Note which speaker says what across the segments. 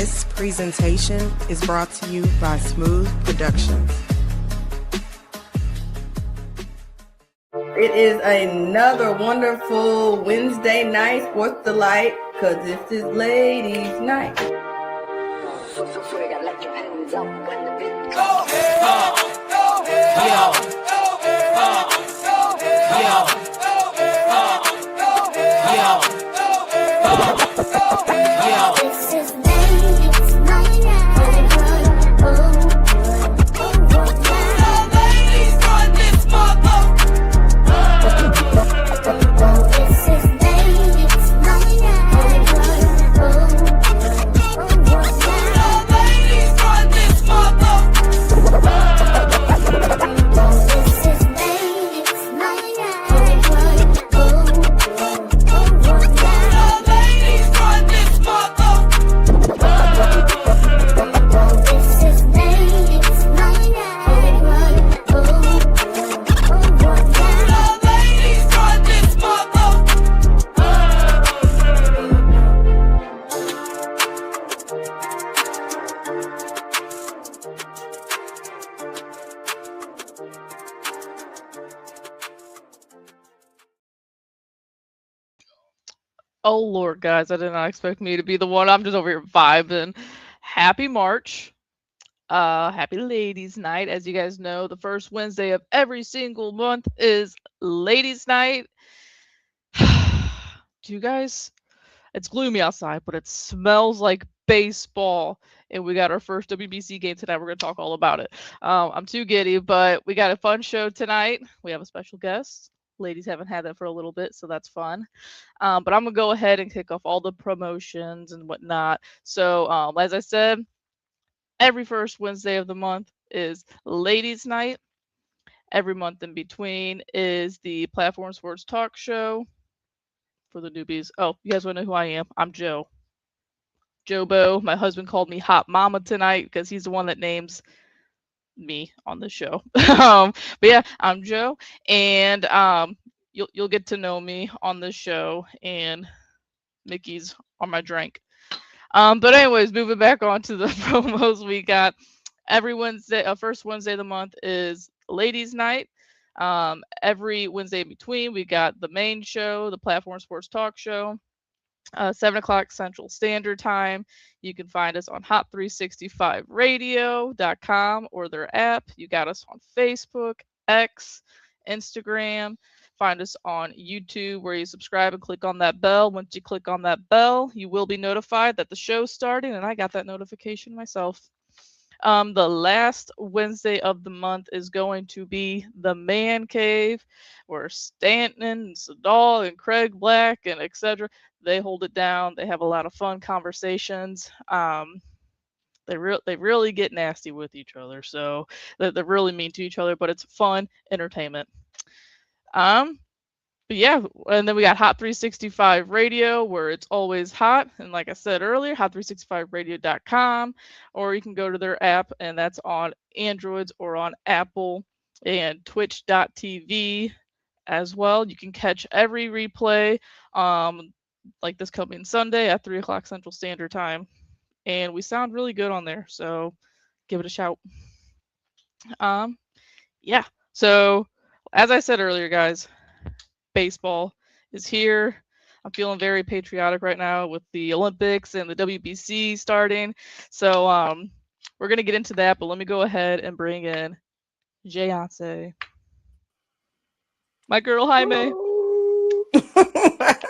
Speaker 1: This presentation is brought to you by Smoooth Productions. It is another wonderful Wednesday night, 4th Delight, because this is ladies' night.
Speaker 2: Go ahead.
Speaker 3: Go ahead. Go ahead.
Speaker 4: Oh Lord, guys, I did not expect me to be the one. I'm just over here vibing. Happy March. Happy Ladies Night. As you guys know, the first Wednesday of every single month is Ladies Night. Do you guys? It's gloomy outside, but it smells like baseball. And we got our first WBC game tonight. We're going to talk all about it. I'm too giddy, but we got a fun show tonight. We have a special guest. Ladies haven't had that for a little bit, so that's fun. But I'm going to go ahead and kick off all the promotions and whatnot. So, as I said, every first Wednesday of the month is Ladies Night. Every month in between is the Platform Sports Talk Show. For the newbies. Oh, you guys want to know who I am? I'm Joe. Jobo. My husband called me Hot Mama tonight because he's the one that names me on the show. But yeah, I'm Joe, and you'll get to know me on the show, and Mickey's on my drink. But anyways, moving back on to the promos, we got every Wednesday. First Wednesday of the month is Ladies Night. Every Wednesday in between, we got the main show, the Platform Sports Talk Show, 7 o'clock Central Standard Time. You can find us on hot365radio.com or their app. You got us on Facebook, X, Instagram. Find us on YouTube where you subscribe and click on that bell. Once you click on that bell, you will be notified that the show's starting, and I got that notification myself. The last Wednesday of the month is going to be the Man Cave, where Stanton and Sadal and Craig Black and etc. They hold it down. They have a lot of fun conversations. They really get nasty with each other, so they're really mean to each other, but it's fun entertainment. But yeah, and then we got Hot 365 Radio, where it's always hot. And like I said earlier, hot365radio.com, or you can go to their app, and that's on Androids or on Apple, and twitch.tv as well. You can catch every replay, like this coming Sunday at 3 o'clock Central Standard Time. And we sound really good on there, so give it a shout. Yeah, so as I said earlier, guys, baseball is here. I'm feeling very patriotic right now with the Olympics and the WBC starting. So we're going to get into that, but let me go ahead and bring in Fiancée. My girl, Jaime.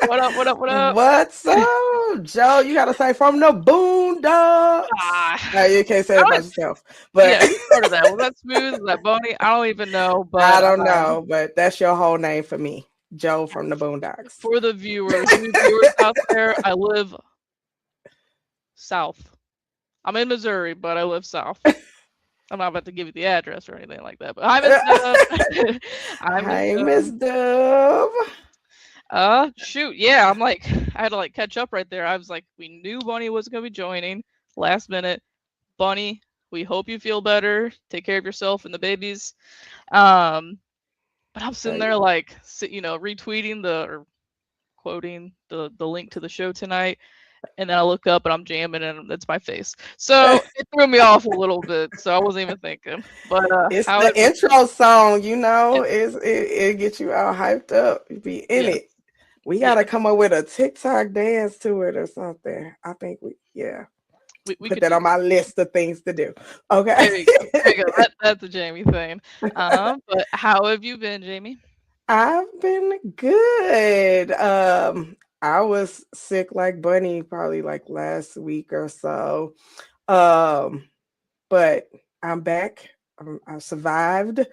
Speaker 4: What up, what up, what up?
Speaker 1: What's up, Joe? You got to say from the boondocks. No, you can't say it by yourself. But
Speaker 4: yeah, you started that. Was that Smooth? Was that Boney? I don't even know. But
Speaker 1: I don't know, but that's your whole name for me. Joe from the Boondocks.
Speaker 4: For the viewers, out there, I live south. I'm in Missouri, but I live south. I'm not about to give you the address or anything like that. But hi, Miss Dub.
Speaker 1: Hi, Miss Dub.
Speaker 4: Shoot, yeah, I'm like, I had to like catch up right there. I was like, we knew Bunny was gonna be joining last minute. Bunny, we hope you feel better. Take care of yourself and the babies. But I'm sitting there like, retweeting or quoting the link to the show tonight, And then I look up and I'm jamming and it's my face. So it threw me off a little bit. So I wasn't even thinking. But
Speaker 5: It's
Speaker 4: how
Speaker 5: the intro song,
Speaker 4: yeah,
Speaker 5: it gets you all hyped up. You be in
Speaker 4: yeah,
Speaker 5: it. We
Speaker 4: yeah.
Speaker 5: gotta come up with a TikTok dance to it or something. I think
Speaker 4: We
Speaker 5: put
Speaker 4: could
Speaker 5: that
Speaker 4: do
Speaker 5: on my list of things to do. Okay.
Speaker 4: there you go. There you go. That's a Jamie thing. But how have you been, Jamie?
Speaker 5: I've been good. I was sick like Bunny probably like last week or so. But I'm back. I survived.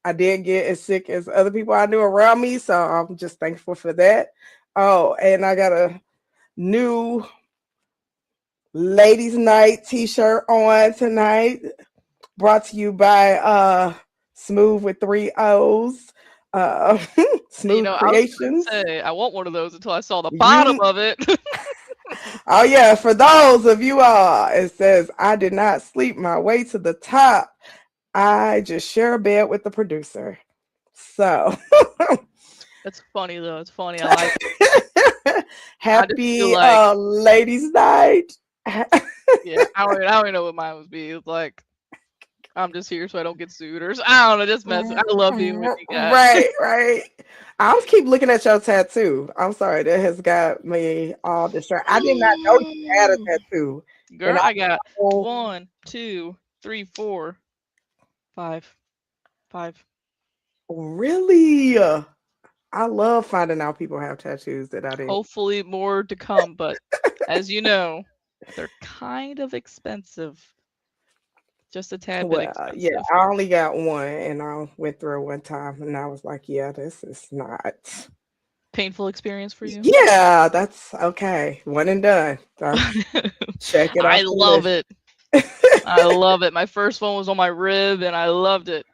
Speaker 5: I didn't get as sick as other people I knew around me, so I'm just thankful for that. Oh, and I got a new ladies' night t-shirt on tonight, brought to you by Smooth with 3 O's.
Speaker 4: You
Speaker 5: Smooth
Speaker 4: know, I was
Speaker 5: Creations.
Speaker 4: gonna say I want one of those until I saw the bottom
Speaker 5: You
Speaker 4: of it.
Speaker 5: Oh yeah, for those of you all, it says I did not sleep my way to the top. I just share a bed with the producer. So
Speaker 4: It's funny though. It's funny. I like it. I just feel
Speaker 5: happy
Speaker 4: like
Speaker 5: ladies' night.
Speaker 4: yeah, I don't even know what mine would be. It's like I'm just here so I don't get sued or I don't know, just messing. I love being with you guys.
Speaker 5: Right. I was keep looking at your tattoo. I'm sorry, that has got me all distracted. I did not know you had a
Speaker 4: Ooh.
Speaker 5: tattoo. And
Speaker 4: Girl, I got
Speaker 5: oh,
Speaker 4: 1, 2, 3, 4, 5, 5.
Speaker 5: really? I love finding out people have tattoos that I didn't.
Speaker 4: Hopefully more to come, but as you know, they're kind of expensive. Just a tad bit
Speaker 5: Well, yeah,
Speaker 4: expensive.
Speaker 5: I only got one, and I went through it one time, and I was like, yeah, this is not.
Speaker 4: Painful experience for you?
Speaker 5: Yeah, that's okay. One and done. Check it
Speaker 4: I
Speaker 5: off
Speaker 4: love
Speaker 5: the
Speaker 4: it.
Speaker 5: list.
Speaker 4: I love it. My first one was on my rib and I loved it.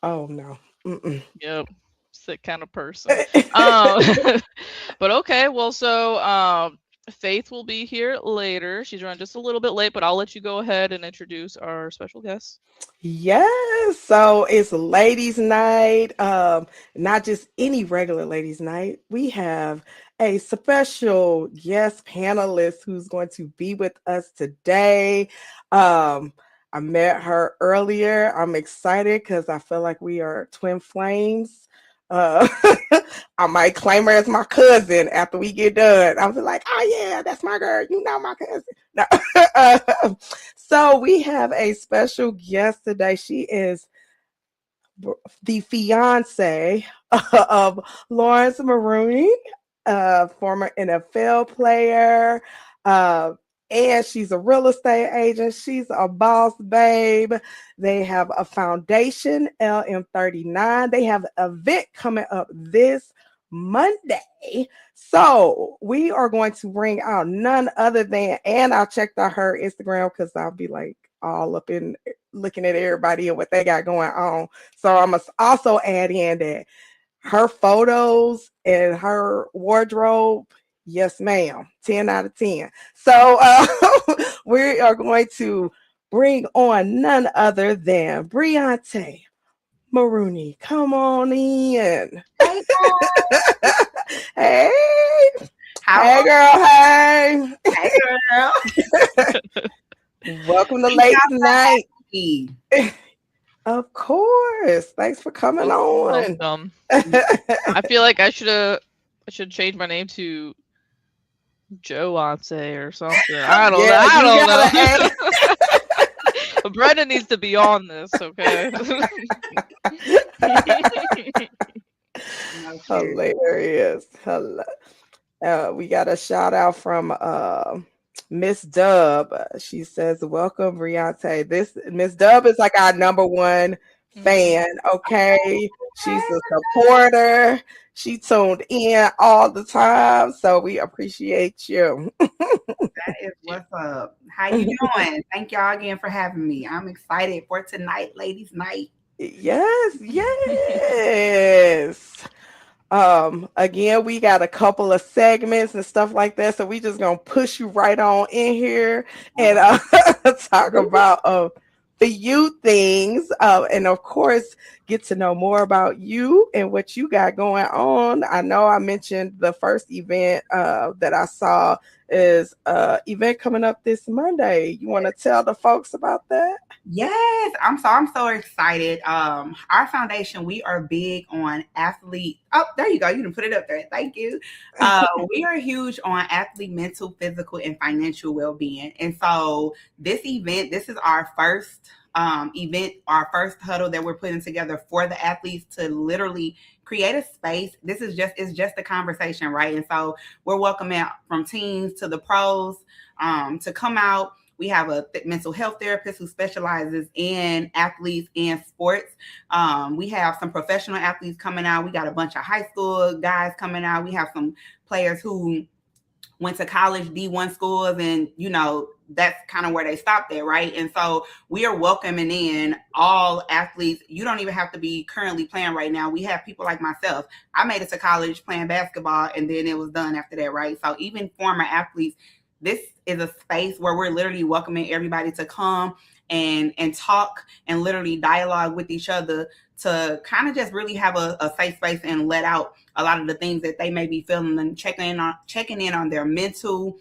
Speaker 5: Oh no. Mm-mm.
Speaker 4: Yep. Sick kind of person. Um, but okay, well, so Faith will be here later. She's running just a little bit late, but I'll let you go ahead and introduce our special guest.
Speaker 5: Yes, so it's ladies' night. Not just any regular ladies' night. We have a special guest panelist who's going to be with us today. I met her earlier. I'm excited because I feel like we are twin flames. Uh, I might claim her as my cousin after we get done. I was like, oh yeah, that's my girl. You know my cousin. No. So we have a special guest today. She is the fiance of Laurence Maroney, former NFL player, and she's a real estate agent. She's a boss babe. They have a foundation, LM39. They have an event coming up this Monday. So we are going to bring out none other than, and I checked out her Instagram because I'll be like all up in looking at everybody and what they got going on. So I must also add in that her photos and her wardrobe, yes, ma'am, 10 out of 10. So we are going to bring on none other than Briante Maroney. Come on in.
Speaker 2: Hey,
Speaker 5: Hey.
Speaker 2: how
Speaker 5: Hey, girl. Hey.
Speaker 2: Hey, girl.
Speaker 5: Welcome to
Speaker 2: Thank
Speaker 5: Late
Speaker 2: y'all for
Speaker 5: Night.
Speaker 2: having me.
Speaker 5: Of course. Thanks for coming on.
Speaker 4: Welcome. I feel like I should change my name to Joance or something. I don't
Speaker 5: Yeah, you
Speaker 4: know.
Speaker 5: gotta add
Speaker 4: Brenda needs to be on this, okay?
Speaker 2: No, serious.
Speaker 5: hilarious. We got a shout out from Miss Dub. She says, "Welcome, Briante." This Miss Dub is like our number one fan. Okay, she's a supporter. She tuned in all the time, so we appreciate you.
Speaker 2: That is what's up. How you doing? Thank y'all again for having me. I'm excited for tonight, ladies' night.
Speaker 5: Yes. Again, we got a couple of segments and stuff like that, so we just gonna push you right on in here and talk about the you things, and of course get to know more about you and what you got going on. I know I mentioned the first event that I saw is event coming up this Monday. You want to tell the folks about that?
Speaker 2: Yes, I'm so excited. Our foundation, we are big on athlete. Oh, there you go. You can put it up there. Thank you. We are huge on athlete mental, physical, and financial well-being. And so this event, this is our first event, our first huddle that we're putting together for the athletes to literally create a space. This is just a conversation, right? And so we're welcoming from teens to the pros to come out. We have a mental health therapist who specializes in athletes and sports. We have some professional athletes coming out. We got a bunch of high school guys coming out. We have some players who went to college D1 schools, and that's kind of where they stopped there, right? And so we are welcoming in all athletes. You don't even have to be currently playing right now. We have people like myself. I made it to college playing basketball, and then it was done after that, right? So even former athletes, this is a space where we're literally welcoming everybody to come and talk and literally dialogue with each other to kind of just really have a safe space and let out a lot of the things that they may be feeling and checking in on their mental.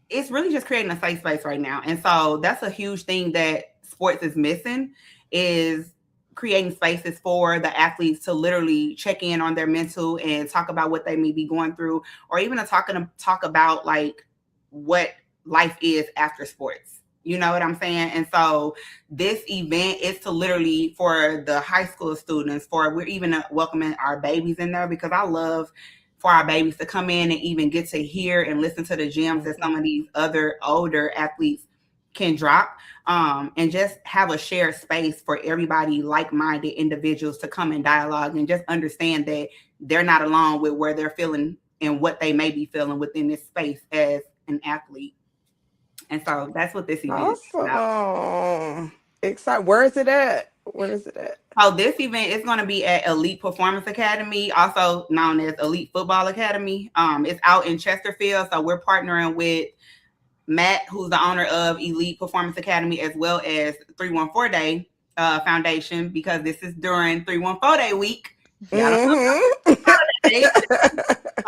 Speaker 2: It's really just creating a safe space right now. And so that's a huge thing that sports is missing, is creating spaces for the athletes to literally check in on their mental and talk about what they may be going through, or even to talk about like what life is after sports. You know what I'm saying? And so this event is to literally for the high school students, we're even welcoming our babies in there, because I love for our babies to come in and even get to hear and listen to the gems that some of these other older athletes can drop, and just have a shared space for everybody, like-minded individuals, to come and dialogue and just understand that they're not alone with where they're feeling and what they may be feeling within this space as an athlete. And so that's what this event is about.
Speaker 5: Excited. Where is it at?
Speaker 2: So this event is going to be at Elite Performance Academy, also known as Elite Football Academy. It's out in Chesterfield. So we're partnering with Matt, who's the owner of Elite Performance Academy, as well as 314 Day Foundation, because this is during 314 Day week.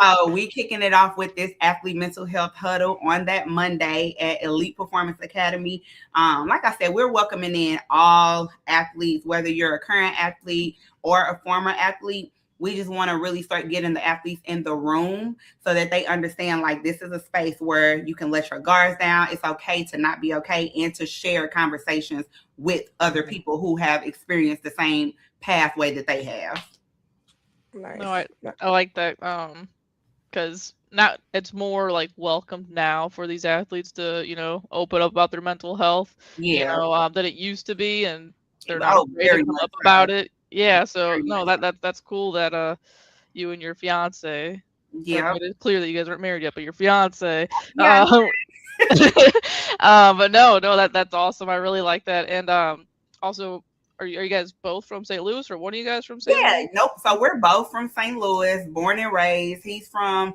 Speaker 2: So we kicking it off with this athlete mental health huddle on that Monday at Elite Performance Academy. Like I said, we're welcoming in all athletes, whether you're a current athlete or a former athlete. We just want to really start getting the athletes in the room so that they understand, like, this is a space where you can let your guards down. It's okay to not be okay, and to share conversations with other people who have experienced the same pathway that they have.
Speaker 5: Nice.
Speaker 4: No, I like that, because now it's more like welcomed now for these athletes to open up about their mental health, than it used to be, and they're not afraid to come up about it. Yeah, so no, that's cool that you and your fiance.
Speaker 2: Yeah,
Speaker 4: it's clear that you guys aren't married yet, but your fiance.
Speaker 2: Yeah.
Speaker 4: But no, that's awesome. I really like that. And also, are you guys both from St. Louis, or one of you guys from St. Louis?
Speaker 2: Nope. So we're both from St. Louis, born and raised. He's from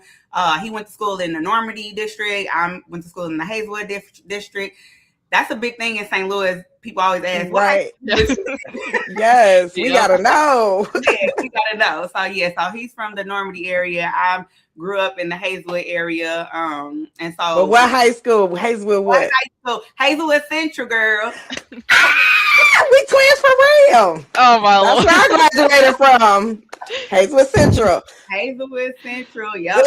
Speaker 2: he went to school in the Normandy district. I went to school in the Hazelwood district. That's a big thing in St. Louis. People always ask,
Speaker 5: right? Yes, we gotta know.
Speaker 2: Yeah, we gotta know. So so he's from the Normandy area. I grew up in the Hazelwood area, and so.
Speaker 5: But what high school? Hazelwood what?
Speaker 2: High school? Hazelwood Central, girl.
Speaker 5: We twins for real.
Speaker 4: Oh my Lord!
Speaker 5: That's where I graduated from. Hazelwood Central.
Speaker 2: Hazelwood Central. Yep.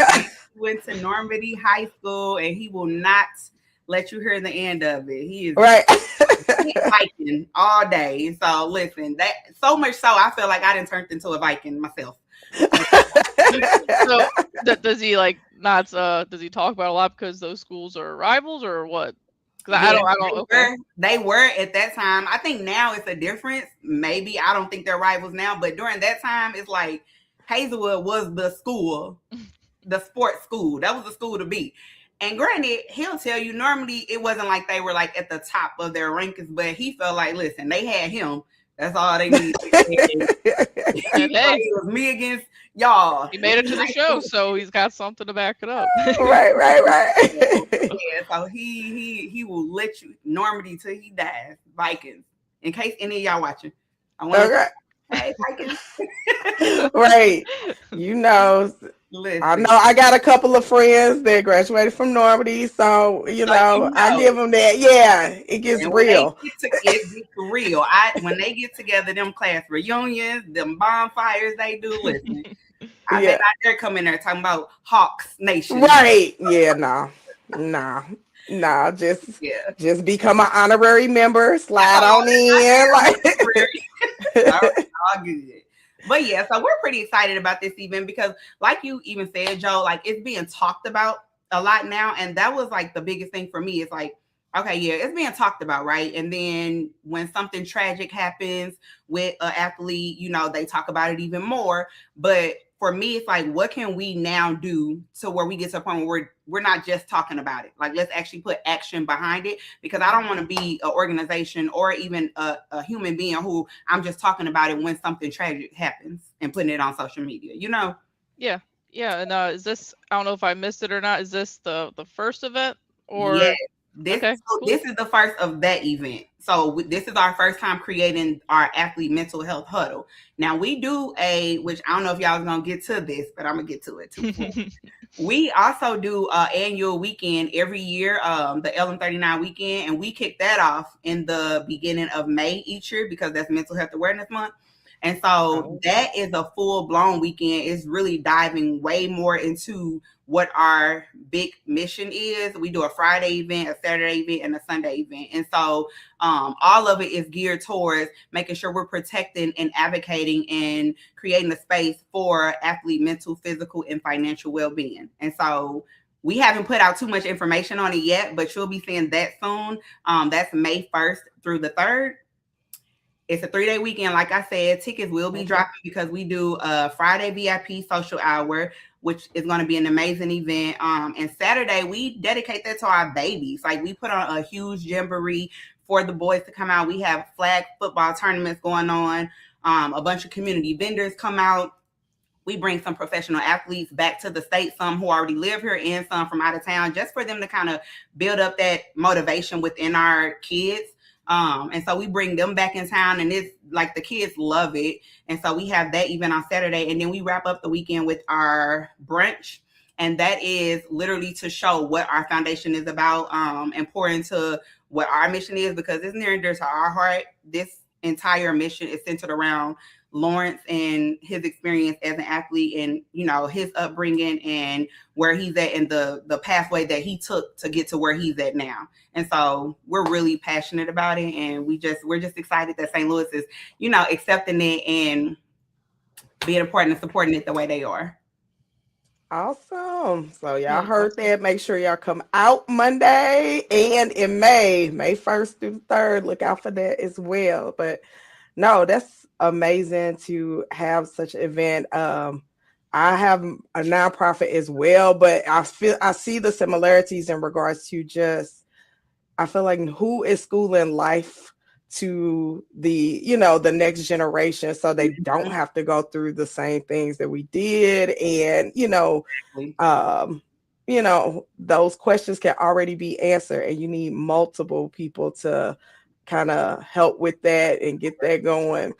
Speaker 2: Went to Normandy High School, and he will not let you hear the end of it. He is
Speaker 5: right.
Speaker 2: Viking all day. So listen, that so much so I feel like I done turned into a Viking myself.
Speaker 4: So does he not? Does he talk about a lot because those schools are rivals, or what? Because I don't.
Speaker 2: They were at that time. I think now it's a difference. Maybe I don't think they're rivals now, but during that time, it's like Hazelwood was the school, the sports school. That was the school to be. And granted, he'll tell you normally it wasn't like they were like at the top of their rankings, but he felt like, listen, they had him. That's all they needed. It was me against y'all.
Speaker 4: He made it to the show, so he's got something to back it up.
Speaker 5: Right.
Speaker 2: Yeah, so he will let you Normandy till he dies. Vikings. In case any of y'all watching. I want to.
Speaker 5: Okay.
Speaker 2: Hey, I can.
Speaker 5: Right. You know,
Speaker 2: Listen.
Speaker 5: I know I got a couple of friends that graduated from Normandy, so I give them that. Yeah, it gets
Speaker 2: and
Speaker 5: real.
Speaker 2: It gets real. When they get together, them class reunions, them bonfires they do. Listen, I bet not they're coming there talking about Hawks Nation.
Speaker 5: Right. Yeah, no. Just become an honorary member, slide on in.
Speaker 2: All good. But yeah, so we're pretty excited about this event because like you even said, Joe, like it's being talked about a lot now. And that was like the biggest thing for me is like, okay, yeah, it's being talked about, right? And then when something tragic happens with an athlete, they talk about it even more. But for me, it's like, what can we now do to where we get to a point where we're not just talking about it? Like, let's actually put action behind it, because I don't want to be an organization or even a human being who I'm just talking about it when something tragic happens and putting it on social media,
Speaker 4: Yeah. Yeah. And is this, I don't know if I missed it or not. Is this the first event or?
Speaker 2: Yeah.
Speaker 4: Cool.
Speaker 2: This is the first of that event. So this is our first time creating our athlete mental health huddle. Now we do which I don't know if y'all are going to get to this, but I'm going to get to it too. We also do an annual weekend every year, the LM39 weekend, and we kick that off in the beginning of May each year because that's Mental Health Awareness Month. And so that is a full-blown weekend. It's really diving way more into what our big mission is. We do a Friday event, a Saturday event, and a Sunday event. And so all of it is geared towards making sure we're protecting and advocating and creating a space for athlete mental, physical, and financial well-being. And so we haven't put out too much information on it yet, but you'll be seeing that soon. That's May 1st through the 3rd. It's a 3-day weekend. Like I said, tickets will be dropping because we do a Friday VIP social hour, which is going to be an amazing event. And Saturday, we dedicate that to our babies. Like we put on a huge jamboree for the boys to come out. We have flag football tournaments going on. A bunch of community vendors come out. We bring some professional athletes back to the state, some who already live here and some from out of town, just for them to kind of build up that motivation within our kids. And so we bring them back in town, and it's like the kids love it. And so we have that event on Saturday, and then we wrap up the weekend with our brunch. And that is literally to show what our foundation is about, and pour into what our mission is, because it's near and dear to our heart. This entire mission is centered around Laurence and his experience as an athlete, and his upbringing and where he's at, and the pathway that he took to get to where he's at now. And so we're really passionate about it, and we're just excited that St. Louis is accepting it and being important and supporting it the way they are.
Speaker 5: Awesome. So y'all heard that. Make sure y'all come out Monday and in May 1st through 3rd. Look out for that as well. But no, that's amazing to have such an event. I have a nonprofit as well, but I see the similarities in regards to I feel like who is schooling life to the next generation, so they don't have to go through the same things that we did. And those questions can already be answered, and you need multiple people to kind of help with that and get that going.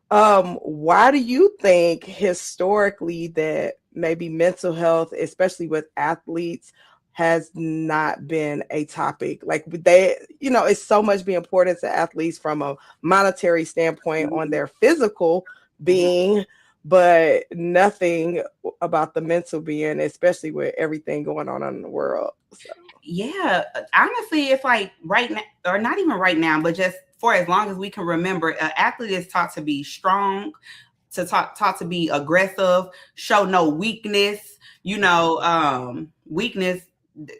Speaker 5: Why do you think historically that maybe mental health, especially with athletes, has not been a topic? Like it's so much being important to athletes from a monetary standpoint on their physical being, but nothing about the mental being, especially with everything going on in the world. So.
Speaker 2: Yeah, honestly, it's like right now, or not even right now, but just for as long as we can remember, an athlete is taught to be strong, taught to be aggressive, show no weakness. Weakness,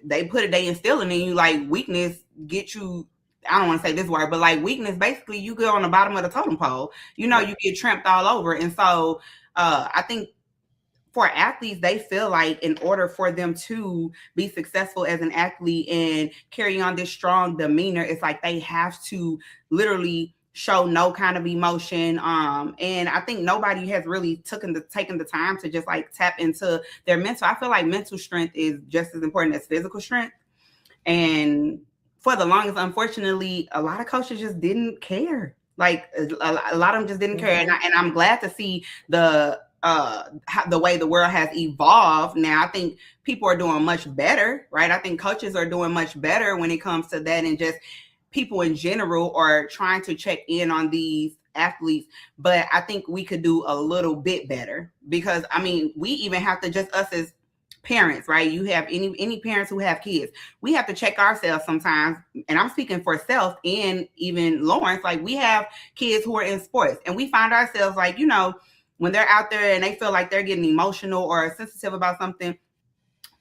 Speaker 2: they instilling in you, like weakness get you, I don't want to say this word, but like weakness, basically you go on the bottom of the totem pole, you get tramped all over. And so I think for athletes, they feel like in order for them to be successful as an athlete and carry on this strong demeanor, it's like they have to literally show no kind of emotion. And I think nobody has really taken the time to just like tap into their mental. I feel like mental strength is just as important as physical strength. And for the longest, unfortunately, a lot of coaches just didn't care. Like a lot of them just didn't care, and I'm glad to see the way the world has evolved. Now I think people are doing much better, right? I think coaches are doing much better when it comes to that, and just people in general are trying to check in on these athletes. But I think we could do a little bit better, because I mean, we even have to, just us as parents, right? You have any parents who have kids, we have to check ourselves sometimes. And I'm speaking for self and even Laurence, like we have kids who are in sports, and we find ourselves like, you know, when they're out there and they feel like they're getting emotional or sensitive about something,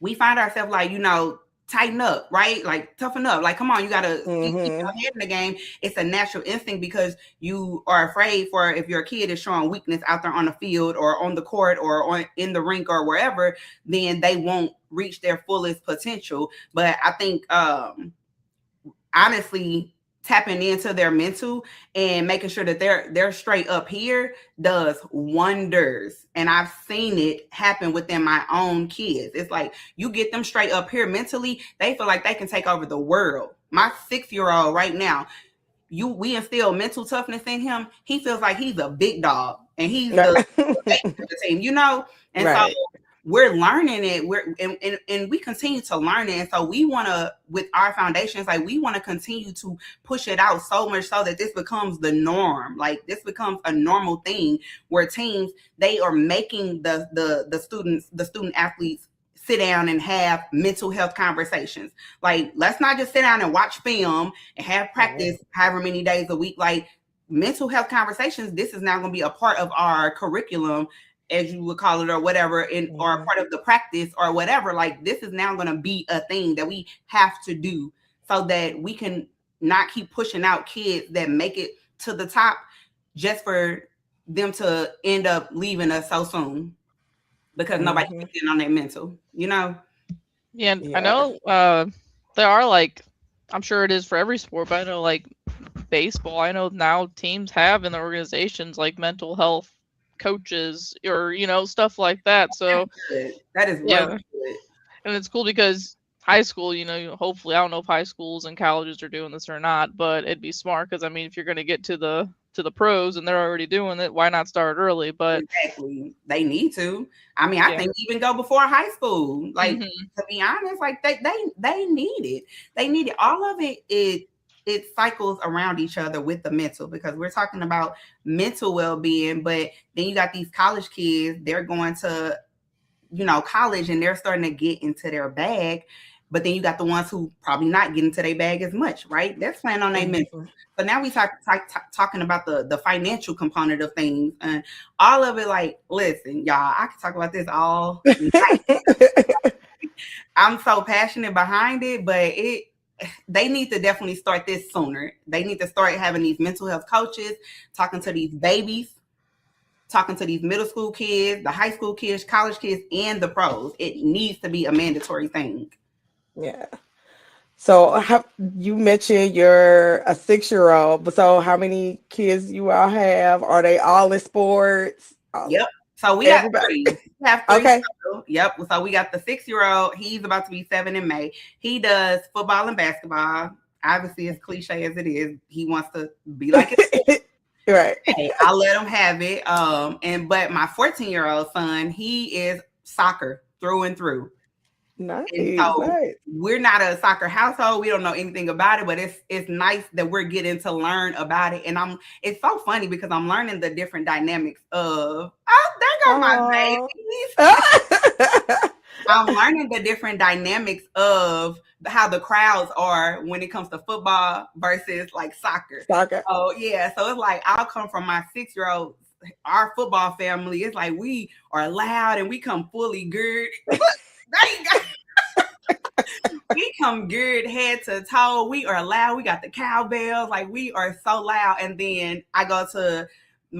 Speaker 2: we find ourselves like, you know, tighten up, right? Like toughen up. Like, come on, you gotta keep your head in the game. It's a natural instinct, because you are afraid for, if your kid is showing weakness out there on the field or on the court or in the rink or wherever, then they won't reach their fullest potential. But I think honestly, tapping into their mental and making sure that they're straight up here does wonders. And I've seen it happen within my own kids. It's like, you get them straight up here mentally, they feel like they can take over the world. My 6-year-old right now, we instill mental toughness in him. He feels like he's a big dog and he's the face of the team, you know? And so we're learning it. And we continue to learn it. And so we want to, with our foundations, like we want to continue to push it out so much so that this becomes the norm. Like this becomes a normal thing where teams, they are making the student athletes sit down and have mental health conversations. Like, let's not just sit down and watch film and have practice however many days a week. Like, mental health conversations, this is now going to be a part of our curriculum, as you would call it, or whatever, or part of the practice or whatever. Like, this is now going to be a thing that we have to do so that we can not keep pushing out kids that make it to the top just for them to end up leaving us so soon because nobody keeps in on their mental, you know?
Speaker 4: Yeah, I know there are, like, I'm sure it is for every sport, but I know, like, baseball, I know now teams have in the organizations, like, mental health coaches or, you know, stuff like that. So
Speaker 2: that is really good.
Speaker 4: And it's cool because high school, you know, hopefully, I don't know if high schools and colleges are doing this or not, but it'd be smart because, I mean, if you're going to get to the pros and they're already doing it, why not start early? But
Speaker 2: exactly, they need to. I mean, I think even go before high school. Like, to be honest, like they need it. They need it. All of it. It cycles around each other with the mental, because we're talking about mental well-being, but then you got these college kids. They're going to, you know, college, and they're starting to get into their bag. But then you got the ones who probably not get into their bag as much, right? They're playing on their mental. So now we talking about the financial component of things, and all of it. Like, listen, y'all, I can talk about this all night. I'm so passionate behind it, but they need to definitely start this sooner. They need to start having these mental health coaches, talking to these babies, talking to these middle school kids, the high school kids, college kids, and the pros. It needs to be a mandatory thing.
Speaker 5: Yeah. So you mentioned you're a 6-year-old, but so how many kids you all have? Are they all in sports?
Speaker 2: Yep. So we have three. We have three. Okay. Yep. So we got the 6-year-old. He's about to be 7 in May. He does football and basketball. Obviously, as cliche as it is, he wants to be like it.
Speaker 5: Right.
Speaker 2: Hey, I let him have it. But my 14-year-old son, he is soccer through and through.
Speaker 5: Nice.
Speaker 2: And so we're not a soccer household. We don't know anything about it, but it's nice that we're getting to learn about it. And it's so funny because I'm learning the different dynamics of, there go my babies. I'm learning the different dynamics of how the crowds are when it comes to football versus like soccer. Oh yeah. So it's like, I'll come from my 6-year-old, our football family. It's like, we are loud and we come fully geared. We come geared head to toe. We are loud. We got the cowbells. Like, we are so loud. And then I go to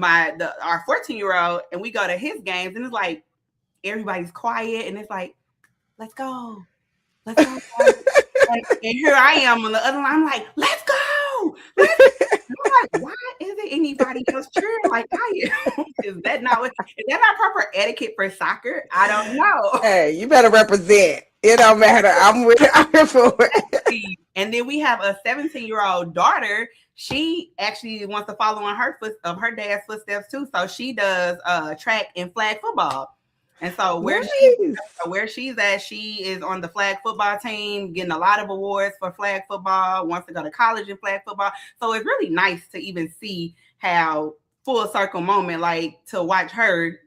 Speaker 2: our 14-year-old and we go to his games, and it's like everybody's quiet, and it's like, let's go. And here I am on the other line. I'm like, let's go. I'm like, why isn't anybody else cheering like I am? Is that not proper etiquette for soccer? I don't know.
Speaker 5: Hey, you better represent. It don't matter. I'm here for it.
Speaker 2: And then we have a 17-year-old daughter. She actually wants to follow in her dad's footsteps too. So she does track and flag football. And so where she's at, she is on the flag football team, getting a lot of awards for flag football, wants to go to college in flag football. So it's really nice to even see how full circle moment, like to watch her,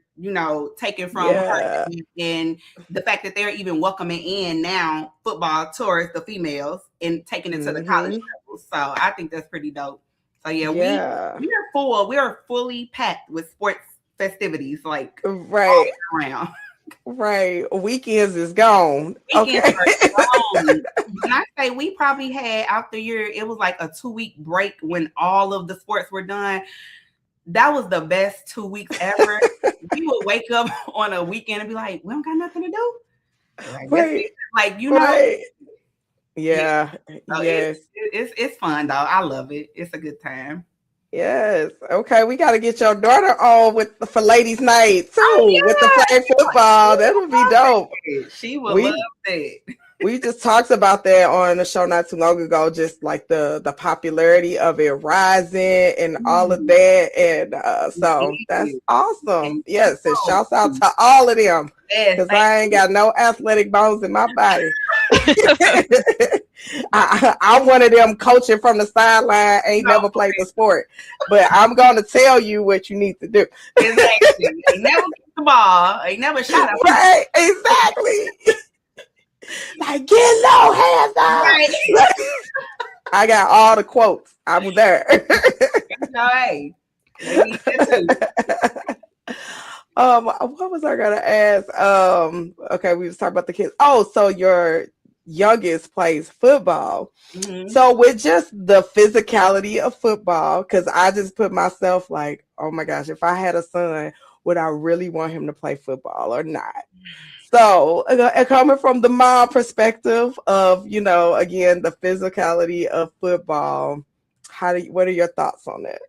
Speaker 2: taken from her, and the fact that they're even welcoming in now football towards the females and taking it to the college level. So I think that's pretty dope. So we are fully packed with sports festivities, like all around.
Speaker 5: Right. Weekends is gone.
Speaker 2: Weekends are gone. When I say we probably had out the year, it was like a 2-week break when all of the sports were done. That was the best 2 weeks ever. We would wake up on a weekend and be like, we don't got nothing to do.
Speaker 5: Yeah.
Speaker 2: So
Speaker 5: Yes.
Speaker 2: It's fun though. I love it. It's a good time.
Speaker 5: Yes. Okay. We got to get your daughter on for ladies' night too, with the flag football. That would be dope.
Speaker 2: She would love it.
Speaker 5: We just talked about that on the show not too long ago, just like the popularity of it rising and all of that. And so that's awesome. Yes. And shouts out to all of them. Because I ain't got no athletic bones in my body. I'm one of them coaching from the sideline, ain't never played the sport. But I'm going to tell you what you need to do.
Speaker 2: Exactly. Ain't never kicked the ball. Ain't never shot a ball.
Speaker 5: Right. Exactly. Like, get low, hands up. Right. I got all the quotes. I was there.
Speaker 2: Right.
Speaker 5: What was I gonna ask? Okay, we was talking about the kids. Oh, so your youngest plays football. Mm-hmm. So with just the physicality of football, because I just put myself like, oh my gosh, if I had a son, would I really want him to play football or not? So coming from the mom perspective of, again, the physicality of football, what are your thoughts on that?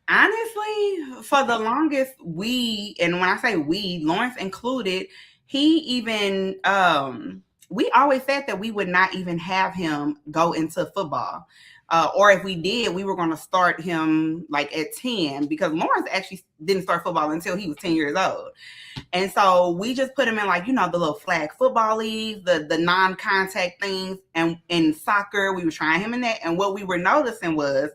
Speaker 2: Honestly, for the longest, and when I say we, Laurence included, he even, we always said that we would not even have him go into football. Or if we did, we were going to start him like at 10, because Laurence actually didn't start football until he was 10 years old. And so we just put him in like, the little flag football leagues, the non-contact things. And in soccer, we were trying him in that. And what we were noticing was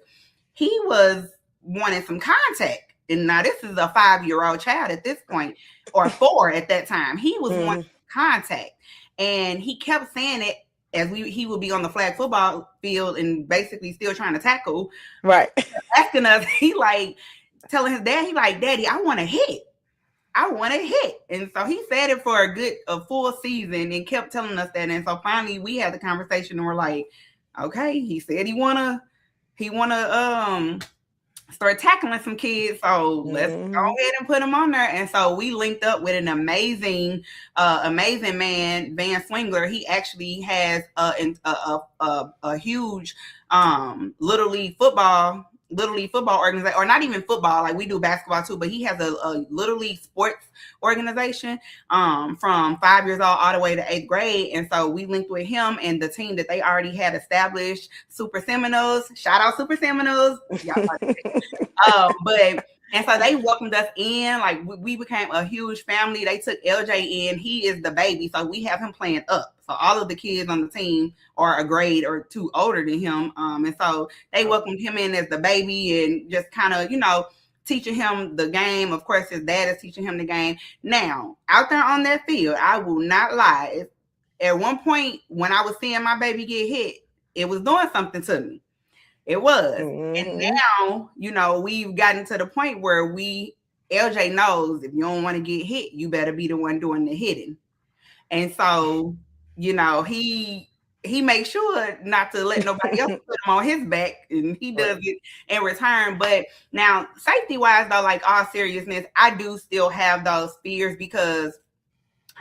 Speaker 2: he was wanting some contact. And now this is a 5-year-old child at this point, or 4 at that time. He was wanting contact. And he kept saying it as he would be on the flag football field and basically still trying to tackle.
Speaker 5: Right.
Speaker 2: Asking us, he like telling his dad, he like, Daddy, I want to hit. And so he said it for a full season and kept telling us that. And so finally we had the conversation and we're like, okay, he said he wanna start tackling some kids. So let's go ahead and put him on there. And so we linked up with an amazing man, Van Swingler. He actually has a huge Little League football organization, or not even football, like we do basketball too, but he has a Little League sports organization from 5 years old all the way to 8th grade. And so we linked with him and the team that they already had established, Super Seminoles. Shout out Super Seminoles. And so they welcomed us in, like we became a huge family. They took LJ in. He is the baby, so we have him playing up. So all of the kids on the team are a grade or 2 older than him. And so they welcomed him in as the baby and just kind of, teaching him the game. Of course, his dad is teaching him the game. Now, out there on that field, I will not lie. At one point, when I was seeing my baby get hit, it was doing something to me. It was. And now, we've gotten to the point where LJ knows if you don't want to get hit, you better be the one doing the hitting. And so, he makes sure not to let nobody else put him on his back, and he does it in return. But now, safety-wise, though, like all seriousness, I do still have those fears because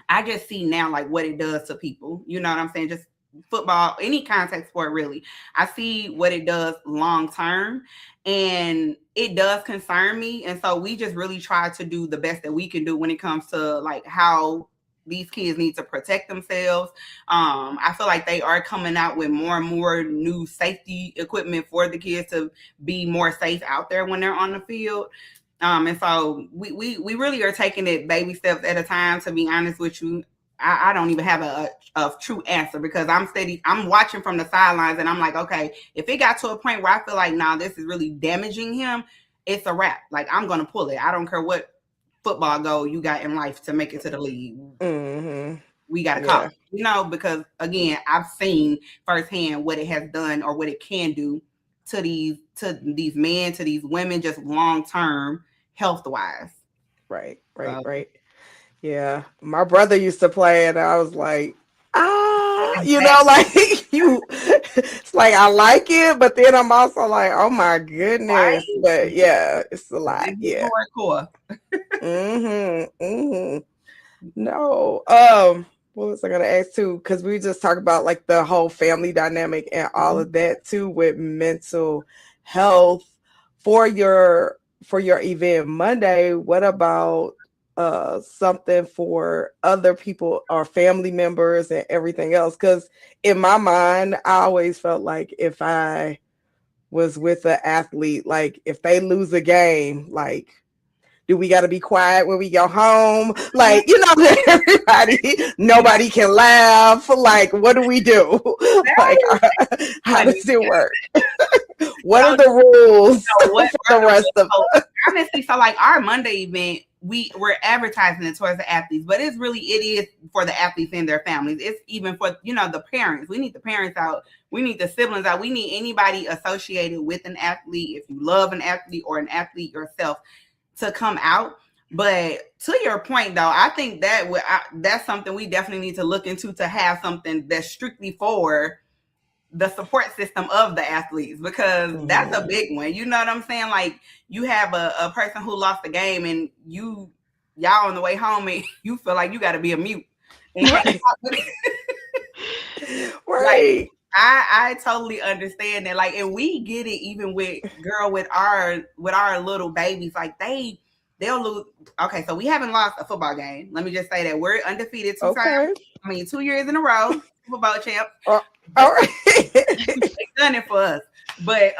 Speaker 2: I just see now like what it does to people. You know what I'm saying? Just football, any contact sport, really. I see what it does long term, and it does concern me. And so we just really try to do the best that we can do when it comes to like how these kids need to protect themselves. I feel like they are coming out with more and more new safety equipment for the kids to be more safe out there when they're on the field. And so we really are taking it baby steps at a time, to be honest with you. I don't even have a true answer, because I'm watching from the sidelines, and I'm like, okay, if it got to a point where I feel like, nah, this is really damaging him, it's a wrap. Like, I'm going to pull it. I don't care what football goal you got in life to make it to the league.
Speaker 5: Mm-hmm.
Speaker 2: We got to call it, you know, because again, I've seen firsthand what it has done, or what it can do to these men, to these women, just long-term health-wise.
Speaker 5: Right. Yeah, my brother used to play, and I was like, you know, like it's like I like it, but then I'm also like, oh my goodness, right? But yeah, it's a lot. Yeah.
Speaker 2: Hardcore.
Speaker 5: No. What was I gonna ask too? Because we just talked about like the whole family dynamic and all of that too with mental health for your event Monday. What about something for other people or family members and everything else? Because in my mind, I always felt like if I was with an athlete, like if they lose a game, like, do we got to be quiet when we go home? Like, you know, nobody can laugh. Like, what do we do? Like, how does it work? What are the rules for the rest of us?
Speaker 2: Honestly, so like our Monday event, we're advertising it towards the athletes, but it is for the athletes and their families. It's even for, you know, the parents. We need the parents out. We need the siblings out. We need anybody associated with an athlete. If you love an athlete or an athlete yourself, to come out. But to your point, though, I think that's something we definitely need to look into, to have something that's strictly for the support system of the athletes, because that's a big one. You know what I'm saying? Like, you have a person who lost the game, and y'all on the way home, and you feel like you got to be a mute.
Speaker 5: Right.
Speaker 2: Right. Like, I totally understand that. Like, and we get it even with our little babies. Like, they'll lose. Okay, so we haven't lost a football game. Let me just say that we're undefeated 2 times. I mean, 2 years in a row, Super Bowl champs.
Speaker 5: All right.
Speaker 2: They done it for us. But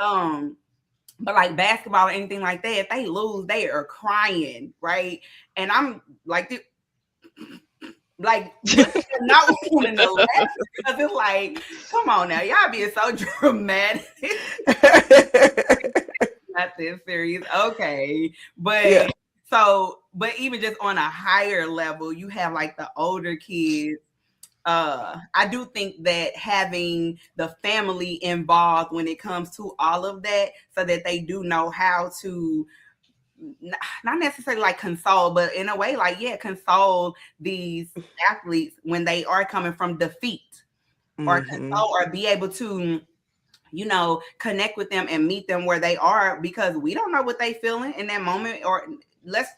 Speaker 2: like basketball or anything like that, if they lose, they are crying, right? And I'm like, not wanting to laugh, because it's like, come on now, y'all being so dramatic. Not this serious, okay? But yeah. But even just on a higher level, you have like the older kids. I do think that having the family involved when it comes to all of that, so that they do know how to, not necessarily like console, but in a way, like, yeah, console these athletes when they are coming from defeat, or console, or be able to, you know, connect with them and meet them where they are, because we don't know what they feeling in that moment. Or let's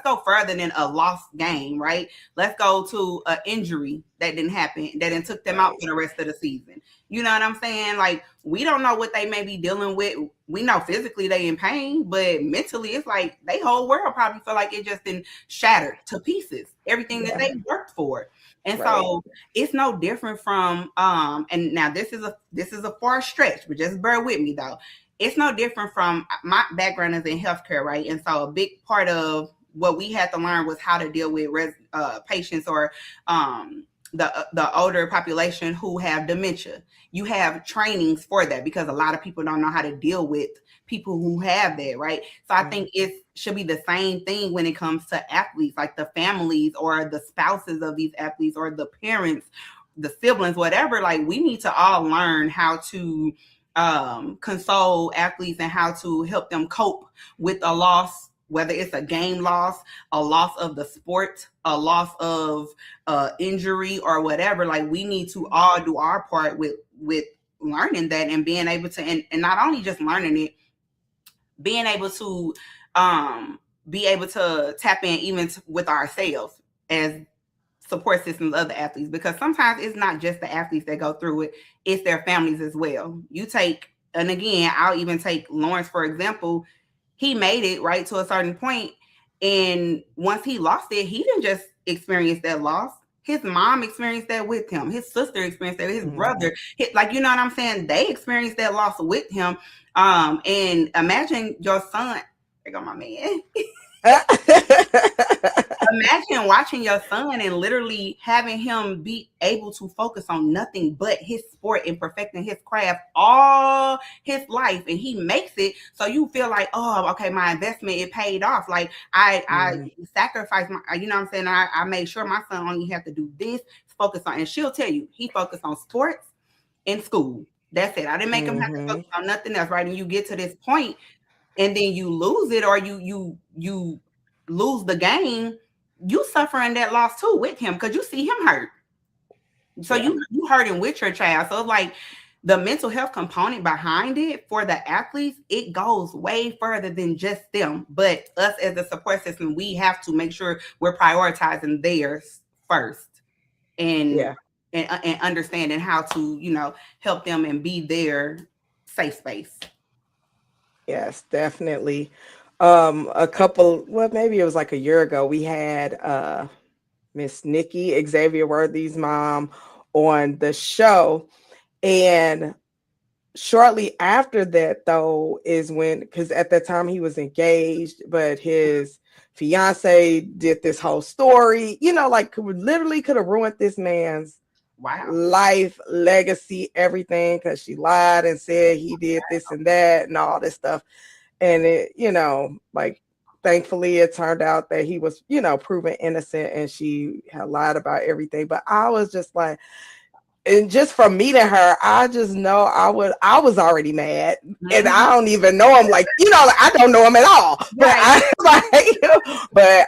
Speaker 2: go further than a lost game, right? Let's go to an injury that didn't happen, that then took them out for the rest of the season. You know what I'm saying? Like, we don't know what they may be dealing with. We know physically they in pain, but mentally it's like they whole world probably feel like it just been shattered to pieces, everything that they worked for. And so it's no different from and now this is a far stretch, but just bear with me though. It's no different from, my background is in healthcare, right? And so a big part of what we had to learn was how to deal with patients, or the older population who have dementia. You have trainings for that, because a lot of people don't know how to deal with people who have that, right? So I think it should be the same thing when it comes to athletes, like the families or the spouses of these athletes, or the parents, the siblings, whatever. Like, we need to all learn how to console athletes and how to help them cope with a loss, whether it's a game loss, a loss of the sport, a loss of injury, or whatever. Like, we need to all do our part with learning that, and being able to, and not only just learning it, being able to tap in even with ourselves as support systems of the athletes, because sometimes it's not just the athletes that go through it, it's their families as well. And again, I'll even take Laurence, for example. He made it right to a certain point, and once he lost it, he didn't just experienced that loss. His mom experienced that with him. His sister experienced that. His brother, like, you know what I'm saying? They experienced that loss with him. And imagine your son. There go my man. Imagine watching your son and literally having him be able to focus on nothing but his sport and perfecting his craft all his life, and he makes it. So you feel like, oh, okay, my investment, it paid off. Like I sacrificed my, you know what I'm saying? I made sure my son only have to do this, focus on, and she'll tell you he focused on sports and school. That's it. I didn't make him have to focus on nothing else, right? And you get to this point and then you lose it, or you lose the game. You suffering that loss too with him because you see him hurt. So you hurting with your child. So like the mental health component behind it for the athletes, it goes way further than just them. But us as a support system, we have to make sure we're prioritizing theirs first, and understanding how to, you know, help them and be their safe space.
Speaker 5: Yes, definitely. Maybe it was like a year ago, we had Miss Nikki, Xavier Worthy's mom, on the show. And shortly after that, though, is when, because at that time he was engaged, but his fiance did this whole story, you know, like literally could have ruined this man's life, legacy, everything, because she lied and said he did this and that and all this stuff. And it, you know, like, thankfully it turned out that he was, you know, proven innocent and she had lied about everything. But I was just like, and just from meeting her, I just know I was already mad, and I don't even know him. Like, you know, I don't know him at all. But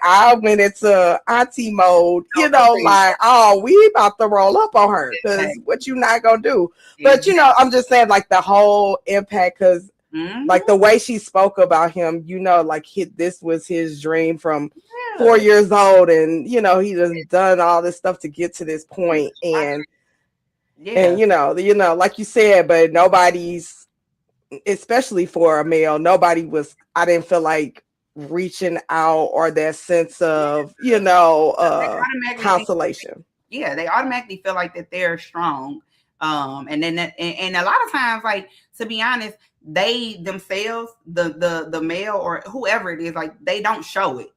Speaker 5: I went into auntie mode, you know, like, oh, we about to roll up on her because what you not gonna do? But you know, I'm just saying, like, the whole impact, because like the way she spoke about him, you know, like this was his dream from 4 years old, and you know, he just done all this stuff to get to this point, and you know, like you said, but nobody's, especially for a male, I didn't feel like reaching out or that sense of, you know, consolation.
Speaker 2: They automatically feel like that they're strong. And then and a lot of times, like, to be honest, they themselves, the male or whoever it is, like, they don't show it.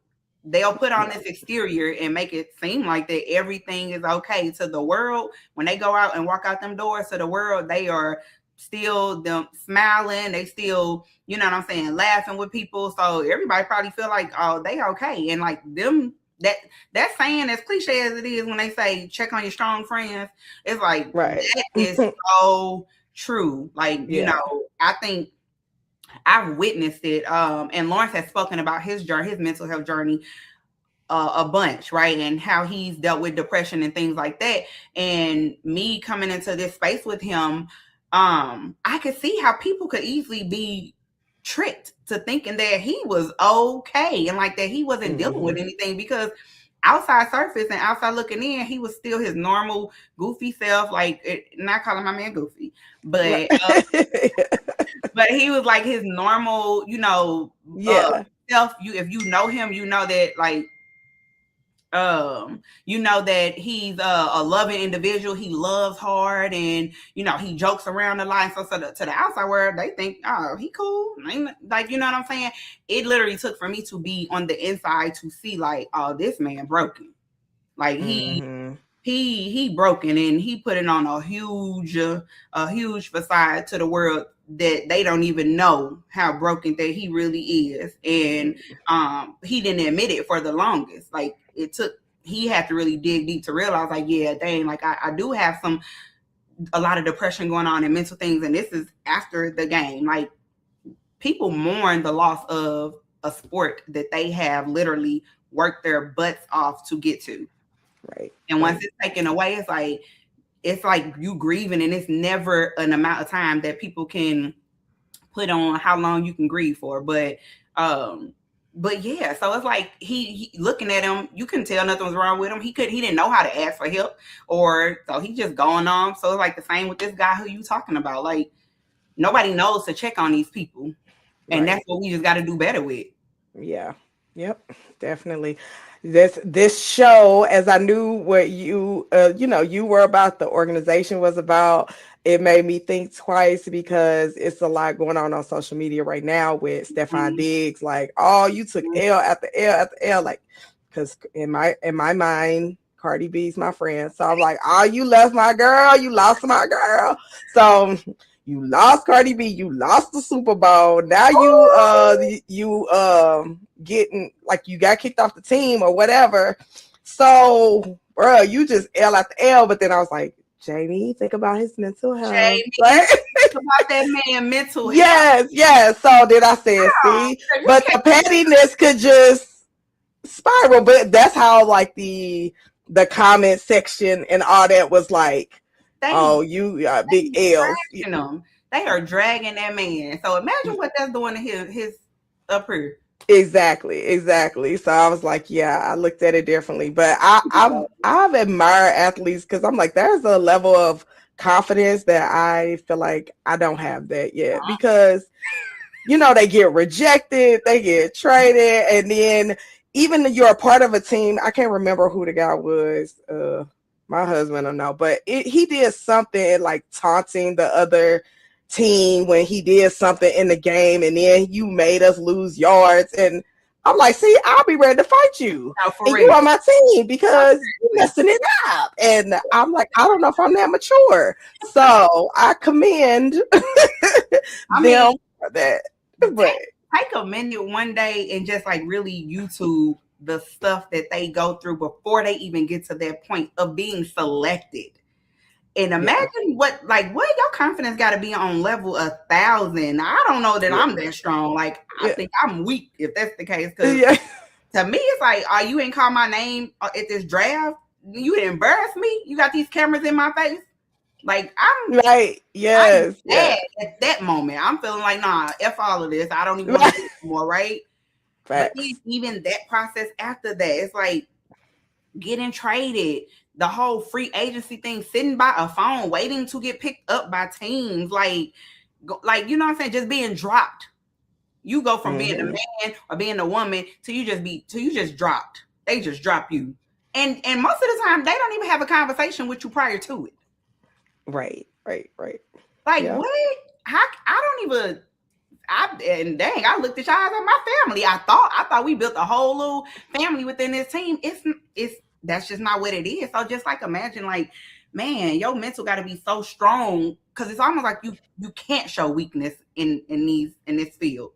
Speaker 2: They'll put on this exterior and make it seem like that everything is okay to the world. When they go out and walk out them doors to the world, they are still them smiling. They still, you know what I'm saying, laughing with people. So everybody probably feel like, oh, they okay. And like them, that saying, as cliche as it is, when they say check on your strong friends, it's like, that is so true. Like, you know, I think I've witnessed it. And Laurence has spoken about his journey, his mental health journey, a bunch, right? And how he's dealt with depression and things like that. And me coming into this space with him, I could see how people could easily be tricked to thinking that he was okay and like that he wasn't dealing with anything, because outside surface and outside looking in, he was still his normal goofy self. Like, not calling my man goofy, but but he was like his normal, you know, self. If you know him, you know that, like, you know that he's a loving individual. He loves hard, and you know, he jokes around a lot. So to the outside world, they think, oh, he cool. Like, you know what I'm saying? It literally took for me to be on the inside to see, like, oh, this man broken. Like, he broken, and he put it on a huge facade to the world that they don't even know how broken that he really is. And he didn't admit it for the longest. Like, he had to really dig deep to realize, like, yeah, dang, like, I do have a lot of depression going on and mental things. And this is after the game. Like, people mourn the loss of a sport that they have literally worked their butts off to get to.
Speaker 5: Right.
Speaker 2: And once it's taken away, it's like you grieving, and it's never an amount of time that people can put on how long you can grieve for. But yeah, so it's like he looking at him, you couldn't tell nothing was wrong with him. He didn't know how to ask for help, or so he just going on. So it's like the same with this guy who you talking about. Like, nobody knows to check on these people, and that's what we just got to do better with.
Speaker 5: Yeah. Yep, definitely. This show, as I knew what you were about, the organization was about, it made me think twice because it's a lot going on social media right now with Stefan
Speaker 2: Mhm.
Speaker 5: Diggs. Like, oh, you took L after L after L, like, because in my mind, Cardi B's my friend. So I'm like, oh, you left my girl, you lost my girl. So you lost Cardi B, you lost the Super Bowl. Now you getting like you got kicked off the team or whatever. So, bro, you just L after L. But then I was like, Jamie, think about his mental health.
Speaker 2: Jamie,
Speaker 5: Like,
Speaker 2: think about that man mental health.
Speaker 5: yes. So then I said, see, but the pettiness could just spiral. But that's how like the comment section and all that was like, oh, you got big L's.
Speaker 2: They are dragging that man. So imagine what that's doing to his up here.
Speaker 5: Exactly. So I was like, yeah, I looked at it differently. But I've admired athletes because I'm like, there's a level of confidence that I feel like I don't have that yet because they get rejected, they get traded, and then even you're a part of a team. I can't remember who the guy was. My husband will know, but he did something like taunting the other team when he did something in the game, and then you made us lose yards. And I'm like, see, I'll be ready to fight you. And you on my team because you're messing it up. And I'm like, I don't know if I'm that mature. So I commend them for that. But
Speaker 2: take a minute one day and just like really YouTube the stuff that they go through before they even get to that point of being selected. And imagine what your confidence got to be on level 1,000. I don't know that I'm that strong. Like, I think I'm weak if that's the case. Because to me, it's like, oh, you ain't call my name at this draft. You embarrass me. You got these cameras in my face. Like, I'm
Speaker 5: right. Yes.
Speaker 2: I'm mad at that moment. I'm feeling like, nah, F all of this. I don't even want to do it anymore, right? But even that process after that, it's like getting traded. The whole free agency thing, sitting by a phone, waiting to get picked up by teams, like you know what I'm saying, just being dropped. You go from being a man or being a woman to you just dropped. They just drop you, and most of the time they don't even have a conversation with you prior to it.
Speaker 5: Right.
Speaker 2: Like what? How? I don't even. And dang, I looked at y'all as my family. I thought we built a whole little family within this team. It's that's just not what it is. So just like imagine, like, man, your mental got to be so strong because it's almost like you can't show weakness in this field.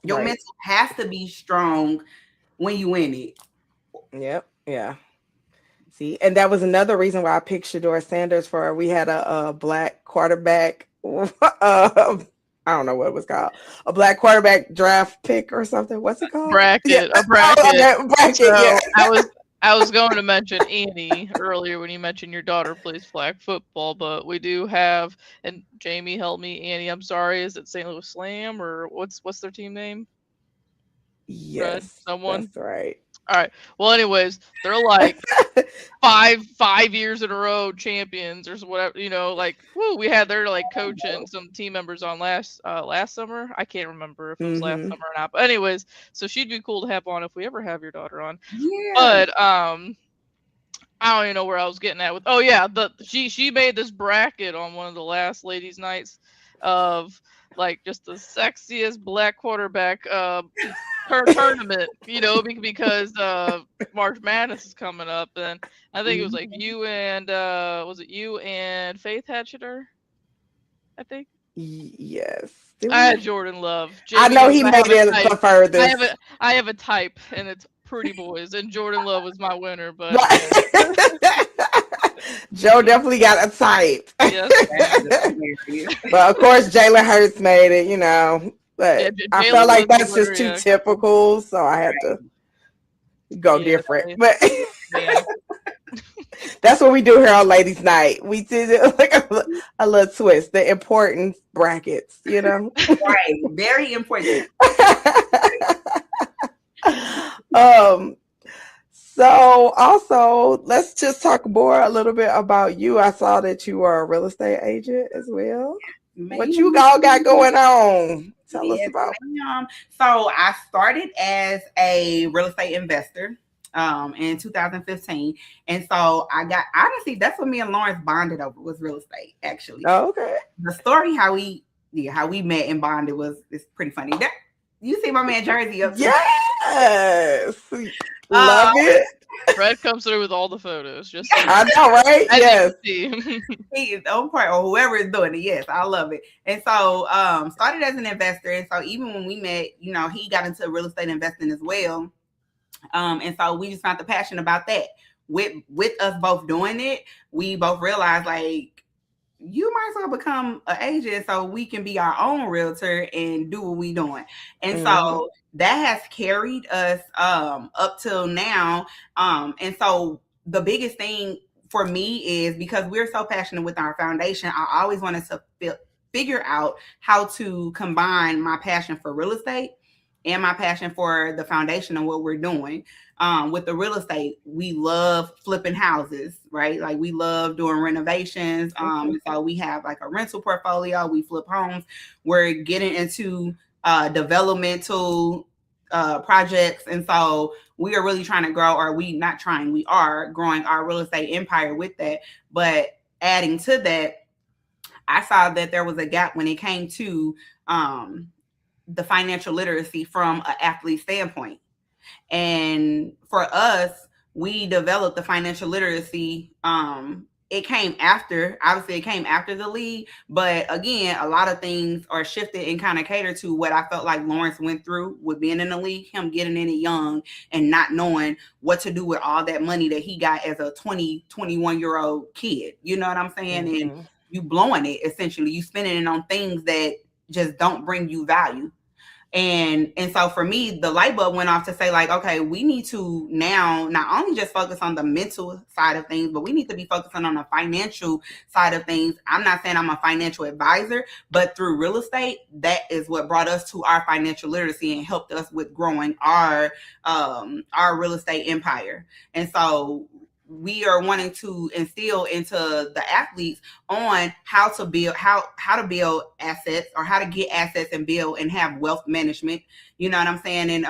Speaker 2: Your mental has to be strong when you in it.
Speaker 5: Yep. Yeah. See, and that was another reason why I picked Shedeur Sanders for. We had a black quarterback. I don't know what it was called. A black quarterback draft pick or something. What's it called?
Speaker 4: Bracket.
Speaker 5: A bracket.
Speaker 4: So
Speaker 5: yeah.
Speaker 4: I was going to mention Annie earlier when you mentioned your daughter plays flag football, but we do have, and Jamie helped me. Annie, I'm sorry, is it St. Louis Slam or what's their team name?
Speaker 5: Yes,
Speaker 4: someone.
Speaker 5: That's right.
Speaker 4: All right. Well, anyways, they're like five years in a row champions or whatever. We had their like coach and some team members on last summer. I can't remember if it was last summer or not. But anyways, so she'd be cool to have on if we ever have your daughter on.
Speaker 2: Yeah.
Speaker 4: But I don't even know where I was getting at with. Oh yeah, she made this bracket on one of the last ladies' nights of like just the sexiest black quarterback tournament, because March Madness is coming up, and I think it was like you and was it you and Faith Hatcheter? I think.
Speaker 5: Yes.
Speaker 4: I had Jordan Love.
Speaker 5: Jamie, I know he made it the furthest.
Speaker 4: I have a type, and it's pretty boys, and Jordan Love was my winner, but
Speaker 5: Joe definitely got a type.
Speaker 4: Yes.
Speaker 5: But of course, Jalen Hurts made it, but I felt like that's just too typical, so I had to go different. But that's what we do here on Ladies' Night. We did it like a little twist, the important brackets,
Speaker 2: Right, very important.
Speaker 5: So also, let's just talk more a little bit about you. I saw that you are a real estate agent as well. What you all got going on? tell us about?
Speaker 2: So I started as a real estate investor in 2015. And so I got, honestly, that's what me and Laurence bonded over, was real estate, actually.
Speaker 5: Oh, okay.
Speaker 2: The story how we met and bonded is pretty funny. That, you see my man Jersey up there.
Speaker 5: Yes. Love it.
Speaker 4: Fred comes through with all the photos. Just
Speaker 5: I know, right? Yes.
Speaker 2: He is on part, or whoever is doing it. Yes, I love it. And so started as an investor. And so even when we met, you know, he got into real estate investing as well. And so we just found the passion about that. With us both doing it, we both realized, like, you might as well become an agent so we can be our own realtor and do what we doing. And so that has carried us up till now. And so the biggest thing for me is, because we're so passionate with our foundation, I always wanted to figure out how to combine my passion for real estate and my passion for the foundation and what we're doing. With the real estate, we love flipping houses, right? Like, we love doing renovations. So we have like a rental portfolio. We flip homes. We're getting into developmental projects. And so we are really trying to grow, or we are growing our real estate empire with that. But adding to that, I saw that there was a gap when it came to the financial literacy from an athlete standpoint. And for us, we developed the financial literacy. It came after the league, but again, a lot of things are shifted and kind of cater to what I felt like Laurence went through with being in the league, him getting in it young and not knowing what to do with all that money that he got as a 21-year-old kid. You know what I'm saying? And you blowing it, essentially. You spending it on things that just don't bring you value. And so for me, the light bulb went off to say, like, okay, we need to now not only just focus on the mental side of things, but we need to be focusing on the financial side of things. I'm not saying I'm a financial advisor, but through real estate, that is what brought us to our financial literacy and helped us with growing our real estate empire. And so we are wanting to instill into the athletes on how to build assets, or how to get assets and build and have wealth management. You know what I'm saying? And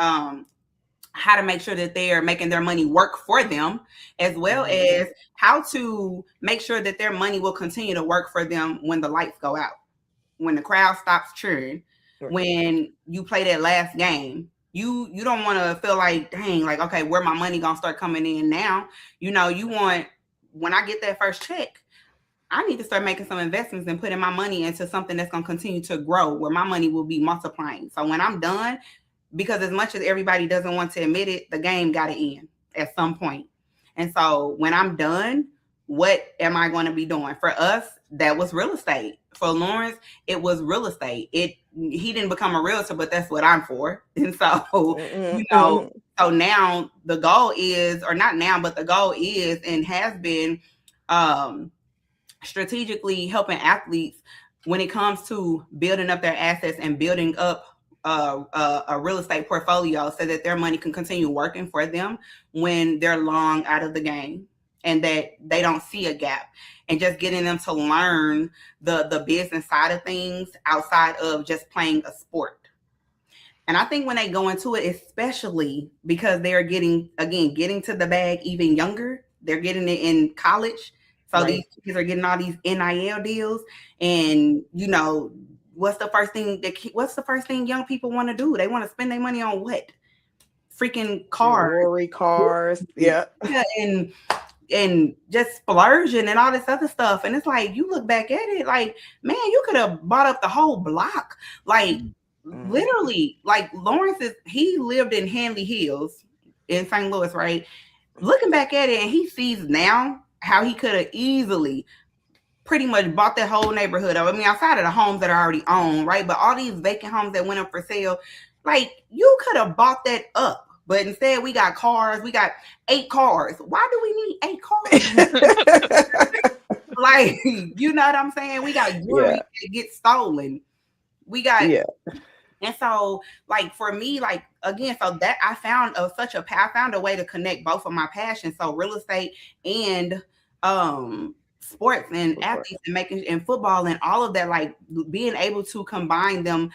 Speaker 2: how to make sure that they are making their money work for them, as well as how to make sure that their money will continue to work for them when the lights go out, when the crowd stops cheering, when you play that last game. You don't want to feel like, dang, like, okay, where my money gonna start coming in now? You know, you want, when I get that first check, I need to start making some investments and putting my money into something that's gonna continue to grow, where my money will be multiplying. So when I'm done, because as much as everybody doesn't want to admit it, the game got to end at some point. And so when I'm done, what am I going to be doing? For us, that was real estate. For Laurence, it was real estate. He didn't become a realtor, but that's what I'm for. And so, you know, so now the goal is, or not now, but the goal is and has been strategically helping athletes when it comes to building up their assets and building up a real estate portfolio, so that their money can continue working for them when they're long out of the game, and that they don't see a gap. And just getting them to learn the business side of things outside of just playing a sport. And I think when they go into it, especially because they're getting to the bag even younger, they're getting it in college. So these kids are getting all these NIL deals. And, you know, what's the first thing young people want to do? They want to spend their money on what? Freaking cars.
Speaker 5: Jewelry, cars. Yeah.
Speaker 2: And just splurging and all this other stuff. And it's like, you look back at it, like, man, you could have bought up the whole block. Like, literally, like, Laurence he lived in Hanley Hills in St. Louis, right? Looking back at it, and he sees now how he could have easily pretty much bought that whole neighborhood up. I mean, outside of the homes that are already owned, right? But all these vacant homes that went up for sale, like, you could have bought that up. But instead, we got cars. We got 8 cars. Why do we need 8 cars? Like, you know what I'm saying? We got jewelry that gets stolen. We got, and so, like, for me, like, again, so that I found a way to connect both of my passions. So real estate and sports and athletes and football and all of that, like, being able to combine them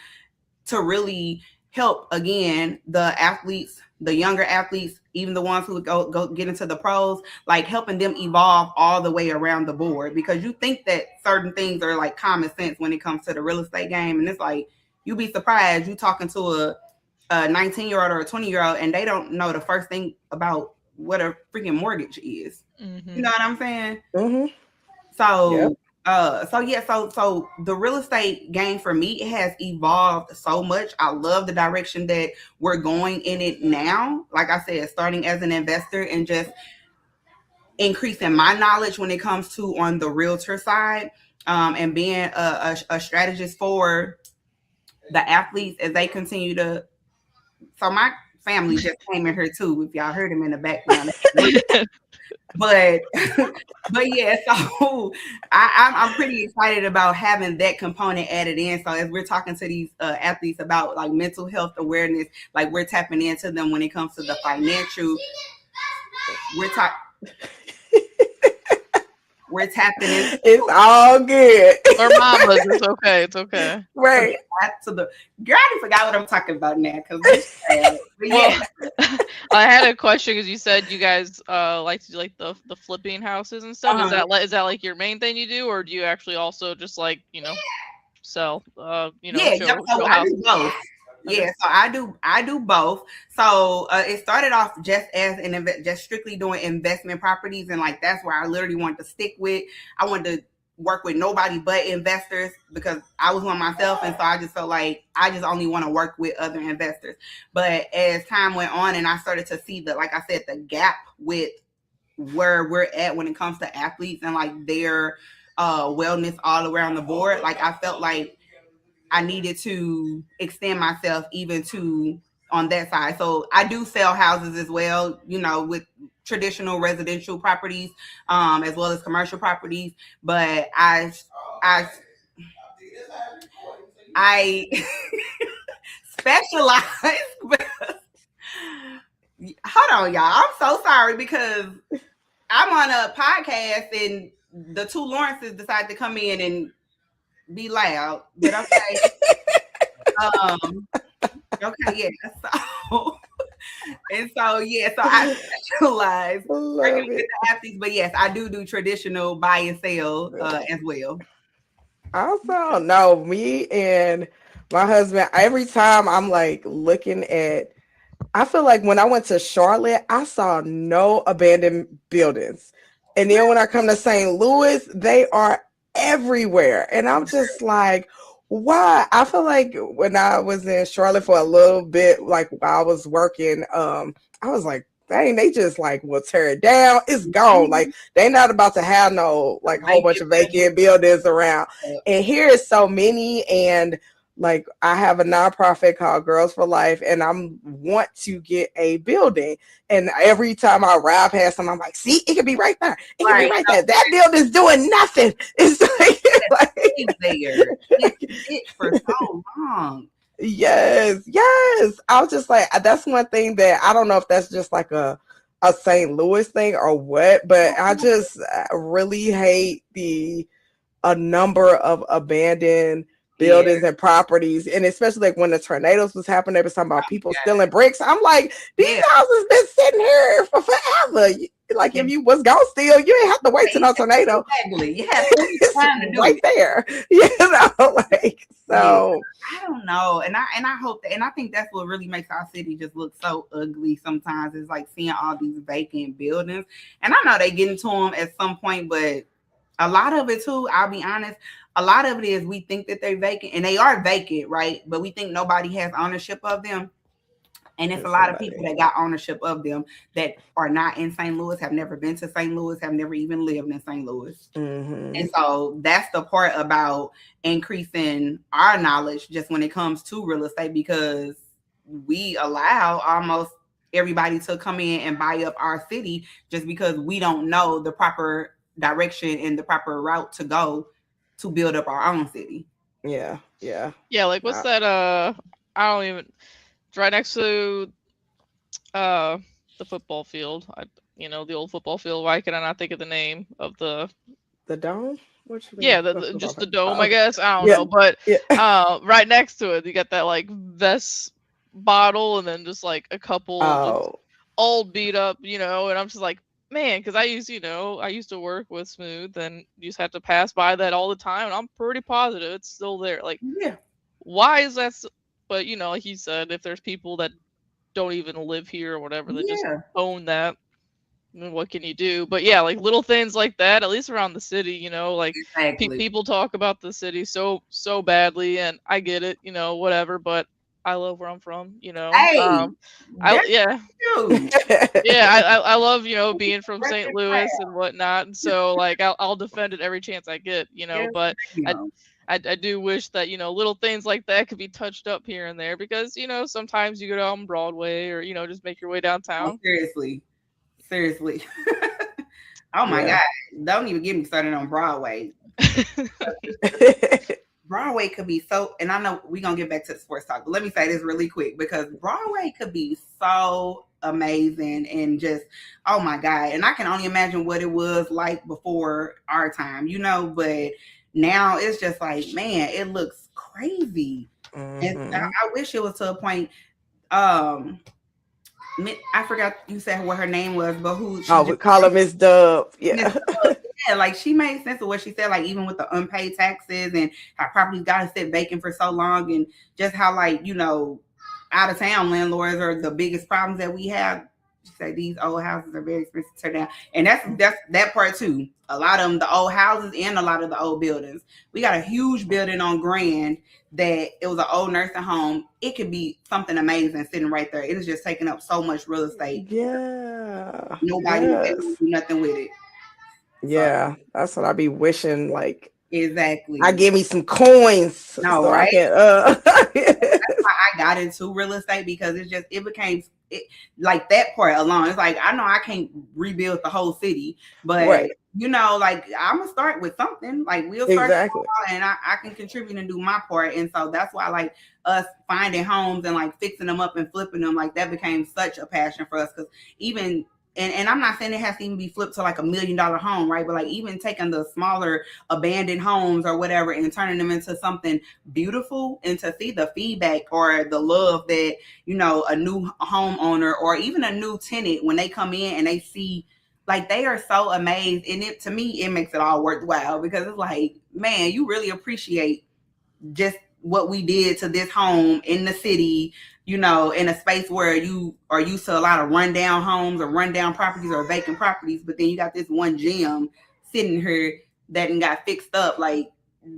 Speaker 2: to really help, again, the athletes, the younger athletes, even the ones who go get into the pros, like helping them evolve all the way around the board. Because you think that certain things are like common sense when it comes to the real estate game, and it's like you'd be surprised you talking to a 19-year-old or a 20-year-old and they don't know the first thing about what a freaking mortgage is. You know what I'm saying?
Speaker 5: Mm-hmm.
Speaker 2: So so the real estate game for me, it has evolved so much. I love the direction that we're going in it now. Like I said, starting as an investor and just increasing my knowledge when it comes to on the realtor side, and being a strategist for the athletes as they continue to. So my family just came in here too. If y'all heard him in the background, but yeah. So I'm pretty excited about having that component added in. So as we're talking to these athletes about like mental health awareness, like we're tapping into them when it comes to the financial. We're tapping in.
Speaker 5: It's all good.
Speaker 4: Or mamas, it's okay. It's okay.
Speaker 5: Right.
Speaker 2: To the girl, I forgot what I'm talking about now because yeah.
Speaker 4: I had a question because you said you guys like to do like the flipping houses and stuff. Is that like your main thing you do, or do you actually also just like sell show houses?
Speaker 2: Both. Yeah, so I do both. So it started off just as just strictly doing investment properties, and like that's where I literally wanted to stick with. I wanted to work with nobody but investors because I was one myself, and so I just felt like I just only want to work with other investors. But as time went on, and I started to see the, like I said, the gap with where we're at when it comes to athletes and like their wellness all around the board, like I felt like I needed to extend myself even to on that side. So I do sell houses as well, with traditional residential properties, as well as commercial properties. But I specialize. Hold on, y'all. I'm so sorry because I'm on a podcast and the two Lawrences decided to come in and be loud, but okay. Okay, yeah. So I specialize working with the athletes, but yes, I do traditional buy and sell as well.
Speaker 5: Awesome. No, me and my husband, every time I'm like looking at, I feel like when I went to Charlotte, I saw no abandoned buildings. And then when I come to St. Louis, they are everywhere. And I'm just like, why? I feel like when I was in Charlotte for a little bit, like while I was working, I was like, dang, they just like will tear it down. It's gone. Like they not about to have no like whole bunch of vacant buildings around. And here is so many. And like I have a nonprofit called Girls for Life, and I want to get a building. And every time I ride past them, I'm like, see, it could be right there. It could be right there. That building's doing nothing. It's
Speaker 2: It's for so long.
Speaker 5: Yes. I was just like, that's one thing that I don't know if that's just like a St. Louis thing or what, but I just really hate a number of abandoned buildings and properties, and especially like when the tornadoes was happening, they was talking about people stealing bricks. I'm like, these houses been sitting here for forever. Like if you was gonna steal, you ain't have to wait till no tornado.
Speaker 2: Exactly. Yeah, it's
Speaker 5: right there. Like so.
Speaker 2: I don't know, and I hope that, and I think that's what really makes our city just look so ugly sometimes. Is like seeing all these vacant buildings, and I know they get into them at some point, but a lot of it too, I'll be honest, a lot of it is we think that they're vacant, and they are vacant, right? But we think nobody has ownership of them. And it's a lot of people that got ownership of them that are not in St. Louis, have never been to St. Louis, have never even lived in St. Louis.
Speaker 5: Mm-hmm.
Speaker 2: And so that's the part about increasing our knowledge just when it comes to real estate, because we allow almost everybody to come in and buy up our city just because we don't know the proper direction and the proper route to go to build up our own city.
Speaker 5: Yeah.
Speaker 4: Like what's that? I don't even. It's right next to the football field. The old football field. Why can I not think of the name of the
Speaker 5: dome? What you mean?
Speaker 4: Yeah,
Speaker 5: What's the
Speaker 4: just the
Speaker 5: Broadway?
Speaker 4: dome,
Speaker 5: Oh,
Speaker 4: I
Speaker 5: okay.
Speaker 4: guess. I don't
Speaker 5: Yeah.
Speaker 4: know, but
Speaker 5: Yeah.
Speaker 4: right next to it, you got that like Vess bottle, and then just like a couple just
Speaker 5: Oh,
Speaker 4: all beat up, and I'm just like, man, because I used to work with Smoooth, and you just have to pass by that all the time, and I'm pretty positive it's still there. Like,
Speaker 2: Yeah.
Speaker 4: why is that? But like you said, if there's people that don't even live here or whatever that just
Speaker 2: Yeah.
Speaker 4: own that, then what can you do? But yeah, like little things like that, at least around the city, like
Speaker 2: Exactly.
Speaker 4: people talk about the city so badly, and I get it, whatever. But I love where I'm from,
Speaker 2: Hey,
Speaker 4: I
Speaker 2: that's
Speaker 4: yeah.
Speaker 2: true.
Speaker 4: Yeah, I love, being from St.
Speaker 2: Record
Speaker 4: Louis
Speaker 2: player.
Speaker 4: and whatnot, and so like I'll defend it every chance I get,
Speaker 2: Yes,
Speaker 4: but I
Speaker 2: ma'am.
Speaker 4: I do wish that, little things like that could be touched up here and there because, sometimes you go down Broadway or, just make your way
Speaker 2: Oh,
Speaker 4: downtown.
Speaker 2: seriously. Seriously. Oh my
Speaker 5: Yeah.
Speaker 2: God. Don't even get me started on Broadway. Broadway could be so, and I know we're going to get back to the sports talk, but let me say this really quick because Broadway could be so amazing and just, oh my God. And I can only imagine what it was like before our time, but now it's just like, man, it looks crazy. And I wish it was to a point. I forgot you said what her name was, but who she
Speaker 5: we call her Miss Dub.
Speaker 2: Miss
Speaker 5: Yeah.
Speaker 2: Dub. Yeah, like she made sense of what she said, like even with the unpaid taxes and how properties got to sit vacant for so long, and just how out of town landlords are the biggest problems that we have. She said these old houses are very expensive to tear down, and that's that part too. A lot of them, the old houses and a lot of the old buildings. We got a huge building on Grand that it was an old nursing home. It could be something amazing sitting right there. It is just taking up so much real estate.
Speaker 5: Yeah.
Speaker 2: Nobody was able to do nothing with it.
Speaker 5: Yeah, that's what I be wishing. Like,
Speaker 2: exactly.
Speaker 5: I give me some coins
Speaker 2: No,
Speaker 5: so
Speaker 2: right?
Speaker 5: I can.
Speaker 2: That's why I got into real estate because it became like that part alone. It's like I know I can't rebuild the whole city, but
Speaker 5: right.
Speaker 2: like I'm gonna start with something. Like we'll start
Speaker 5: Exactly.
Speaker 2: small and I can contribute and do my part. And so that's why like us finding homes and like fixing them up and flipping them, like that became such a passion for us because even. And I'm not saying it has to even be flipped to like $1 million home, right? But like even taking the smaller abandoned homes or whatever and turning them into something beautiful, and to see the feedback or the love that, a new homeowner or even a new tenant, when they come in and they see, like they are so amazed. And to me, it makes it all worthwhile because it's like, man, you really appreciate just what we did to this home in the city, in a space where you are used to a lot of rundown homes or rundown properties or vacant properties, but then you got this one gem sitting here that got fixed up. Like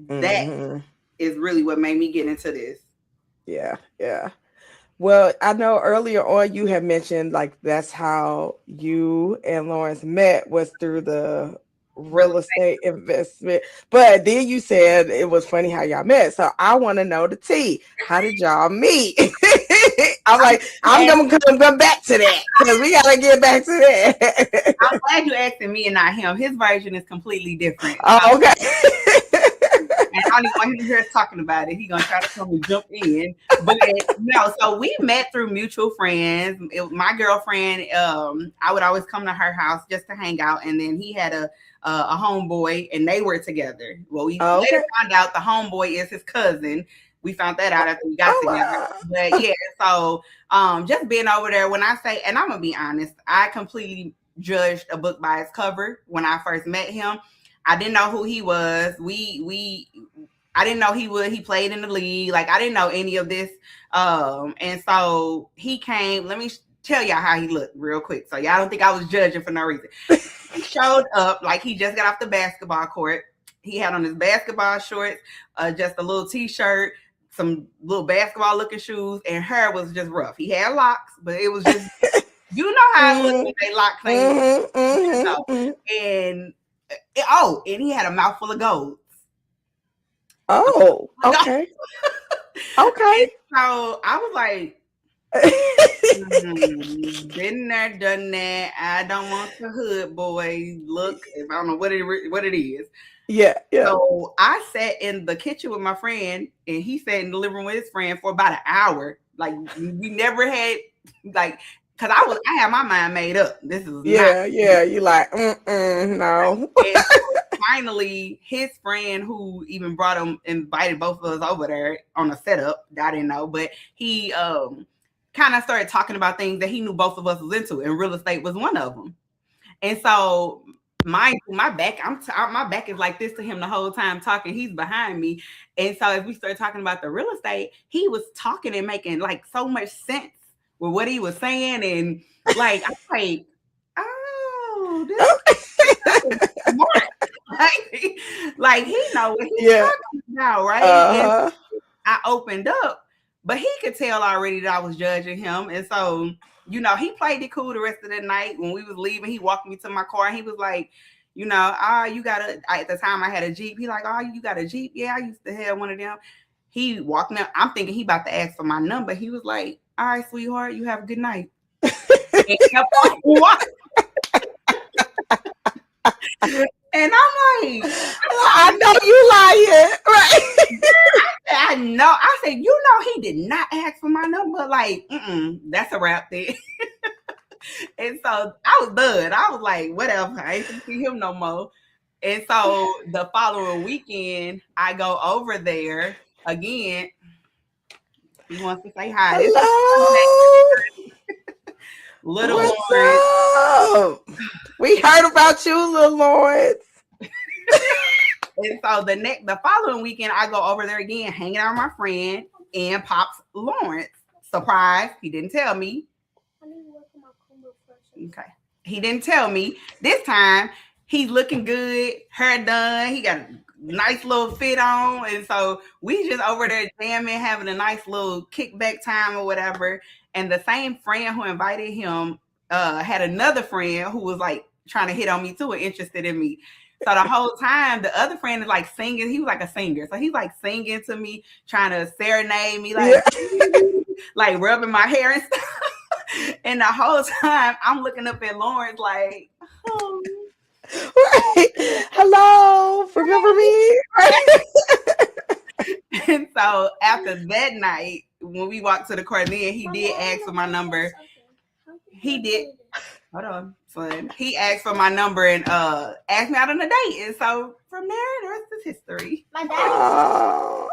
Speaker 2: that is really what made me get into this.
Speaker 5: Yeah. Well, I know earlier on you had mentioned like that's how you and Laurence met, was through the real estate investment. But then you said it was funny how y'all met. So I want to know the tea. How did y'all meet? I'm like, I'm gonna come back to that because we gotta get back to that.
Speaker 2: I'm glad you asking me and not him. His version is completely different.
Speaker 5: Oh, okay.
Speaker 2: And I don't even want him to hear us talking about it. He's gonna try to come and jump in. But no, so we met through mutual friends. My girlfriend, I would always come to her house just to hang out, and then he had a homeboy, and they were together. Well, we later found out the homeboy is his cousin. We found that out after we got together. Wow. But yeah, so just being over there, when I say, and I'm gonna be honest, I completely judged a book by its cover when I first met him. I didn't know who he was. I didn't know he played in the league. Like I didn't know any of this. And so he came. Let me tell y'all how he looked real quick. So y'all don't think I was judging for no reason. He showed up like he just got off the basketball court. He had on his basketball shorts, just a little t-shirt, some little basketball looking shoes, and hair was just rough. He had locks, but it was just, how it looks when they lock things. And he had a mouthful of gold.
Speaker 5: Oh, okay. Okay.
Speaker 2: So I was like, been there, done that. I don't want the hood boy look. If I don't know what it is.
Speaker 5: Yeah.
Speaker 2: So I sat in the kitchen with my friend, and he sat in the living room with his friend for about an hour. Like we never had because I had my mind made up. This is
Speaker 5: yeah. You like, no.
Speaker 2: And so finally, his friend who even brought him, invited both of us over there on a setup. I didn't know, but he kind of started talking about things that he knew both of us was into, and real estate was one of them. And so my back, my back is like this to him the whole time talking. He's behind me, and so as we started talking about the real estate, he was talking and making like so much sense with what he was saying, and like I'm like, oh, this is smart. like he know what he's talking about, right? And I opened up, but he could tell already that I was judging him, and so. You know, he played it cool the rest of the night. When we was leaving, he walked me to my car and he was like, you know, you got at the time I had a Jeep. He like, you got a Jeep? Yeah, I used to have one of them. He walked me up. I'm thinking he about to ask for my number. He was like, all right, sweetheart, you have a good night. And kept on walking. And I'm like,
Speaker 5: I know you lying, right?
Speaker 2: I know. I said, you know, he did not ask for my number. Like, that's a wrap there. And so I was done. I was like, whatever. I ain't gonna see him no more. And so the following weekend, I go over there again. He wants to say hi.
Speaker 5: Hello.
Speaker 2: Little
Speaker 5: What's
Speaker 2: Laurence.
Speaker 5: up? We heard about you, little Laurence.
Speaker 2: And so the following weekend, I go over there again, hanging out with my friend and Pops Laurence. Surprise, he didn't tell me. Okay, he didn't tell me. This time, he's looking good, hair done. He got a nice little fit on, and so we just over there jamming, having a nice little kickback time or whatever. And the same friend who invited him had another friend who was like trying to hit on me too, and interested in me. So the whole time, the other friend is like singing. He was like a singer. So he's like singing to me, trying to serenade me, like, like rubbing my hair and stuff. And the whole time, I'm looking up at Laurence like, oh.
Speaker 5: Right. Hello, remember me?
Speaker 2: And so after that night, when we walked to the car, then he did ask for my number. He did. Hold on, son. He asked for my number and asked me out on a date. And so from there, the rest is history.
Speaker 3: My dad.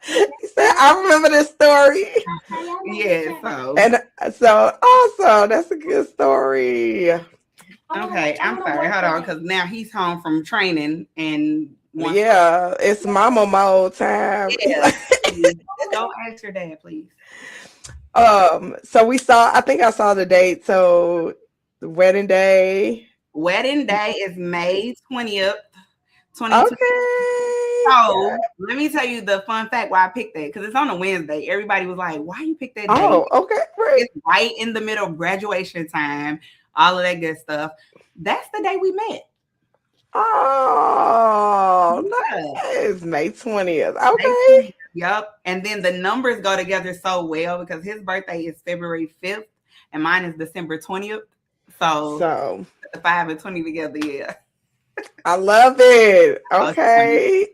Speaker 5: He said, I remember this story.
Speaker 2: Yeah, so.
Speaker 5: And so awesome. That's a good story.
Speaker 2: Okay, I'm sorry. Hold on, because now he's home from training and
Speaker 5: it's mama mode time.
Speaker 2: Yeah. Don't ask your dad, please.
Speaker 5: So I think I saw the date. So the wedding day.
Speaker 2: Wedding day is May 20th, 2020.
Speaker 5: Okay.
Speaker 2: So let me tell you the fun fact why I picked that, because it's on a Wednesday. Everybody was like, why you pick that day?
Speaker 5: Oh, okay, great.
Speaker 2: It's right in the middle of graduation time, all of that good stuff. That's the day we met.
Speaker 5: Oh, nice. May 20th. Okay.
Speaker 2: Yep. And then the numbers go together so well because his birthday is February 5th and mine is December 20th. So the 5 and 20 together, yeah.
Speaker 5: I love it. Okay.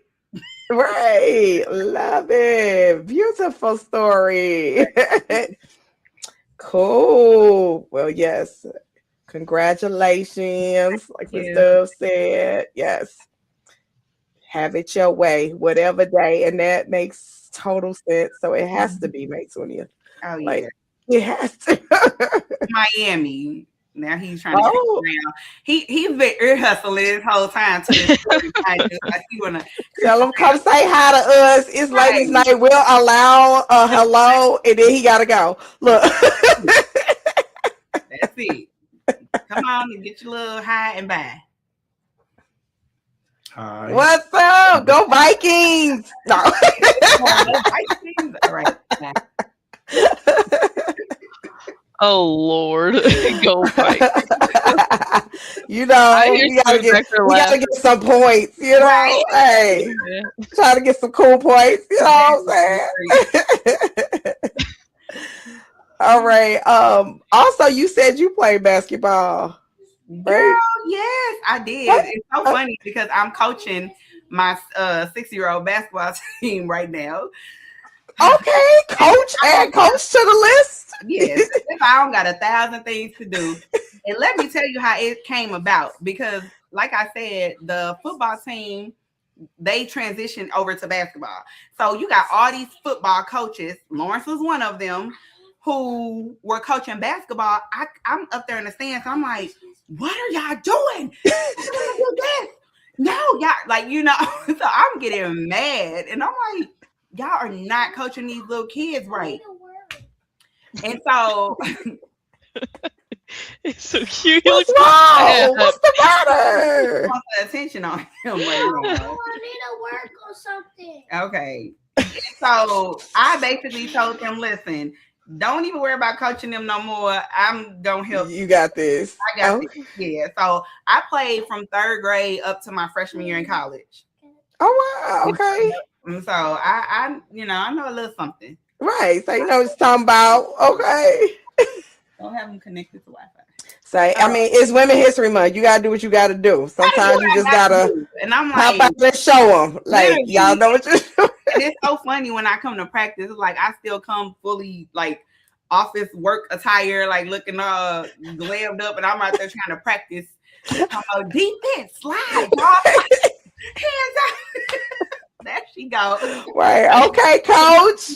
Speaker 5: Right. Love it. Beautiful story. Cool. Well, yes. Congratulations. Like Ms. Dove said. Yes. Have it your way, whatever day. And that makes total sense. So it has to be May 20th.
Speaker 2: Oh, yeah.
Speaker 5: Like, it has to.
Speaker 2: Miami. Now he's trying to take around. He's been ear hustling this whole time.
Speaker 5: Tell him come say hi to us. It's ladies' night. We'll allow a hello, and then he gotta go. Look,
Speaker 2: that's it. Come on and get your little hi and bye.
Speaker 5: Hi. What's up? Go Vikings! No.
Speaker 2: Go Vikings. All right.
Speaker 4: Oh Lord, go fight!
Speaker 5: You know, we gotta get some points. You know, right. Hey, try to get some cool points. You know what I'm saying? All right. Also, you said you played basketball.
Speaker 2: Right? Girl, yes, I did. It's so funny because I'm coaching my 6-year-old basketball team right now.
Speaker 5: Okay, coach, add coach to the list.
Speaker 2: Yes, if I don't got 1,000 things to do. And let me tell you how it came about, because like I said, the football team, they transitioned over to basketball. So you got all these football coaches. Laurence was one of them who were coaching basketball. I'm up there in the stands. I'm like, what are y'all doing? Do this. No, y'all, like, you know, so I'm getting mad. And I'm like, y'all are not coaching these little kids right. And so
Speaker 4: It's so cute.
Speaker 5: What's wrong? What's the matter?
Speaker 2: I want the attention on him right now.
Speaker 3: I need to work on something.
Speaker 2: Okay. So I basically told them, listen, don't even worry about coaching them no more. I'm gonna help
Speaker 5: You got this.
Speaker 2: I got this. Yeah. So I played from 3rd grade up to my freshman year in college.
Speaker 5: Oh wow, okay.
Speaker 2: And so I you know, I know a little something.
Speaker 5: Right. So you know what it's talking about. Okay.
Speaker 2: Don't have them connected to Wi-Fi.
Speaker 5: So I mean, it's Women History Month. You gotta do what you gotta do. Sometimes you just gotta
Speaker 2: and I'm
Speaker 5: pop
Speaker 2: like,
Speaker 5: out and show them. Like, y'all know what you're doing.
Speaker 2: and it's so funny when I come to practice. It's like I still come fully like office work attire, like looking glammed up, and I'm out there trying to practice. Defense, slide, hands out. There she go.
Speaker 5: Right. Okay, coach.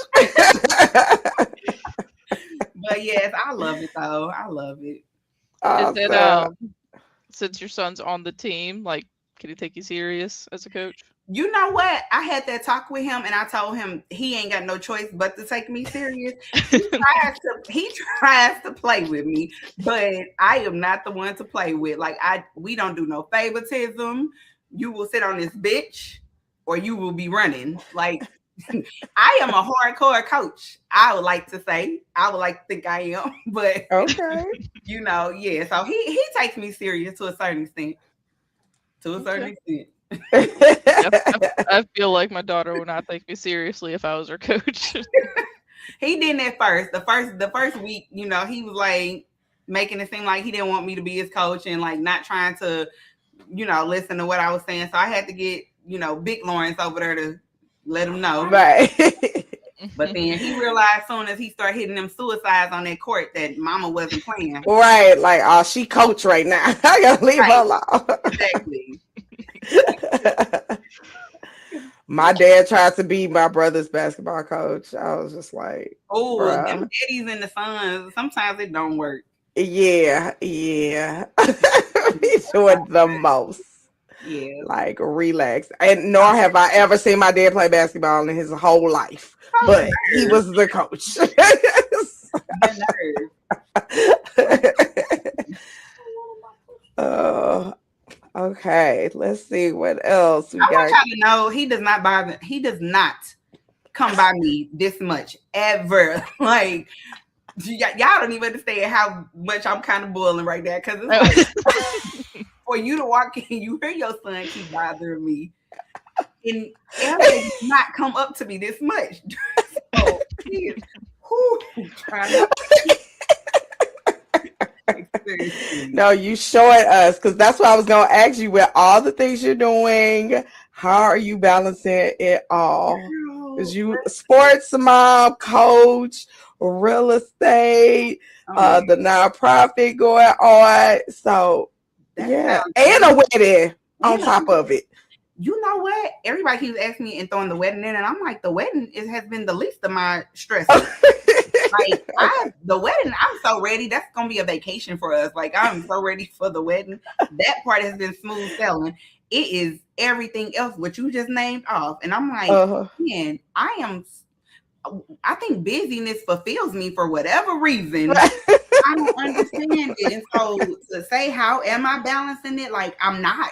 Speaker 2: But yes, I love it though. I love it.
Speaker 4: Is it
Speaker 5: Awesome.
Speaker 4: since your son's on the team, like, can he take you serious as a coach?
Speaker 2: You know what? I had that talk with him, and I told him he ain't got no choice but to take me serious. He tries to play with me, but I am not the one to play with. Like, we don't do no favoritism. You will sit on this bitch, or you will be running. Like, I am a hardcore coach. I would like to say. I would like to think I am, but
Speaker 5: Okay.
Speaker 2: you know, yeah. So he takes me serious to a certain extent. To a certain extent.
Speaker 4: I feel like my daughter would not take me seriously if I was her coach.
Speaker 2: He didn't at first. The first week, you know, he was like making it seem like he didn't want me to be his coach and like not trying to, you know, listen to what I was saying. So I had to get, you know, big Laurence over there to let him know.
Speaker 5: Right.
Speaker 2: But then he realized as soon as he started hitting them suicides on that court that mama wasn't playing.
Speaker 5: Right. Like, oh, she coach right now. I gotta leave her alone.
Speaker 2: Exactly.
Speaker 5: My dad tried to be my brother's basketball coach. I was just like,
Speaker 2: Oh,
Speaker 5: bruh.
Speaker 2: them daddies and the sons, sometimes it don't work.
Speaker 5: Yeah. He's doing the most.
Speaker 2: Yeah.
Speaker 5: Like, relax. And nor have I ever seen my dad play basketball in his whole life. But he was the coach. Okay, let's see what else we
Speaker 2: I want
Speaker 5: got.
Speaker 2: y'all to know he does not come by me this much ever. Like, y'all don't even understand how much I'm kind of boiling right now, because it's like for you to walk in, you hear your son keep bothering me, and does not come up to me this much. So he is trying to
Speaker 5: No, you showing us, because that's what I was gonna ask you. With all the things you're doing, how are you balancing it all? Because you sports mom, coach, real estate, the nonprofit going on. So and a wedding on top of it.
Speaker 2: You know what? Everybody keeps asking me and throwing the wedding in, and I'm like, the wedding has been the least of my stress. Like, the wedding, I'm so ready. That's gonna be a vacation for us. Like, I'm so ready for the wedding. That part has been smooth sailing. It is everything else what you just named off, and I'm like, man, I think busyness fulfills me for whatever reason. I don't understand it, and so to say, how am I balancing it? Like, I'm not.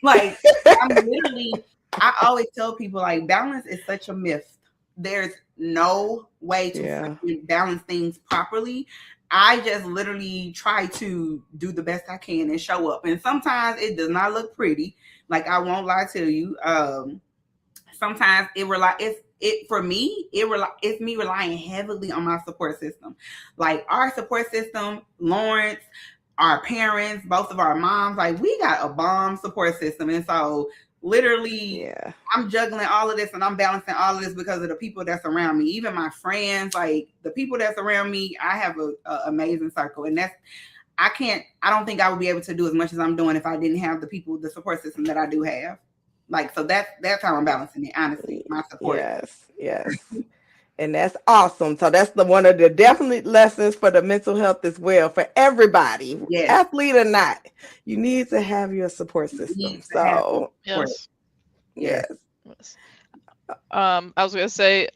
Speaker 2: Like, I'm literally. I always tell people, like, balance is such a myth. There's no way to balance things properly. I just literally try to do the best I can and show up. And sometimes it does not look pretty. Like, I won't lie to you. Sometimes it's me relying heavily on my support system. Like, our support system, Laurence, our parents, both of our moms, like, we got a bomb support system. And so literally,
Speaker 5: Yeah.
Speaker 2: I'm juggling all of this and I'm balancing all of this because of the people that's around me, even my friends, like the people that's around me. I have a amazing circle, and I don't think I would be able to do as much as I'm doing if I didn't have the support system that I do have. Like, so that's how I'm balancing it, honestly, my support.
Speaker 5: Yes. And that's awesome. So that's one of the definite lessons for the mental health as well for everybody,
Speaker 2: Yes.
Speaker 5: athlete or not. You need to have your support system. So
Speaker 4: Yes.
Speaker 5: yes.
Speaker 4: I was gonna say,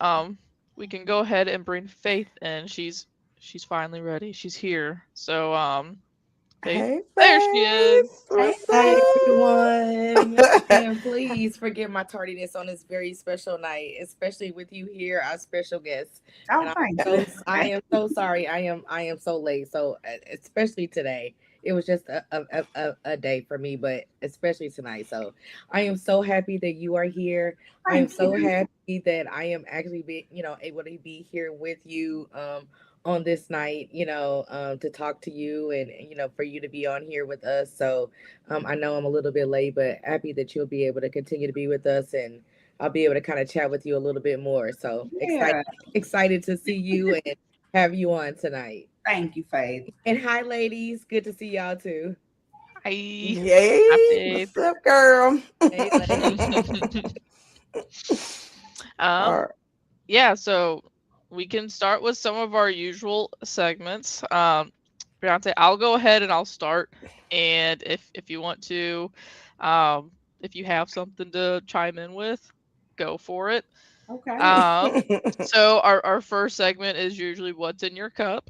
Speaker 4: we can go ahead and bring Faith in. She's finally ready. She's here. So, Faith,
Speaker 5: Hey,
Speaker 4: there she is.
Speaker 5: What's
Speaker 1: Hi
Speaker 5: up?
Speaker 1: everyone, and please forgive my tardiness on this very special night, especially with you here, our special guest.
Speaker 2: Oh,
Speaker 1: And
Speaker 2: thank you.
Speaker 1: I am so sorry. I am so late. So especially today, it was just a day for me, but especially tonight. So I am so happy that you are here. I am so happy that I am actually able to be here with you. On this night, to talk to you and for you to be on here with us. So I know I'm a little bit late, but happy that you'll be able to continue to be with us, and I'll be able to kind of chat with you a little bit more. So excited to see you and have you on tonight.
Speaker 2: Thank you, Faith.
Speaker 1: And hi, ladies. Good to see y'all too.
Speaker 4: Hi.
Speaker 5: Hey, what's up, girl?
Speaker 1: Hey, ladies.
Speaker 4: Yeah, so we can start with some of our usual segments. Briante, I'll go ahead and I'll start. And if you want to, if you have something to chime in with, go for it.
Speaker 2: Okay.
Speaker 4: So our first segment is usually what's in your cup.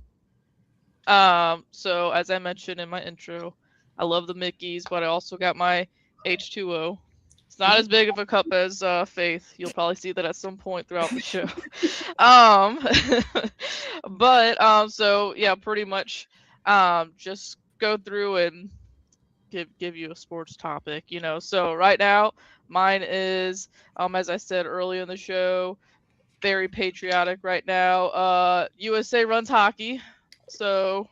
Speaker 4: So as I mentioned in my intro, I love the Mickeys, but I also got my H2O. It's not as big of a cup as Faith. You'll probably see that at some point throughout the show. But so yeah, pretty much just go through and give you a sports topic, So right now, mine is as I said earlier in the show, very patriotic right now. USA runs hockey, so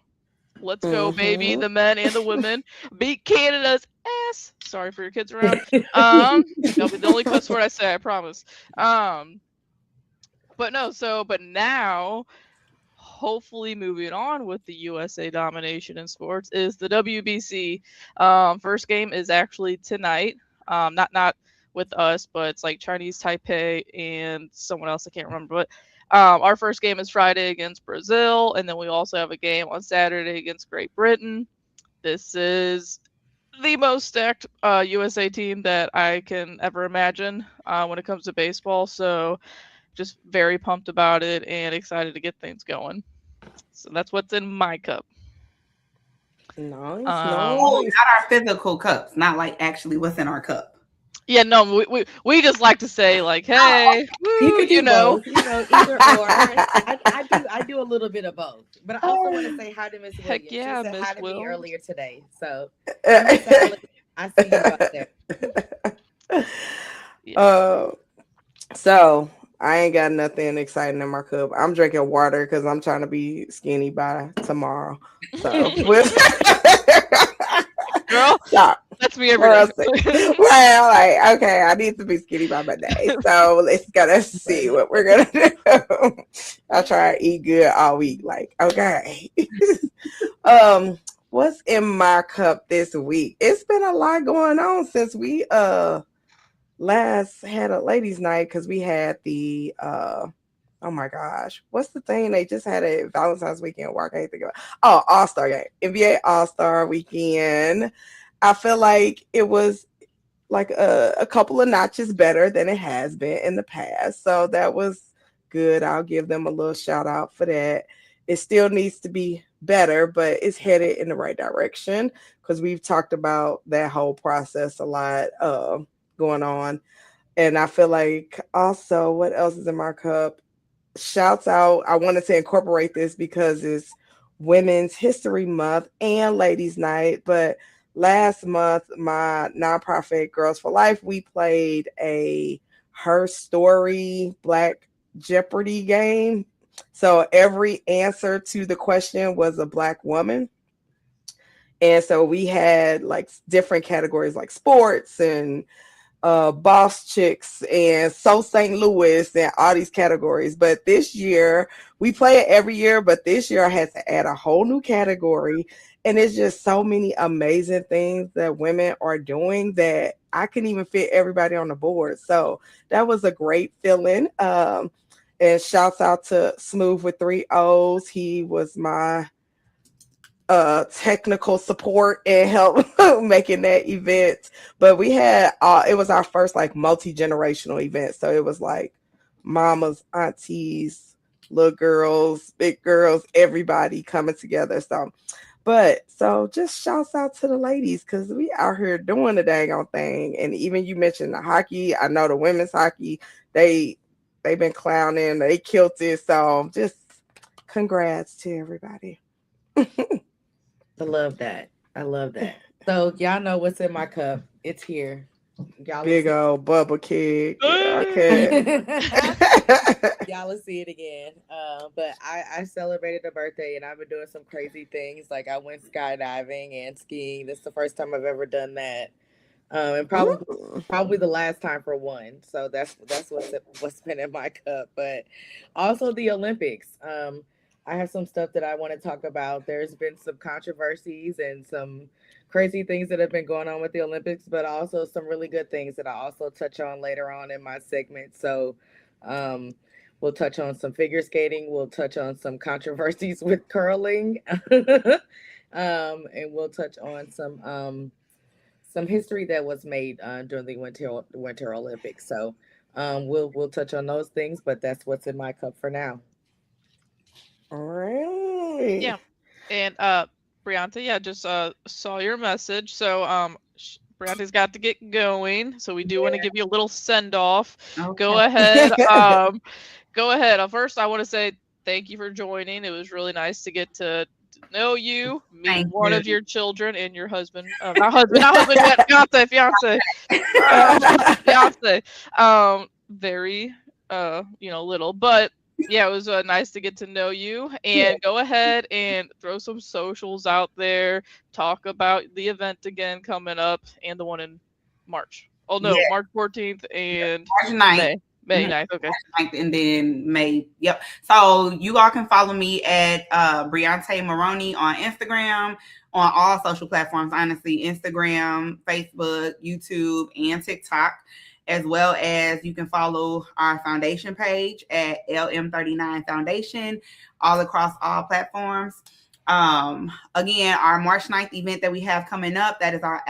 Speaker 4: let's go, baby. The men and the women beat Canada's ass. Sorry for your kids around. That'll be the only cuss word I say, I promise. But now, hopefully moving on with the USA domination in sports is the WBC. First game is actually tonight. Not with us, but it's like Chinese Taipei and someone else I can't remember. But our first game is Friday against Brazil, and then we also have a game on Saturday against Great Britain. This is the most stacked USA team that I can ever imagine when it comes to baseball. So just very pumped about it and excited to get things going. So that's what's in my cup.
Speaker 5: Nice.
Speaker 2: Oh, not our physical cups, not like actually what's in our cup.
Speaker 4: Yeah, no, we just like to say like, hey,
Speaker 1: you could do both, either or. I do a little bit of both, but I also want to say hi to Miss Williams.
Speaker 4: Heck yeah,
Speaker 1: she said
Speaker 4: Miss
Speaker 1: hi to me
Speaker 4: Will.
Speaker 1: earlier today, so I see you out there.
Speaker 5: So I ain't got nothing exciting in my cup. I'm drinking water because I'm trying to be skinny by tomorrow. So
Speaker 4: girl,
Speaker 5: stop.
Speaker 4: That's me every day.
Speaker 5: Well, like, okay, I need to be skinny by my day. So let's see what we're gonna do. I'll try to eat good all week. Like, okay. What's in my cup this week? It's been a lot going on since we last had a ladies' night, because we had the oh my gosh, what's the thing they just had a Valentine's weekend where I can't think of it. Oh, All-Star game, NBA All-Star weekend. I feel like it was like a couple of notches better than it has been in the past. So that was good. I'll give them a little shout out for that. It still needs to be better, but it's headed in the right direction, because we've talked about that whole process a lot going on. And I feel like also, what else is in my cup? Shouts out. I wanted to incorporate this because it's Women's History Month and Ladies' Night, but last month, my nonprofit Girls for Life, we played a Her Story Black Jeopardy game. So every answer to the question was a Black woman. And so we had like different categories like sports and Boss Chicks and So St. Louis and all these categories. But this year, we play it every year, but this year I had to add a whole new category. And it's just so many amazing things that women are doing that I couldn't even fit everybody on the board. So that was a great feeling. And shouts out to Smoooth with 3 O's. He was my technical support and help making that event. But we had it was our first like multi-generational event. So it was like mamas, aunties, little girls, big girls, everybody coming together. So just shouts out to the ladies because we out here doing the dang on thing. And even you mentioned the hockey. I know the women's hockey, they've been clowning, they killed it. So just congrats to everybody.
Speaker 1: I love that. I love that. So y'all know what's in my cup. It's here. Y'all
Speaker 5: Big old bubble kid. Yeah,
Speaker 1: y'all will see it again. But I celebrated a birthday and I've been doing some crazy things. Like I went skydiving and skiing. This is the first time I've ever done that. And probably the last time for one. So that's what's been in my cup. But also the Olympics. I have some stuff that I want to talk about. There's been some controversies and some crazy things that have been going on with the Olympics, but also some really good things that I also touch on later on in my segment. So um, we'll touch on some figure skating. We'll touch on some controversies with curling, and we'll touch on some history that was made during the Winter Olympics. So we'll touch on those things, but that's what's in my cup for now.
Speaker 5: All right.
Speaker 4: Yeah. And Briante, yeah, just saw your message. So Briante's got to get going. So we do want to give you a little send off.
Speaker 2: Okay.
Speaker 4: Go ahead. Go ahead. First, I want to say thank you for joining. It was really nice to get to know you, meet
Speaker 2: Thank
Speaker 4: one
Speaker 2: you.
Speaker 4: of your children and your husband. Not husband yet. Fiance. Fiance. Very little, but yeah, it was nice to get to know you. And go ahead and throw some socials out there. Talk about the event again coming up and the one in March. Oh no,
Speaker 2: Yeah.
Speaker 4: March 14th and
Speaker 2: March 9th.
Speaker 4: May 9th. Okay.
Speaker 2: March 9th and then May. Yep. So you all can follow me at Briante Maroney on Instagram, on all social platforms, honestly, Instagram, Facebook, YouTube, and TikTok. As well as you can follow our foundation page at LM39 Foundation, all across all platforms. Again, our March 9th event that we have coming up, that is our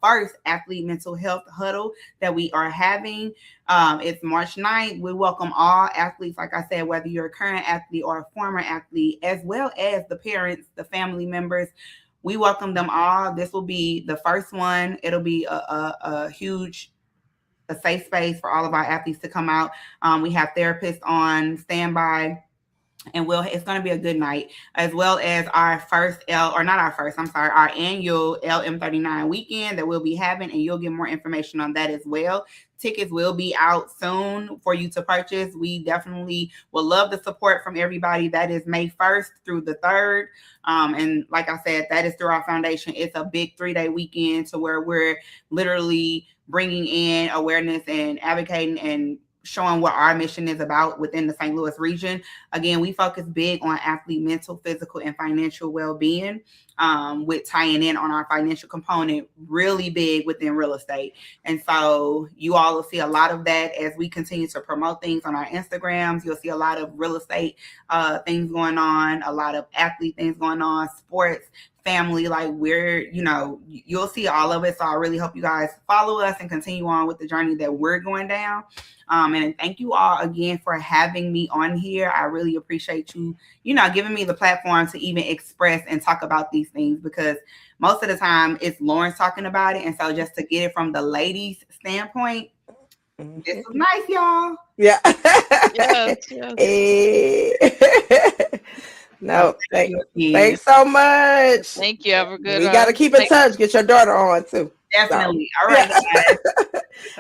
Speaker 2: first athlete mental health huddle that we are having. It's March 9th. We welcome all athletes, like I said, whether you're a current athlete or a former athlete, as well as the parents, the family members. We welcome them all. This will be the first one. It'll be a huge safe space for all of our athletes to come out. We have therapists on standby, and it's going to be a good night, as well as our our annual LM39 weekend that we'll be having, and you'll get more information on that as well. Tickets will be out soon for you to purchase. We definitely will love the support from everybody. That is May 1st through the 3rd. And like I said, that is through our foundation. It's a big 3-day weekend to where we're literally bringing in awareness and advocating and showing what our mission is about within the St. Louis region. Again, we focus big on athlete mental, physical, and financial well-being, with tying in on our financial component really big within real estate. And so you all will see a lot of that as we continue to promote things on our Instagrams. You'll see a lot of real estate things going on, a lot of athlete things going on, sports, family, like you'll see all of it. So I really hope you guys follow us and continue on with the journey that we're going down. And thank you all again for having me on here. I really appreciate you, giving me the platform to even express and talk about these things, because most of the time it's Laurence talking about it. And so just to get it from the ladies' standpoint, this was nice, y'all.
Speaker 5: Yeah.
Speaker 4: Yes.
Speaker 5: Hey. No, thanks so much.
Speaker 4: Thank you. Have a good.
Speaker 5: We got to keep in touch. Get your daughter on too.
Speaker 2: Definitely. So. All right. Guys.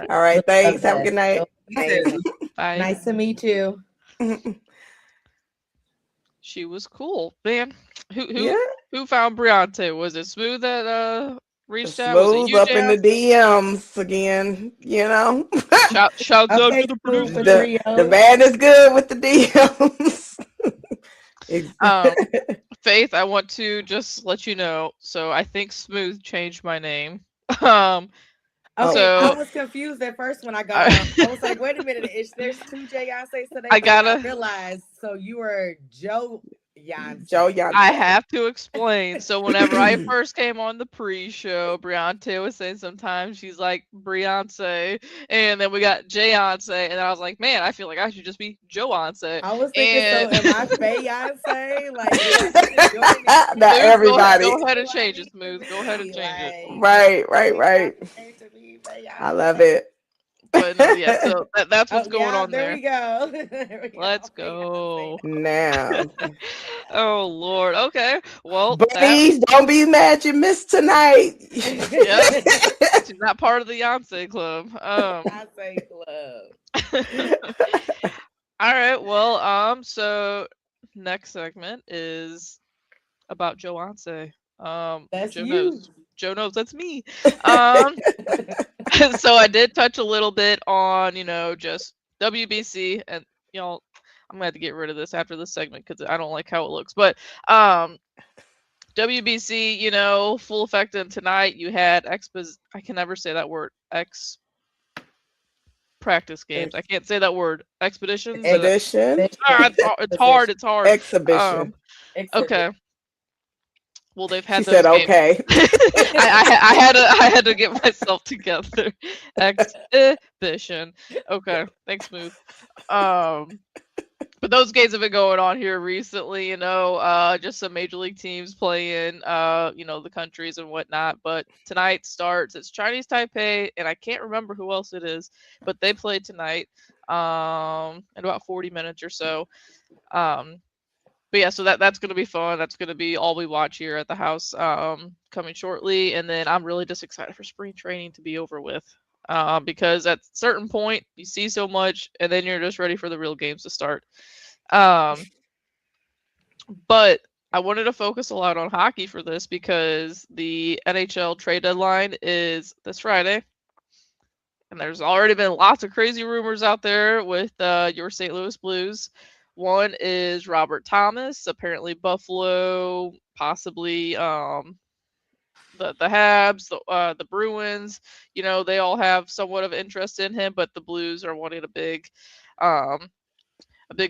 Speaker 5: All right. Thanks. Have a good night.
Speaker 4: Bye.
Speaker 1: Nice to meet you.
Speaker 4: She was cool, man. Who found Briante? Was it Smoooth that reached out. Was it
Speaker 5: Smooth
Speaker 4: you,
Speaker 5: up in the
Speaker 4: JR?
Speaker 5: DMs again, you know.
Speaker 4: Shouts out
Speaker 1: Okay,
Speaker 4: to the
Speaker 1: Smooth for
Speaker 4: producer.
Speaker 5: The
Speaker 1: trio.
Speaker 5: man is good with the DMs.
Speaker 4: Um, Faith, I want to just let you know. So I think Smooth changed my name. Um,
Speaker 1: Okay, I
Speaker 4: so
Speaker 1: was confused at first when I got
Speaker 4: I,
Speaker 1: on. I was like, wait a minute, there's two Beyonces today,
Speaker 4: I
Speaker 1: but then I
Speaker 4: gotta.
Speaker 1: realized so you were Joe
Speaker 5: Joe
Speaker 1: Beyonce.
Speaker 4: I
Speaker 5: Yonsei.
Speaker 4: have to explain. So whenever I first came on the pre-show, Briante was saying sometimes she's like Briance, and then we got Jayonce, and then I was like, man, I feel like I should just be Joance.
Speaker 1: I was thinking, so
Speaker 4: And
Speaker 1: am I Beyonce? Like, do I need to join the
Speaker 5: Not
Speaker 1: queue?
Speaker 4: Smooth,
Speaker 5: everybody.
Speaker 4: go ahead and
Speaker 1: Who I
Speaker 4: change it,
Speaker 1: need to
Speaker 4: Smooth. Go ahead and
Speaker 1: be?
Speaker 4: change it.
Speaker 5: Right.
Speaker 1: To be
Speaker 5: I love
Speaker 1: Beyonce.
Speaker 5: it.
Speaker 4: But no, yeah. So that's
Speaker 1: Oh
Speaker 4: what's going
Speaker 1: yeah,
Speaker 4: on
Speaker 1: there
Speaker 4: there.
Speaker 1: we go. There we
Speaker 4: Let's
Speaker 1: go. Beyonce.
Speaker 4: go.
Speaker 5: Now,
Speaker 4: Oh Lord. Okay. Well, that.
Speaker 5: buddies, don't be mad you missed tonight.
Speaker 4: Yep. She's not part of the Beyonce club.
Speaker 1: Beyonce club.
Speaker 4: All right. Well, so next segment is about Joanse.
Speaker 1: That's
Speaker 4: Joe
Speaker 1: you.
Speaker 4: knows. Joe knows that's me. Um, so I did touch a little bit on, just WBC, and y'all, I'm gonna have to get rid of this after this segment because I don't like how it looks. But WBC, full effect. And tonight you had I can never say that word. Practice games. I can't say that word. Expeditions.
Speaker 5: Expedition.
Speaker 4: It's hard. It's hard.
Speaker 5: Exhibition.
Speaker 4: Okay. Well, they've
Speaker 5: She
Speaker 4: had those
Speaker 5: said,
Speaker 4: games.
Speaker 5: okay.
Speaker 4: I had to get myself together. Exhibition. Okay. Thanks, Smooth. But those games have been going on here recently, just some major league teams playing, the countries and whatnot. But tonight starts, it's Chinese Taipei, and I can't remember who else it is, but they play tonight, in about 40 minutes or so. But yeah, so that's going to be fun. That's going to be all we watch here at the house, coming shortly. And then I'm really just excited for spring training to be over with. Because at a certain point you see so much and then you're just ready for the real games to start. But I wanted to focus a lot on hockey for this because the NHL trade deadline is this Friday. And there's already been lots of crazy rumors out there with your St. Louis Blues. One is Robert Thomas, apparently Buffalo, possibly the Habs, the Bruins. They all have somewhat of interest in him, but the Blues are wanting a big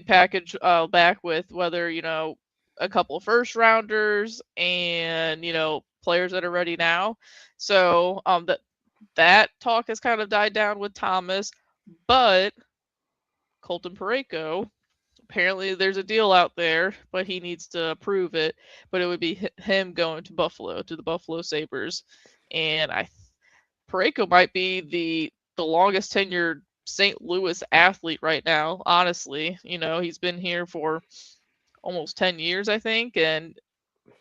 Speaker 4: package back with whether a couple of first rounders and players that are ready now. So that talk has kind of died down with Thomas, but Colton Parayko, apparently there's a deal out there, but he needs to approve it. But it would be him going to Buffalo, to the Buffalo Sabres. And Parayko might be the longest tenured St. Louis athlete right now, honestly. He's been here for almost 10 years, I think. And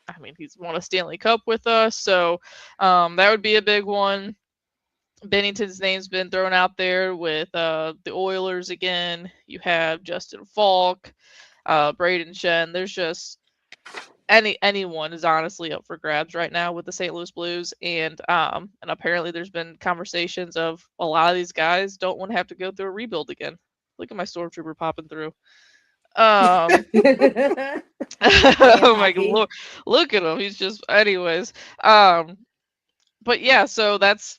Speaker 4: I mean, he's won a Stanley Cup with us. So that would be a big one. Bennington's name's been thrown out there with the Oilers again. You have Justin Falk, Braden Shen. There's just anyone is honestly up for grabs right now with the St. Louis Blues, and apparently there's been conversations of a lot of these guys don't want to have to go through a rebuild again. Look at my stormtrooper popping through. Oh my god, look at him. He's just, anyways. But yeah, so that's,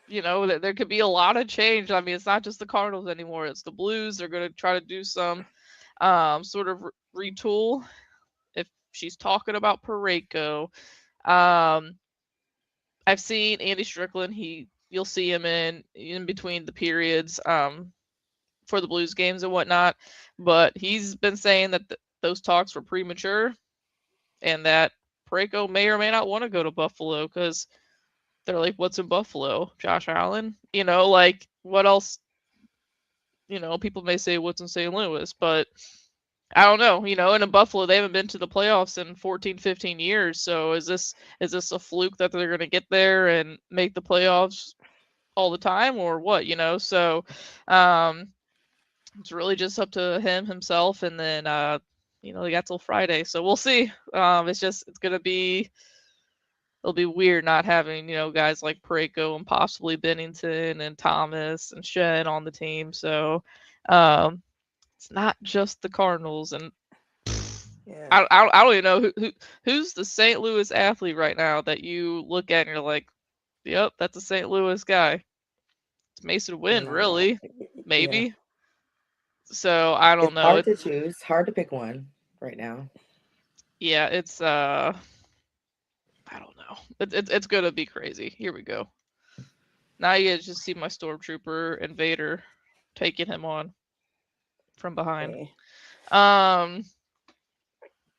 Speaker 4: there could be a lot of change. I mean, it's not just the Cardinals anymore. It's the Blues. They're going to try to do some sort of retool. If she's talking about Parayko, I've seen Andy Strickland. You'll see him in between the periods for the Blues games and whatnot. But he's been saying that those talks were premature and that Parayko may or may not want to go to Buffalo because they're like, what's in Buffalo? Josh Allen? Like, what else? People may say what's in St. Louis, but I don't know. And in Buffalo, they haven't been to the playoffs in 14, 15 years. So is this a fluke that they're going to get there and make the playoffs all the time or what? So it's really just up to himself. And then, they got till Friday. So we'll see. It's going to be it'll be weird not having, guys like Pareko and possibly Bennington and Thomas and Shen on the team. So it's not just the Cardinals. And
Speaker 5: Yeah.
Speaker 4: I don't even know who's the St. Louis athlete right now that you look at and you're like, yep, that's a St. Louis guy. It's Mason Wynn,
Speaker 5: No.
Speaker 4: really?
Speaker 5: Yeah.
Speaker 4: Maybe. So I don't
Speaker 1: It's
Speaker 4: know.
Speaker 1: hard to choose. Hard to pick one right now.
Speaker 4: Yeah, it's I don't know. It's gonna be crazy. Here we go. Now you guys just see my stormtrooper and Vader taking him on from behind.
Speaker 5: Okay.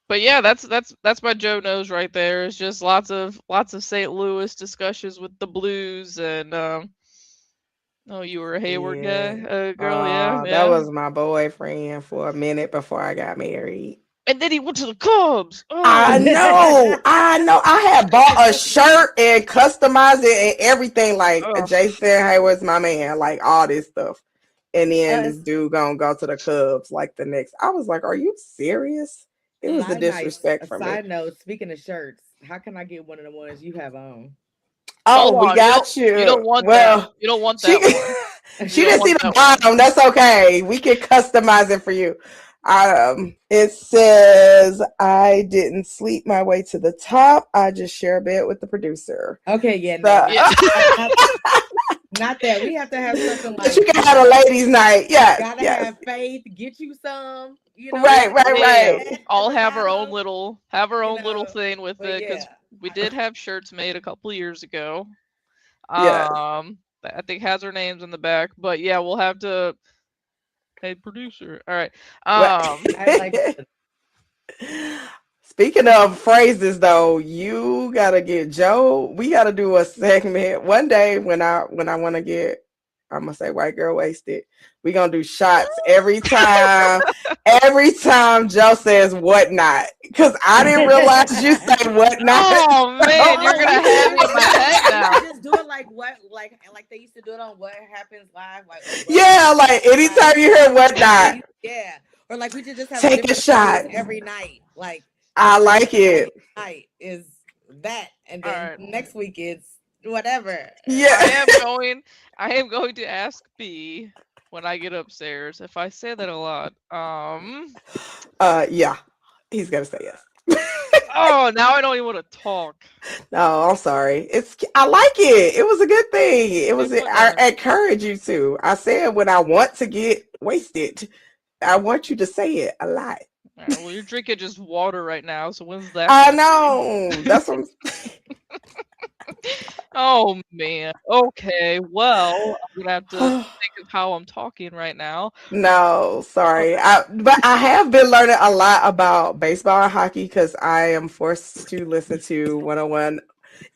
Speaker 4: But yeah, that's my Joe knows right there. It's just lots of St. Louis discussions with the Blues and oh, you were a Hayward guy, girl, yeah.
Speaker 5: That was my boyfriend for a minute before I got married.
Speaker 4: And then he went to the Cubs. Oh.
Speaker 5: I know. I had bought a shirt and customized it and everything. Like Jason Hayward's my man, like all this stuff. And then this dude gonna go to the Cubs like the next. I was like, "Are you serious?" It was the disrespect for me.
Speaker 1: Side note: speaking of shirts, how can I get one of the ones you have on?
Speaker 5: Oh, we got you.
Speaker 4: You don't want that. You don't want that one.
Speaker 5: She didn't see the bottom. That's okay. We can customize it for you. It says, "I didn't sleep my way to the top. I just share a bed with the producer."
Speaker 1: Okay, yeah,
Speaker 5: So,
Speaker 1: not that. We have to have something like.
Speaker 5: But you can have a ladies' night. Yeah,
Speaker 1: gotta have faith. Get you some.
Speaker 5: Right.
Speaker 4: All have our own little thing with it because we did have shirts made a couple years ago. I think has our names in the back, but yeah, we'll have to. Hey, producer. All right.
Speaker 1: I like.
Speaker 5: Speaking of phrases, though, you gotta get Joe. We gotta do a segment one day when I want to get. I'm gonna say white girl wasted. We gonna do shots every time. Every time Joe says whatnot, because I didn't realize you say whatnot.
Speaker 4: Oh man, you're gonna have me in my head now.
Speaker 1: Just do it like they used to do it on What Happens Live. Like
Speaker 5: Anytime you hear whatnot,
Speaker 1: or like we should just have
Speaker 5: take a shot
Speaker 1: every night. Like
Speaker 5: I like it.
Speaker 1: Night is that, and then next week it's whatever.
Speaker 5: Yeah,
Speaker 4: I am going to ask B when I get upstairs if I say that a lot.
Speaker 5: Yeah, he's gonna say yes.
Speaker 4: Oh, now I don't even want to talk.
Speaker 5: No, I'm sorry. I like it. It was a good thing. I encourage you to. I said when I want to get wasted, I want you to say it a lot.
Speaker 4: Right, well, you're drinking just water right now, so when's that?
Speaker 5: I know. That's what
Speaker 4: Oh man. Okay. Well, I'm gonna have to think of how I'm talking right now.
Speaker 5: No, sorry. But I have been learning a lot about baseball and hockey because I am forced to listen to 101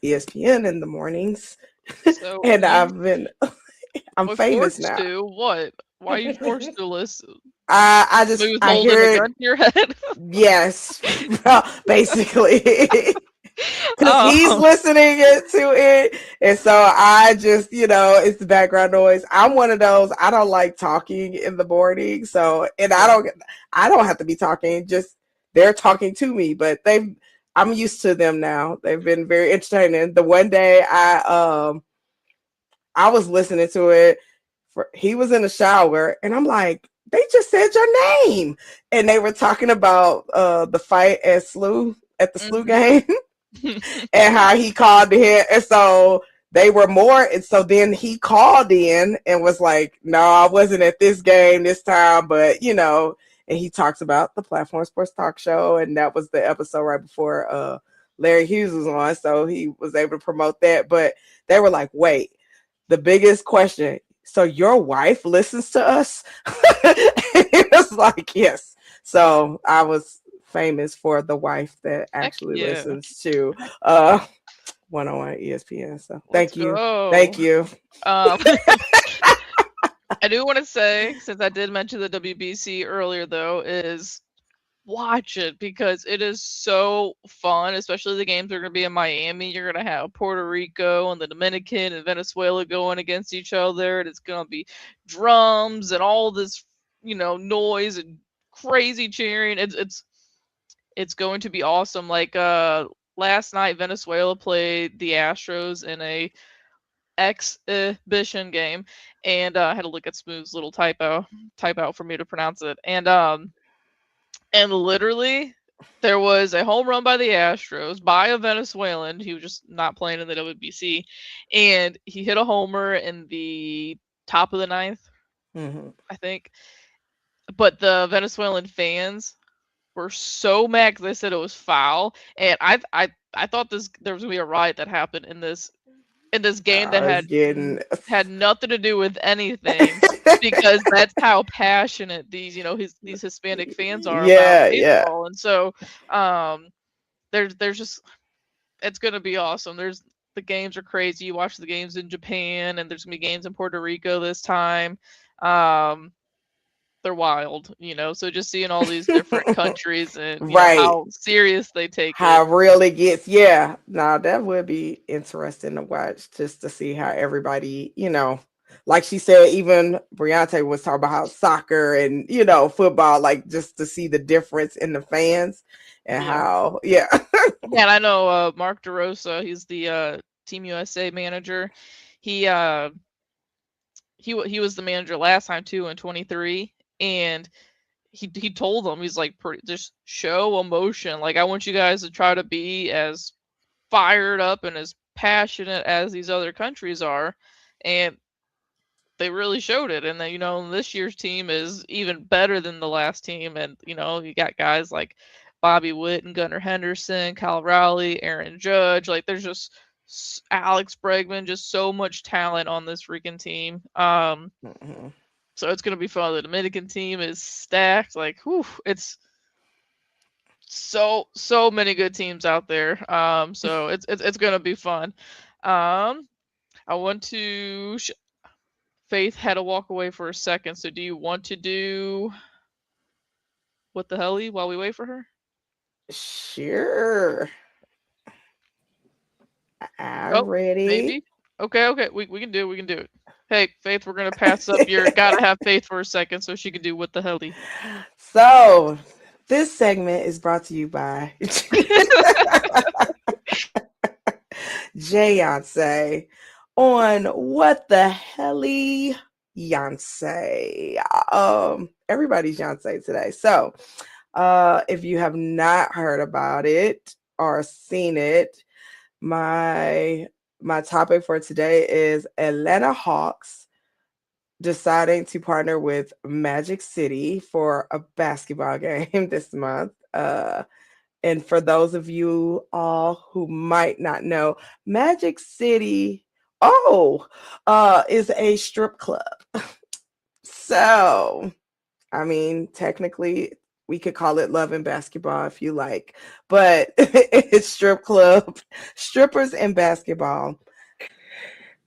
Speaker 5: ESPN in the mornings.
Speaker 4: So
Speaker 5: and I'm famous now.
Speaker 4: To what? Why are you forced to listen?
Speaker 5: I hear it.
Speaker 4: Gun to your head?
Speaker 5: Yes, basically. Because he's listening to it, and so I just, it's the background noise. I'm one of those. I don't like talking in the morning, so I don't have to be talking. Just they're talking to me, but I'm used to them now. They've been very entertaining. The one day I was listening to it. He was in the shower, and I'm like, they just said your name, and they were talking about the fight at the SLU game. And how he called him, and so they were more, and so then he called in and was like, "No, I wasn't at this game this time, but and he talks about the Platform Sports Talk Show, and that was the episode right before Larry Hughes was on, so he was able to promote that. But they were like, "Wait, the biggest question. So your wife listens to us?" It was like, yes. So I was famous for the wife that actually listens to 101 ESPN. So thank you.
Speaker 4: I do want to say, since I did mention the WBC earlier, though, is watch it because it is so fun, especially the games are going to be in Miami. You're going to have Puerto Rico and the Dominican and Venezuela going against each other, and it's going to be drums and all this, noise and crazy cheering. It's going to be awesome. Like last night Venezuela played the Astros in a exhibition game, and I had to look at Smooth's little type out for me to pronounce it, and literally there was a home run by the Astros by a Venezuelan. He was just not playing in the WBC, and he hit a homer in the top of the ninth, I think. But the Venezuelan fans were so mad because they said it was foul, and I thought there was gonna be a riot that happened in this game that
Speaker 5: I was getting
Speaker 4: had nothing to do with anything, because that's how passionate these these Hispanic fans are about baseball. And so there's just, it's gonna be awesome. The games are crazy. You watch the games in Japan, and there's gonna be games in Puerto Rico this time. They're wild, so just seeing all these different countries and how serious they take
Speaker 5: how
Speaker 4: it.
Speaker 5: real it gets. Yeah, now that would be interesting to watch, just to see how everybody, like she said, even Briante was talking about how soccer and football, like just to see the difference in the fans and how yeah,
Speaker 4: and I know Mark DeRosa, he's the Team USA manager. He was the manager last time too in 23, and he told them, he's like, just show emotion. Like, I want you guys to try to be as fired up and as passionate as these other countries are, and they really showed it. And then this year's team is even better than the last team, and you got guys like Bobby Witt and Gunnar Henderson, Kyle Rowley, Aaron Judge. Like, there's just Alex Bregman, just so much talent on this freaking team. So it's gonna be fun. The Dominican team is stacked. Like, whew, it's so many good teams out there. So it's gonna be fun. I want to. Faith had to walk away for a second. So do you want to do what the helly while we wait for her?
Speaker 5: Sure. I'm ready.
Speaker 4: Maybe. Okay. We can do it. Hey, Faith, we're gonna pass up your gotta have faith for a second so she can do what the helly.
Speaker 5: So this segment is brought to you by Fiancée on What the Helly Fiancée. Everybody's Fiancée today. So if you have not heard about it or seen it, my topic for today is Atlanta Hawks deciding to partner with Magic City for a basketball game this month. And for those of you all who might not know, Magic City is a strip club. So, I mean, technically, we could call it Love and Basketball if you like, but it's strip club, strippers and basketball.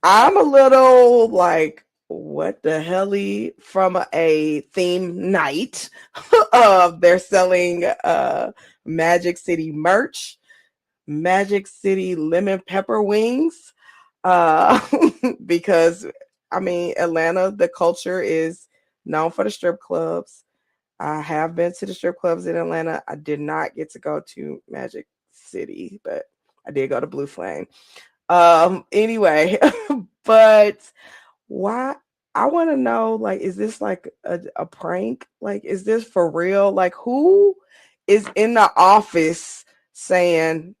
Speaker 5: I'm a little like, what the helly from a theme night. They're selling Magic City merch, Magic City lemon pepper wings, because I mean, Atlanta, the culture is known for the strip clubs. I have been to the strip clubs in Atlanta. I did not get to go to Magic City, but I did go to Blue Flame. Anyway, but why? I want to know, like, is this like a prank? Like, is this for real? Like, who is in the office saying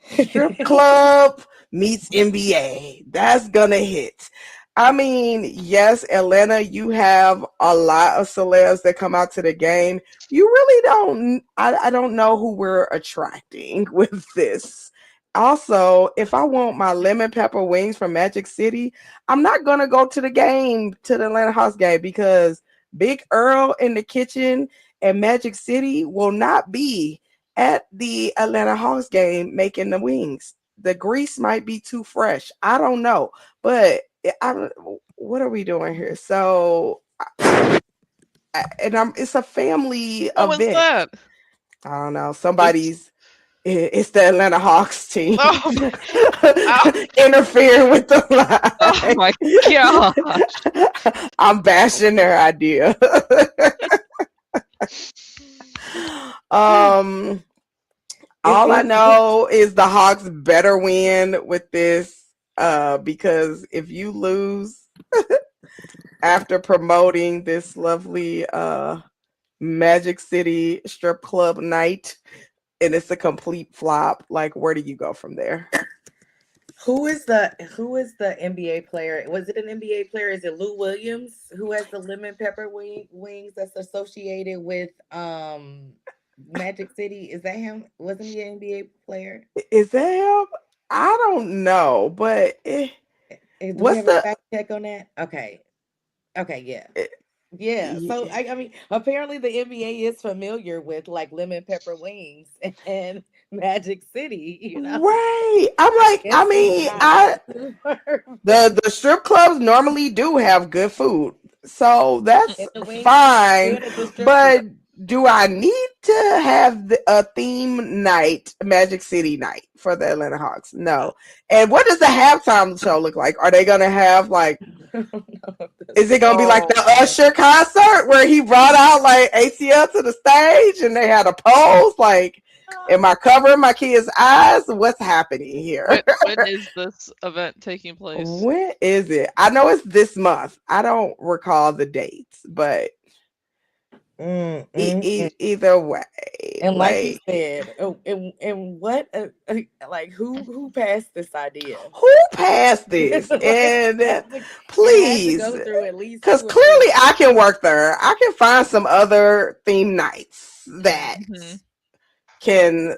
Speaker 5: strip club meets NBA? That's gonna hit. I mean, yes, Atlanta, you have a lot of celebs that come out to the game. You really don't, I don't know who we're attracting with this. Also, if I want my lemon pepper wings from Magic City, I'm not going to go to the game, to the Atlanta Hawks game, because Big Earl in the kitchen and Magic City will not be at the Atlanta Hawks game making the wings. The grease might be too fresh. I don't know, but what are we doing here? So, it's a family event.
Speaker 4: What's that?
Speaker 5: I don't know. It's the Atlanta Hawks team interfering with the line.
Speaker 4: Oh my gosh.
Speaker 5: I'm bashing their idea. All I know is the Hawks better win with this, because if you lose after promoting this lovely Magic City strip club night and it's a complete flop, like where do you go from there?
Speaker 1: Who is the NBA player? Was it an NBA player? Is it Lou Williams who has the lemon pepper wings that's associated with Magic City? Is that him? Wasn't he an NBA player?
Speaker 5: Is that him? I don't know, but
Speaker 1: Do we
Speaker 5: what's
Speaker 1: have a
Speaker 5: the
Speaker 1: fact check on that? Okay. Okay, yeah.
Speaker 5: eh,
Speaker 1: Yeah. So
Speaker 5: yeah,
Speaker 1: I mean apparently the NBA is familiar with like lemon pepper wings and Magic City, you know.
Speaker 5: right? I'm
Speaker 1: I
Speaker 5: like,
Speaker 1: guess
Speaker 5: I
Speaker 1: it's
Speaker 5: mean,
Speaker 1: not super
Speaker 5: the strip clubs normally do have good food, so that's
Speaker 1: and the wings
Speaker 5: fine.
Speaker 1: good at the strip club.
Speaker 5: But do I need to have a theme night, Magic City night for the Atlanta Hawks? No. And what does the halftime show look like? Are they gonna have like? Is it gonna be like the Usher concert where he brought out like ATL to the stage and they had a pose? Like, am I covering my kids' eyes? What's happening here?
Speaker 4: When is this event taking place?
Speaker 5: When is it? I know it's this month. I don't recall the dates, but either way,
Speaker 1: And like you said, and what, like who passed this idea?
Speaker 5: Who passed this? And please,
Speaker 1: go through at least
Speaker 5: because clearly I can work there. I can find some other theme nights that can.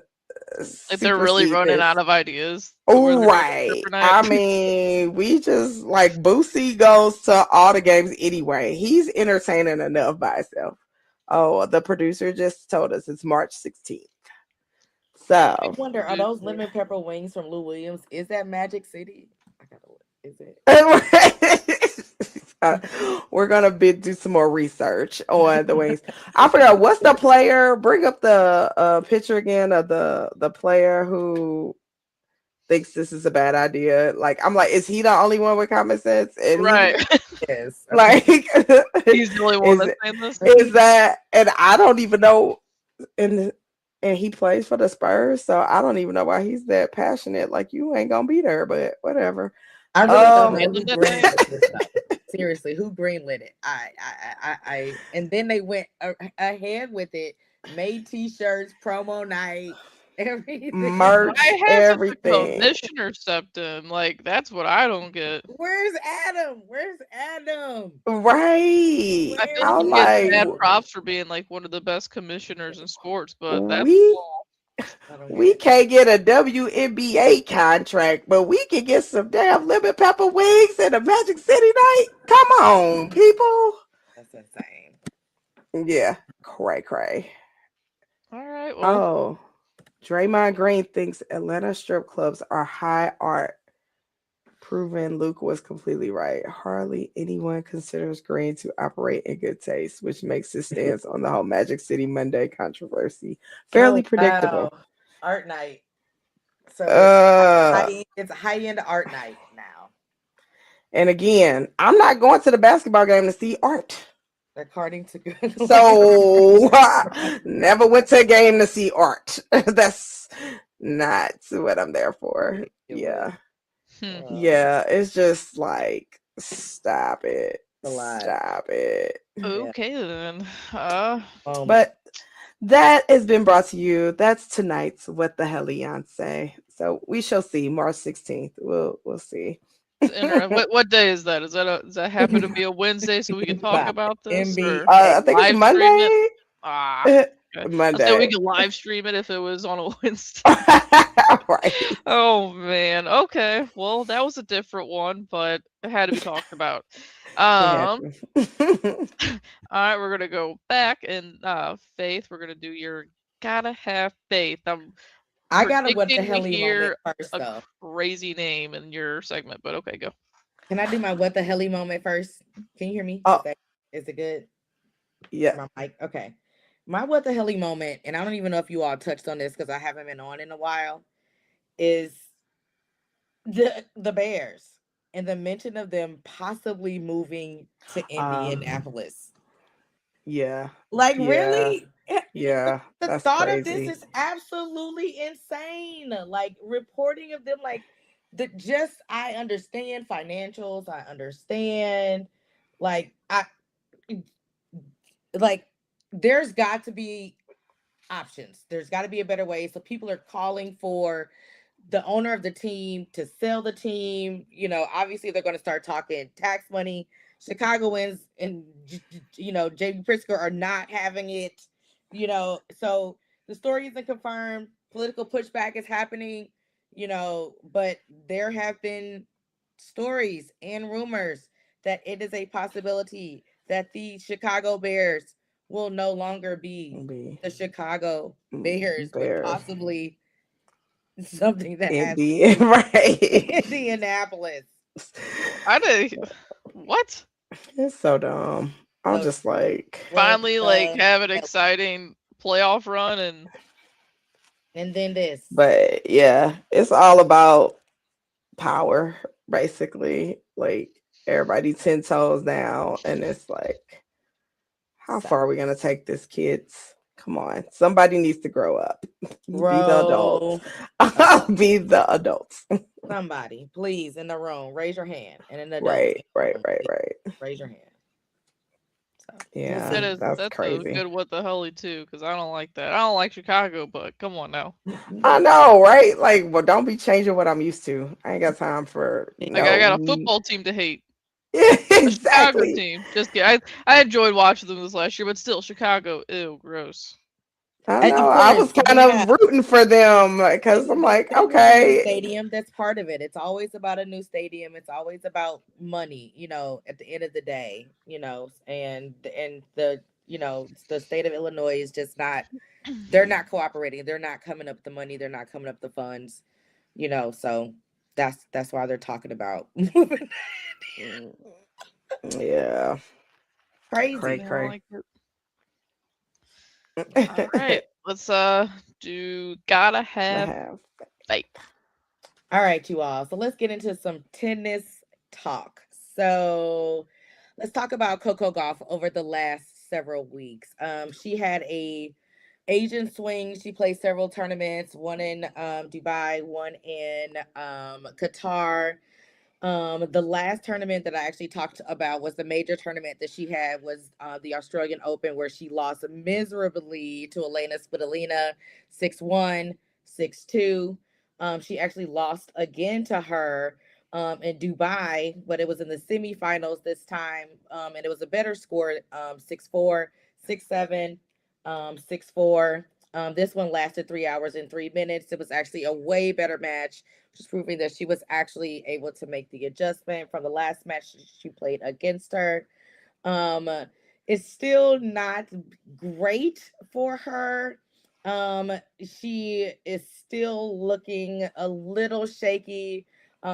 Speaker 4: If they're really running out of ideas.
Speaker 5: Oh, right. I mean, we just like Boosie goes to all the games anyway. He's entertaining enough by himself. Oh, the producer just told us it's March 16th. So
Speaker 1: I wonder, are those lemon pepper wings from Lou Williams? Is that Magic City? I gotta look. Is
Speaker 5: it? We're gonna do some more research on the wings. I forgot what's the player. Bring up the picture again of the player who thinks this is a bad idea. Like, I'm like, is he the only one with common sense? And
Speaker 4: right.
Speaker 1: Yes.
Speaker 4: Like, he's the only one that's saying this.
Speaker 5: Is that, and I don't even know, and he plays for the Spurs, so I don't even know why he's that passionate. Like, you ain't gonna be there, but whatever.
Speaker 1: I really don't know who greenlit this stuff. Seriously, who greenlit it? I and then they went ahead with it, made T-shirts, promo night, everything,
Speaker 5: merch, everything.
Speaker 4: Commissioner septum, like that's what I don't get.
Speaker 1: Where's Adam?
Speaker 5: Right.
Speaker 4: I feel like he gets bad props for being like one of the best commissioners in sports, but that's
Speaker 5: we can't get a WNBA contract, but we can get some damn lemon pepper wings and a Magic City night. Come on, people.
Speaker 1: That's insane.
Speaker 5: Yeah, cray.
Speaker 4: All right. Well.
Speaker 5: Oh, Draymond Green thinks Atlanta strip clubs are high art. Proven Luke was completely right. Hardly anyone considers Green to operate in good taste, which makes his stance on the whole Magic City Monday controversy fairly predictable.
Speaker 1: Wow. Art night. So it's a high-end art night now.
Speaker 5: And again, I'm not going to the basketball game to see art.
Speaker 1: According to
Speaker 5: so never went to a game to see art. That's not what I'm there for. Yeah. Yeah, it's just like stop it. Stop it.
Speaker 4: Okay then.
Speaker 5: But that has been brought to you. That's tonight's What the Hell Fiancée. So we shall see. March 16th. We'll see.
Speaker 4: What day is that? Does that happen to be a Wednesday so we can talk about this?
Speaker 5: I think it's Monday.
Speaker 4: Monday. So we could live stream it if it was on a Wednesday.
Speaker 5: Right.
Speaker 4: Oh man. Okay. Well, that was a different one, but it had to be talked about. All right, we're gonna go back and Faith. We're gonna do your gotta have faith.
Speaker 1: I gotta what the hell moment first though.
Speaker 4: Crazy name in your segment, but okay, go.
Speaker 1: Can I do my what the hell moment first? Can you hear me? Is it good?
Speaker 5: Yeah.
Speaker 1: My mic. Okay. My what the hell moment, and I don't even know if you all touched on this because I haven't been on in a while, is the Bears and the mention of them possibly moving to Indianapolis.
Speaker 5: Yeah.
Speaker 1: Like really?
Speaker 5: Yeah,
Speaker 1: The
Speaker 5: that's
Speaker 1: thought of this
Speaker 5: crazy.
Speaker 1: is absolutely insane. Like reporting of them, like the just I understand financials. I understand, like I like there's got to be options. There's got to be a better way. So people are calling for the owner of the team to sell the team. Obviously they're going to start talking tax money. Chicagoans and JB Pritzker are not having it. So the story isn't confirmed. Political pushback is happening. But there have been stories and rumors that it is a possibility that the Chicago Bears will no longer be
Speaker 5: Be
Speaker 1: the Chicago Bears, but
Speaker 5: Bears.
Speaker 1: possibly something that has
Speaker 5: Indian, right?
Speaker 1: Indianapolis.
Speaker 4: I did. What?
Speaker 5: It's so dumb. I'm
Speaker 1: So
Speaker 5: just like,
Speaker 4: Finally, like
Speaker 1: the
Speaker 4: have an exciting playoff run
Speaker 1: and then this.
Speaker 5: but yeah, it's all about power, basically. Like everybody 10 toes down, and it's like, how far are we gonna take this, kids? Come on, somebody needs to grow up. Be the adults. Be the adults.
Speaker 1: Somebody, please, in the room, raise your hand. And an adult,
Speaker 5: Right.
Speaker 1: raise your hand. So,
Speaker 5: Yeah,
Speaker 4: that is
Speaker 5: that's
Speaker 4: that's
Speaker 5: crazy.
Speaker 4: a good what the helly too, because I don't like that. I don't like Chicago, but come on now.
Speaker 5: I know, right? Like, well, don't be changing what I'm used to. I ain't got time for
Speaker 4: Like I got a football team to hate.
Speaker 5: Yeah,
Speaker 4: A Chicago
Speaker 5: exactly.
Speaker 4: team. Just kidding. I enjoyed watching them this last year, but still, Chicago, ew, gross.
Speaker 5: I
Speaker 1: And of
Speaker 5: know. I was
Speaker 1: course,
Speaker 5: kind of rooting for them because I'm like,
Speaker 1: they want a new
Speaker 5: okay.
Speaker 1: stadium. That's part of it. It's always about a new stadium. It's always about money. At the end of the day, and the the state of Illinois is just not. They're not cooperating. They're not coming up with the money. They're not coming up with the funds. So that's why they're talking about moving.
Speaker 5: Yeah.
Speaker 1: Crazy.
Speaker 4: I like it. All right, let's do gotta have faith.
Speaker 1: All right, you all. So let's get into some tennis talk. So let's talk about Coco Gauff over the last several weeks. She had a Asian swing. She played several tournaments, one in Dubai, one in Qatar. The last tournament that I actually talked about was the major tournament that she had was the Australian Open, where she lost miserably to Elena Svitolina 6-1, 6-2. She actually lost again to her in Dubai, but it was in the semifinals this time, and it was a better score, 6-4, 6-7, 6-4. This one lasted 3 hours and 3 minutes. It was actually a way better match, just proving that she was actually able to make the adjustment from the last match she played against her. Um, it's still not great for her. She is still looking a little shaky.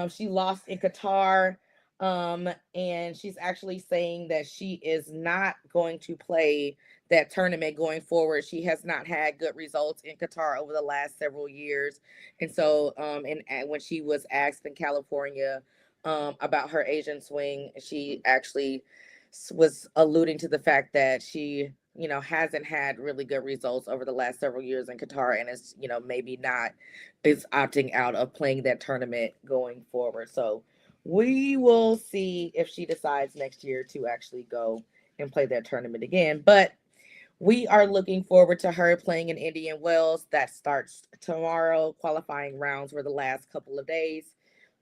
Speaker 1: She lost in Qatar. And she's actually saying that she is not going to play that tournament going forward. She has not had good results in Qatar over the last several years. And so, and when she was asked in California about her Asian swing, she actually was alluding to the fact that she, hasn't had really good results over the last several years in Qatar, and is, maybe not is opting out of playing that tournament going forward. So we will see if she decides next year to actually go and play that tournament again. But we are looking forward to her playing in Indian Wells. That starts tomorrow. Qualifying rounds were the last couple of days.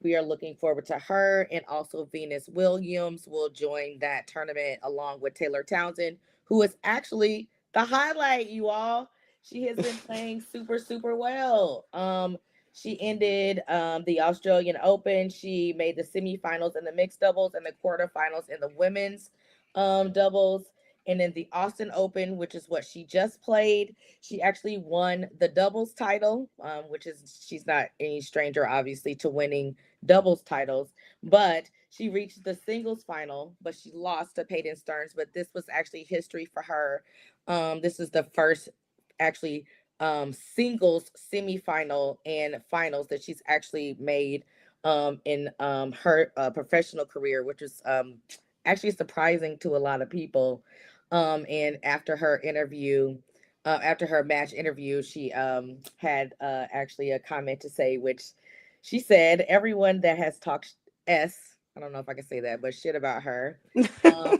Speaker 1: We are looking forward to her, and also Venus Williams will join that tournament along with Taylor Townsend, who is actually the highlight, you all. She has been playing super, super well. She ended the Australian Open. She made the semifinals in the mixed doubles and the quarterfinals in the women's doubles. And in the Austin Open, which is what she just played, she actually won the doubles title, which is, she's not any stranger, obviously, to winning doubles titles. But she reached the singles final, but she lost to Peyton Stearns. But this was actually history for her. This is the first actually singles semifinal and finals that she's actually made in her professional career, which is actually surprising to a lot of people. And after her interview, after her match interview, she had actually a comment to say, which she said, everyone that has talked I don't know if I can say that, but shit about her, um,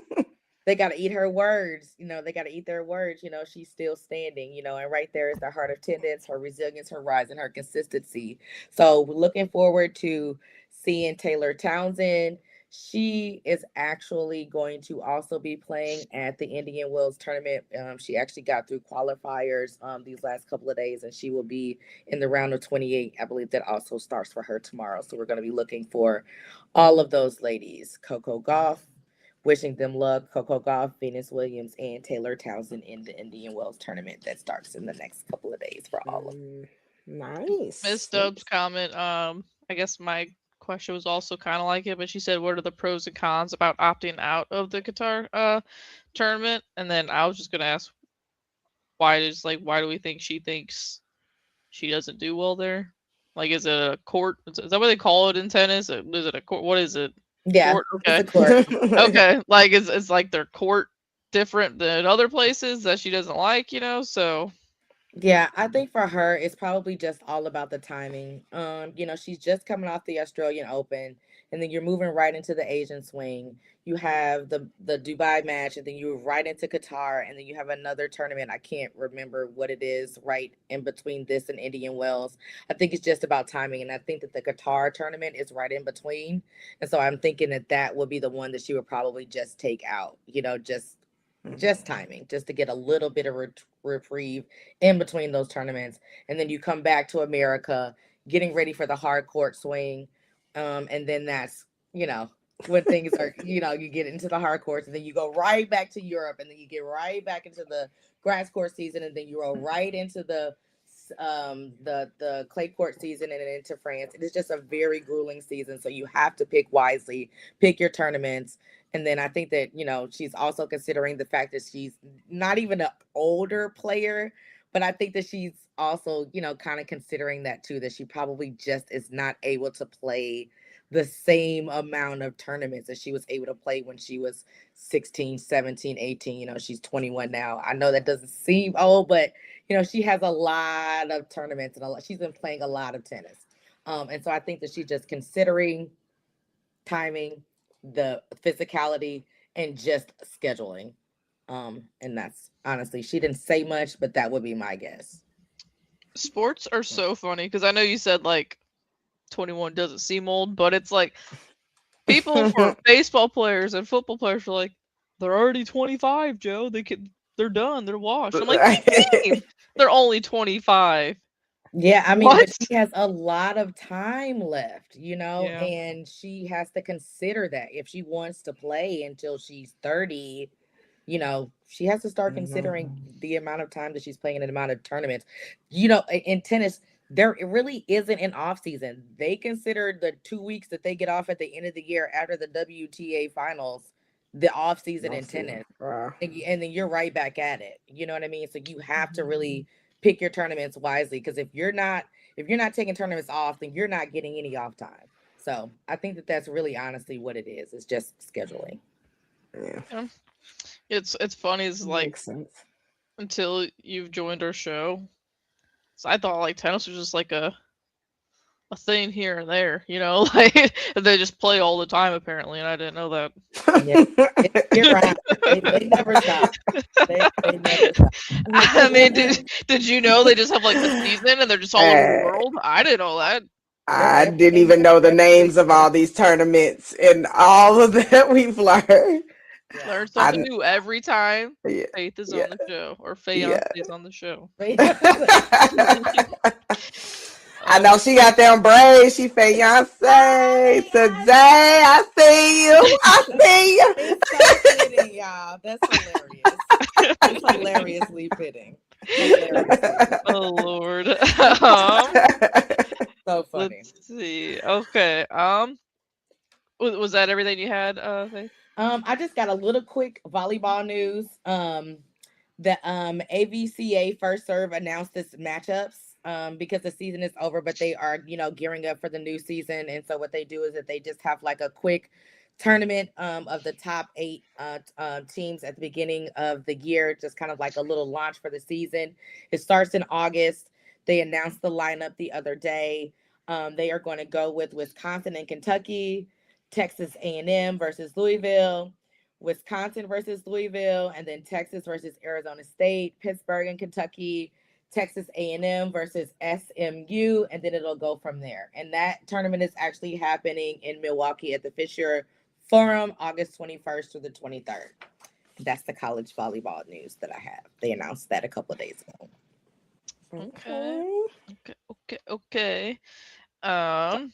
Speaker 1: they got to eat her words. They got to eat their words. She's still standing. And right there is the heart of attendance, her resilience, her rise, and her consistency. So looking forward to seeing Taylor Townsend. She is actually going to also be playing at the Indian Wells tournament. She actually got through qualifiers these last couple of days, and she will be in the round of 28. I believe that also starts for her tomorrow. So we're going to be looking for all of those ladies. Coco Gauff, wishing them luck. Coco Gauff, Venus Williams, and Taylor Townsend in the Indian Wells tournament that starts in the next couple of days for all of them.
Speaker 5: Nice.
Speaker 4: Miss Stubbs' comment, I guess my question was also kind of like it, but she said, what are the pros and cons about opting out of the Qatar tournament? And then I was just going to ask, why do we think she thinks she doesn't do well there? Like, is it a court? Is that what they call it in tennis? Is it a court? What is it?
Speaker 1: Yeah,
Speaker 4: Court? Okay.
Speaker 1: it's a court.
Speaker 4: Okay. Like, it's like their court different than other places that she doesn't like, so.
Speaker 1: Yeah, I think for her, it's probably just all about the timing. She's just coming off the Australian Open, and then you're moving right into the Asian swing. You have the Dubai match, and then you're right into Qatar, and then you have another tournament. I can't remember what it is right in between this and Indian Wells. I think it's just about timing, and I think that the Qatar tournament is right in between, and so I'm thinking that that would be the one that she would probably just take out. Just timing, just to get a little bit of reprieve in between those tournaments, and then you come back to America, getting ready for the hard court swing, and then that's when things are you get into the hard courts, and then you go right back to Europe, and then you get right back into the grass court season, and then you go right into the clay court season and then into France. It is just a very grueling season, so you have to pick wisely, pick your tournaments. And then I think that, she's also considering the fact that she's not even an older player, but I think that she's also, kind of considering that too, that she probably just is not able to play the same amount of tournaments that she was able to play when she was 16, 17, 18. She's 21 now. I know that doesn't seem old, but, she has a lot of tournaments and she's been playing a lot of tennis. And so I think that she's just considering timing, the physicality, and just scheduling. And that's honestly, she didn't say much, but that would be my guess.
Speaker 4: Sports are so funny because I know you said like 21 doesn't seem old, but it's like people for baseball players and football players are like, they're already 25, Joe. They're done. They're washed. I'm like, they're only 25.
Speaker 1: Yeah, I mean, but she has a lot of time left,
Speaker 4: Yeah.
Speaker 1: and she has to consider that if she wants to play until she's 30, she has to start considering the amount of time that she's playing and the amount of tournaments. In tennis, there really isn't an off season. They consider the 2 weeks that they get off at the end of the year after the WTA finals the off season in tennis.
Speaker 5: Wow.
Speaker 1: And then you're right back at it. You know what I mean? So you have to really pick your tournaments wisely, because if you're not taking tournaments off, then you're not getting any off time. So I think that that's really honestly what it is. It's just scheduling.
Speaker 5: Yeah.
Speaker 4: It's funny. It's like,
Speaker 5: makes sense.
Speaker 4: Until you've joined our show, so I thought like tennis was just like a thing here and there, like they just play all the time apparently, and I didn't know that.
Speaker 1: Yeah, you're right. They never stop. They never stop.
Speaker 4: I mean, did you know they just have like the season and they're just all over the world? I didn't know that.
Speaker 5: I didn't even know the names of all these tournaments and all of that we've learned.
Speaker 4: Learn something new every time. Faith is on the show, or Fiancée is on the show.
Speaker 5: I know she got them braids. She Fiancée today. I see you.
Speaker 1: It's so fitting, y'all. That's hilarious. It's hilariously fitting.
Speaker 4: Oh Lord.
Speaker 1: So funny.
Speaker 4: Let's see. Okay. Was that everything you had, Faith?
Speaker 1: I just got a little quick volleyball news. The AVCA First Serve announced this matchups because the season is over, but they are, gearing up for the new season. And so what they do is that they just have like a quick tournament of the top 8 teams at the beginning of the year, just kind of like a little launch for the season. It starts in August. They announced the lineup the other day. They are going to go with Wisconsin and Kentucky, Texas A&M versus Louisville, Wisconsin versus Louisville, and then Texas versus Arizona State, Pittsburgh and Kentucky, Texas A&M versus SMU, and then it'll go from there. And that tournament is actually happening in Milwaukee at the Fisher Forum, August 21st through the 23rd. That's the college volleyball news that I have. They announced that a couple of days ago.
Speaker 4: Okay. Okay. Do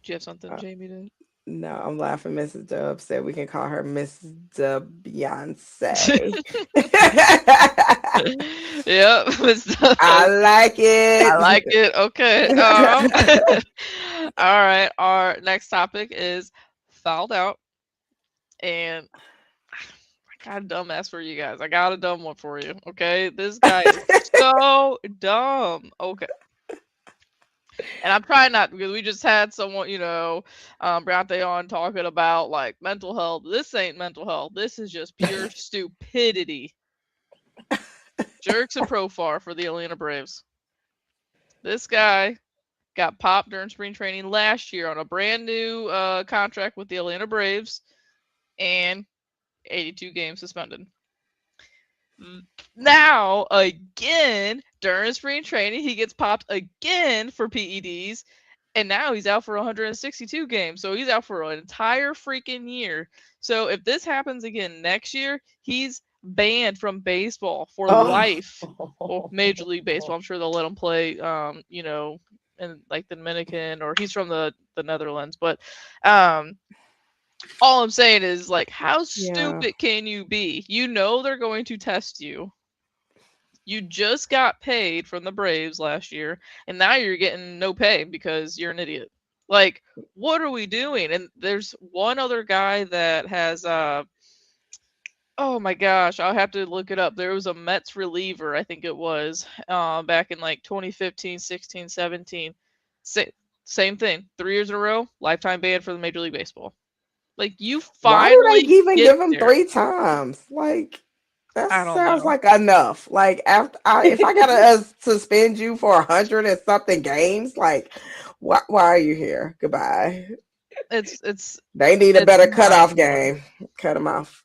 Speaker 4: you have something, Jamie?
Speaker 5: No, I'm laughing. Mrs. Dub said we can call her Mrs. Dub Beyonce.
Speaker 4: Yep.
Speaker 5: I like it.
Speaker 4: I like it. Okay. All right. Our next topic is fouled out. And I got a dumbass for you guys. I got a dumb one for you. Okay. This guy is so dumb. Okay. And I'm trying not, because we just had someone, Briante on talking about like mental health. This ain't mental health. This is just pure stupidity. Jerks and Profar for the Atlanta Braves. This guy got popped during spring training last year on a brand new contract with the Atlanta Braves, and 82 games suspended. Now, again, during spring training, he gets popped again for PEDs, and now he's out for 162 games. So he's out for an entire freaking year. So if this happens again next year, he's banned from baseball for life. Well, Major League Baseball. I'm sure they'll let him play, in like the Dominican, or he's from the Netherlands. But all I'm saying is, like, how stupid can you be? You know they're going to test you. You just got paid from the Braves last year, and now you're getting no pay because you're an idiot. Like, what are we doing? And there's one other guy that has, oh my gosh, I'll have to look it up. There was a Mets reliever, I think it was, back in like 2015, 16, 17. Same thing. 3 years in a row, lifetime ban for the Major League Baseball. Like, you finally.
Speaker 5: Why do they even give him 3 times? Like, that sounds like enough. Like, after if I gotta suspend you for 100 and something games, like, why are you here? Goodbye. They need a better cutoff game. Cut them off.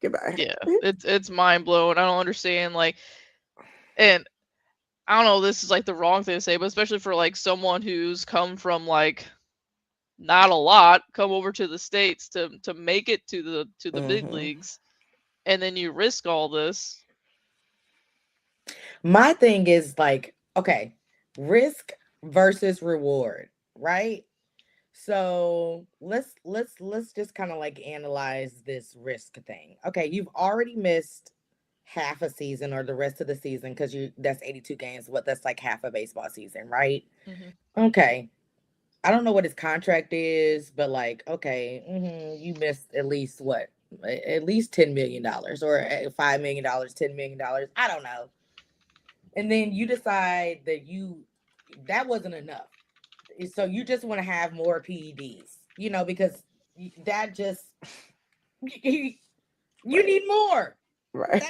Speaker 5: Goodbye.
Speaker 4: Yeah, it's mind blowing. I don't understand. Like, and I don't know. This is like the wrong thing to say, but especially for like someone who's come from like not a lot, come over to the States to make it to the big leagues, and then you risk all this.
Speaker 1: My thing is like, okay, risk versus reward, right? So let's just kind of like analyze this risk thing. Okay, you've already missed half a season or the rest of the season because that's 82 games. That's like half a baseball season, right? Okay. I don't know what his contract is, but like, okay, you missed at least what? At least $10 million or $5 million, $10 million. I don't know. And then you decide that wasn't enough. So you just want to have more PEDs, because that just, you need more.
Speaker 5: Right.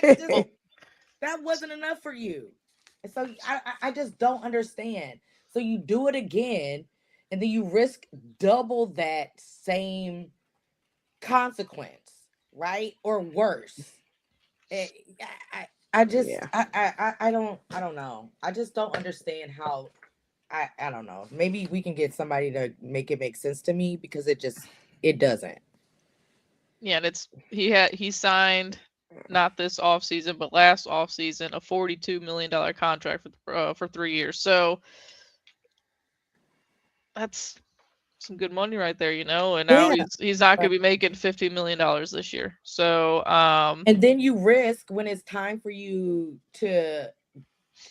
Speaker 1: That wasn't enough for you. And so I just don't understand. So you do it again, and then you risk double that same consequence, right? Or worse. I don't know. I just don't understand how. I don't know. Maybe we can get somebody to make it make sense to me, because it doesn't.
Speaker 4: Yeah, and he signed not this offseason, but last offseason, a $42 million contract for 3 years. So that's some good money right there, and now he's not going to be making $50 million this year. So
Speaker 1: and then you risk, when it's time for you to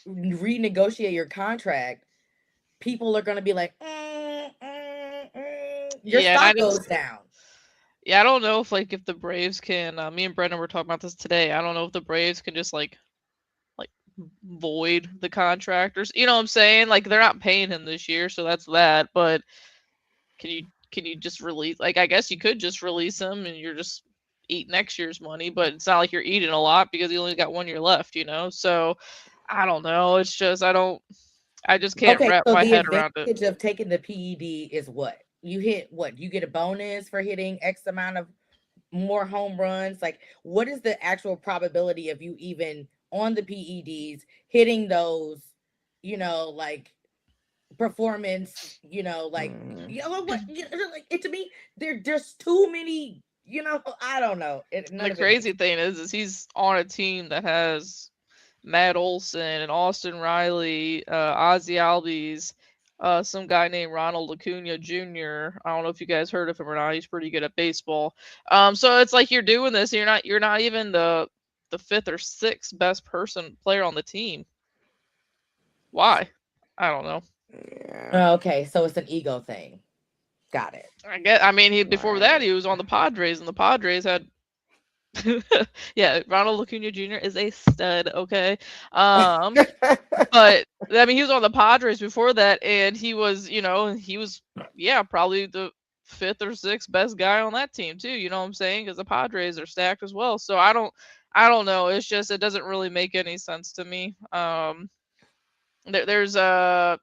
Speaker 1: renegotiate your contract, people are going to be like, your stock goes down.
Speaker 4: Yeah, I don't know if the Braves can. Me and Brendan were talking about this today. I don't know if the Braves can just like void the contract, or you know what I'm saying? Like, they're not paying him this year, so that's that. But can can you just release? Like, I guess you could just release him, and you're just eat next year's money, but it's not like you're eating a lot because you only got 1 year left, you know. So I don't know. It's just I just can't
Speaker 1: Okay,
Speaker 4: wrap
Speaker 1: so
Speaker 4: my
Speaker 1: the
Speaker 4: head around it.
Speaker 1: advantage of taking the PED is what? You hit what? You get a bonus for hitting X amount of more home runs. Like, what is the actual probability of you even on the PEDs hitting those, like performance, like, what, like it to me, they're just too many, I don't know. None
Speaker 4: The
Speaker 1: of it makes
Speaker 4: crazy thing is he's on a team that has Matt Olson and Austin Riley, Ozzy Albies, some guy named Ronald Acuna Jr. I don't know if you guys heard of him or not. He's pretty good at baseball. So it's like you're doing this. You're not even the fifth or sixth best player on the team. Why? I don't know.
Speaker 5: Yeah.
Speaker 1: Okay, so it's an ego thing. Got it.
Speaker 4: I mean, before that he was on the Padres, and the Padres had. Yeah, Ronald Acuna Jr. is a stud. Okay, but I mean, he was on the Padres before that, and he was, probably the fifth or sixth best guy on that team too. You know what I'm saying? Because the Padres are stacked as well. So I don't know. It's just it doesn't really make any sense to me. There's a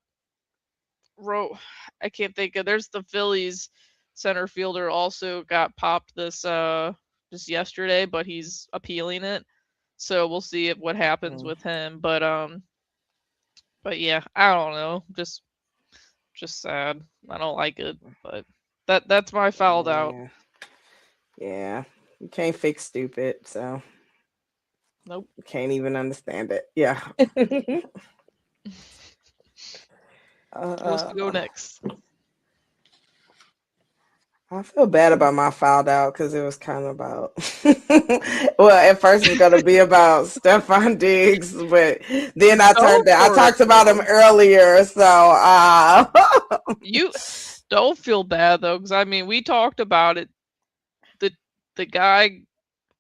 Speaker 4: I can't think of. There's the Phillies center fielder also got popped this just yesterday, but he's appealing it. So we'll see what happens with him. But yeah, I don't know. Just sad. I don't like it. But that's my fouled out.
Speaker 5: Yeah. You can't fix stupid, so
Speaker 4: Nope.
Speaker 5: Can't even understand it. Yeah.
Speaker 4: What's to go next?
Speaker 5: I feel bad about my fouled out because it was kind of about well, at first it's gonna be about Stefan Diggs, but then I talked about him earlier, so
Speaker 4: you don't feel bad though, because I mean we talked about it. The guy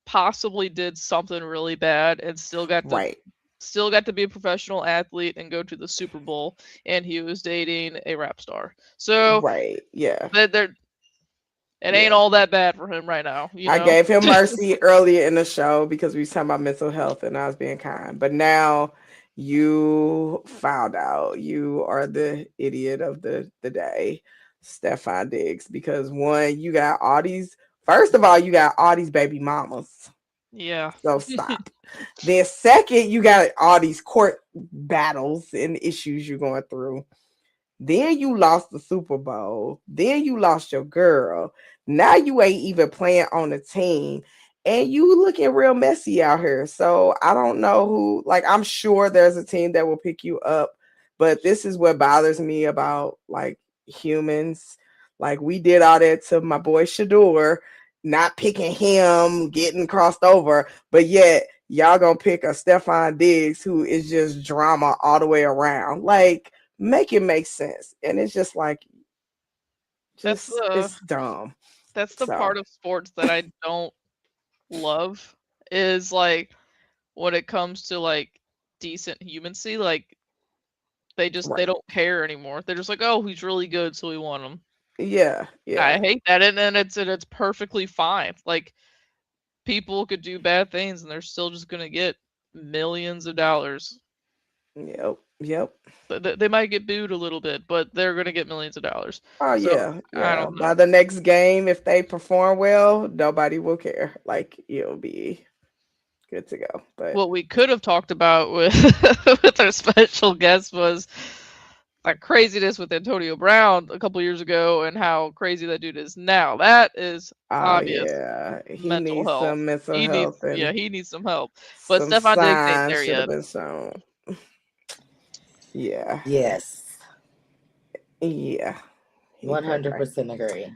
Speaker 4: possibly did something really bad and still got to be a professional athlete and go to the Super Bowl, and he was dating a rap star. So it ain't all that bad for him right now. You know?
Speaker 5: I gave him mercy earlier in the show because we was talking about mental health and I was being kind. But now you found out you are the idiot of the day, Stefan Diggs, because one, you got all these, first of all, you got all these baby mamas.
Speaker 4: Yeah.
Speaker 5: So stop. Then second, you got all these court battles and issues you're going through. Then you lost the Super Bowl. Then you lost your girl. Now you ain't even playing on the team. And you looking real messy out here. So I don't know who, like, I'm sure there's a team that will pick you up. But this is what bothers me about, like, humans. Like, we did all that to my boy Shador, not picking him, getting crossed over. But yet, y'all gonna pick a Stefan Diggs who is just drama all the way around. Like, make it make sense. And it's just like, it's dumb.
Speaker 4: That's the part of sports that I don't love, is like when it comes to like decent humancy, like they don't care anymore. They're just like, oh, he's really good, so we want him.
Speaker 5: Yeah.
Speaker 4: I hate that. And then it's perfectly fine. Like, people could do bad things and they're still just gonna get millions of dollars.
Speaker 5: Yep.
Speaker 4: They might get booed a little bit, but they're gonna get millions of dollars.
Speaker 5: Oh,
Speaker 4: so,
Speaker 5: yeah.
Speaker 4: I don't know.
Speaker 5: By the next game, if they perform well, nobody will care. Like, it'll be good to go. But
Speaker 4: what we could have talked about with with our special guest was like craziness with Antonio Brown a couple years ago and how crazy that dude is now. That is obvious.
Speaker 5: Yeah, he
Speaker 4: mental
Speaker 5: needs
Speaker 4: health.
Speaker 5: some mental health.
Speaker 4: He needs some help. But Stefan Diggs ain't there yet.
Speaker 5: Yeah.
Speaker 1: Yes.
Speaker 5: Yeah.
Speaker 1: 100% agree.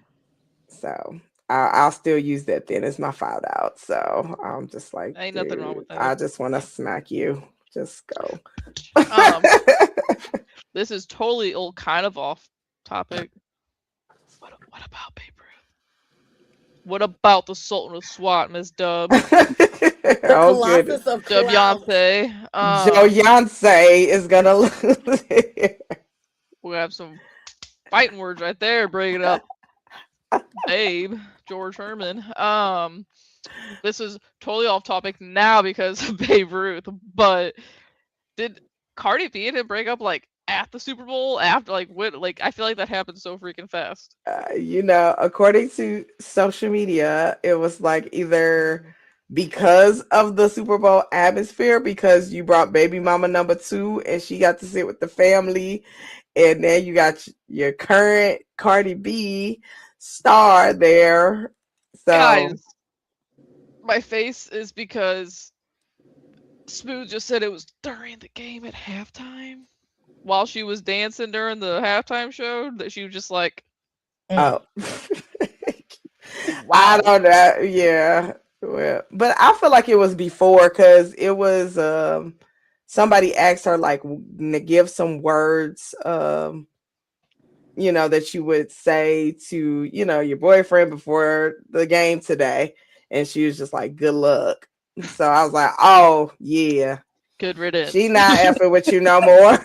Speaker 5: So I'll still use that then as my fouled out. So I'm just like,
Speaker 4: ain't nothing wrong with that.
Speaker 5: I just want to smack you. Just go.
Speaker 4: This is totally kind of off topic. What about Babe Ruth? What about the Sultan of SWAT, Miss Dub?
Speaker 1: The Colossus of
Speaker 4: Fiancée.
Speaker 5: Fiancée is gonna lose.
Speaker 4: We have some fighting words right there. Bring it up. Babe, George Herman. This is totally off topic now because of Babe Ruth, but did Cardi B and him break up like at the Super Bowl after like what? Like I feel like that happened so freaking fast.
Speaker 5: According to social media, it was like either because of the Super Bowl atmosphere, because you brought baby mama number two and she got to sit with the family, and then you got your current Cardi B star there. So,
Speaker 4: Guys, my face is because Smooth just said it was during the game at halftime. While she was dancing during the halftime show, that she was just like,
Speaker 5: oh, I
Speaker 4: wow.
Speaker 5: don't know. Yeah. Well, but I feel like it was before because it was somebody asked her like give some words that you would say to your boyfriend before the game today, and she was just like good luck. So I was like, oh yeah,
Speaker 4: Good
Speaker 5: she
Speaker 4: riddance.
Speaker 5: not effing with you no more.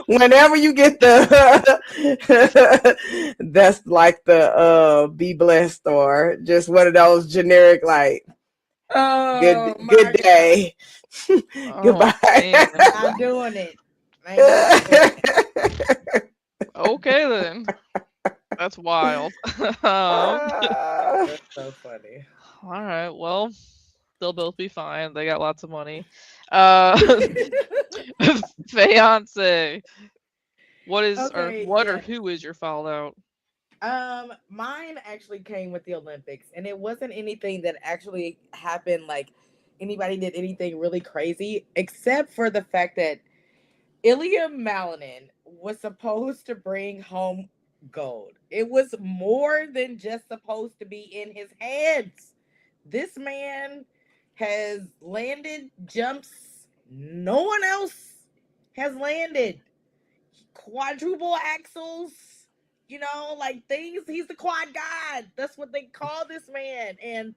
Speaker 5: Whenever you get the that's like the be blessed or just one of those generic like
Speaker 1: Oh
Speaker 5: good
Speaker 1: my God.
Speaker 5: day.
Speaker 4: Oh
Speaker 5: Goodbye.
Speaker 4: man.
Speaker 1: Not doing it. I ain't not doing it.
Speaker 4: Okay then. That's wild.
Speaker 1: That's so funny.
Speaker 4: All right. Well, they'll both be fine. They got lots of money. Uh, Fiance. What is or
Speaker 1: Okay,
Speaker 4: what or
Speaker 1: yeah.
Speaker 4: who is your fallout?
Speaker 1: Mine actually came with the Olympics, and it wasn't anything that actually happened. Like anybody did anything really crazy, except for the fact that Ilya Malonin was supposed to bring home gold. It was more than just supposed to be in his hands. This man has landed jumps no one else has landed. Quadruple axles, like things. He's the quad god. That's what they call this man. And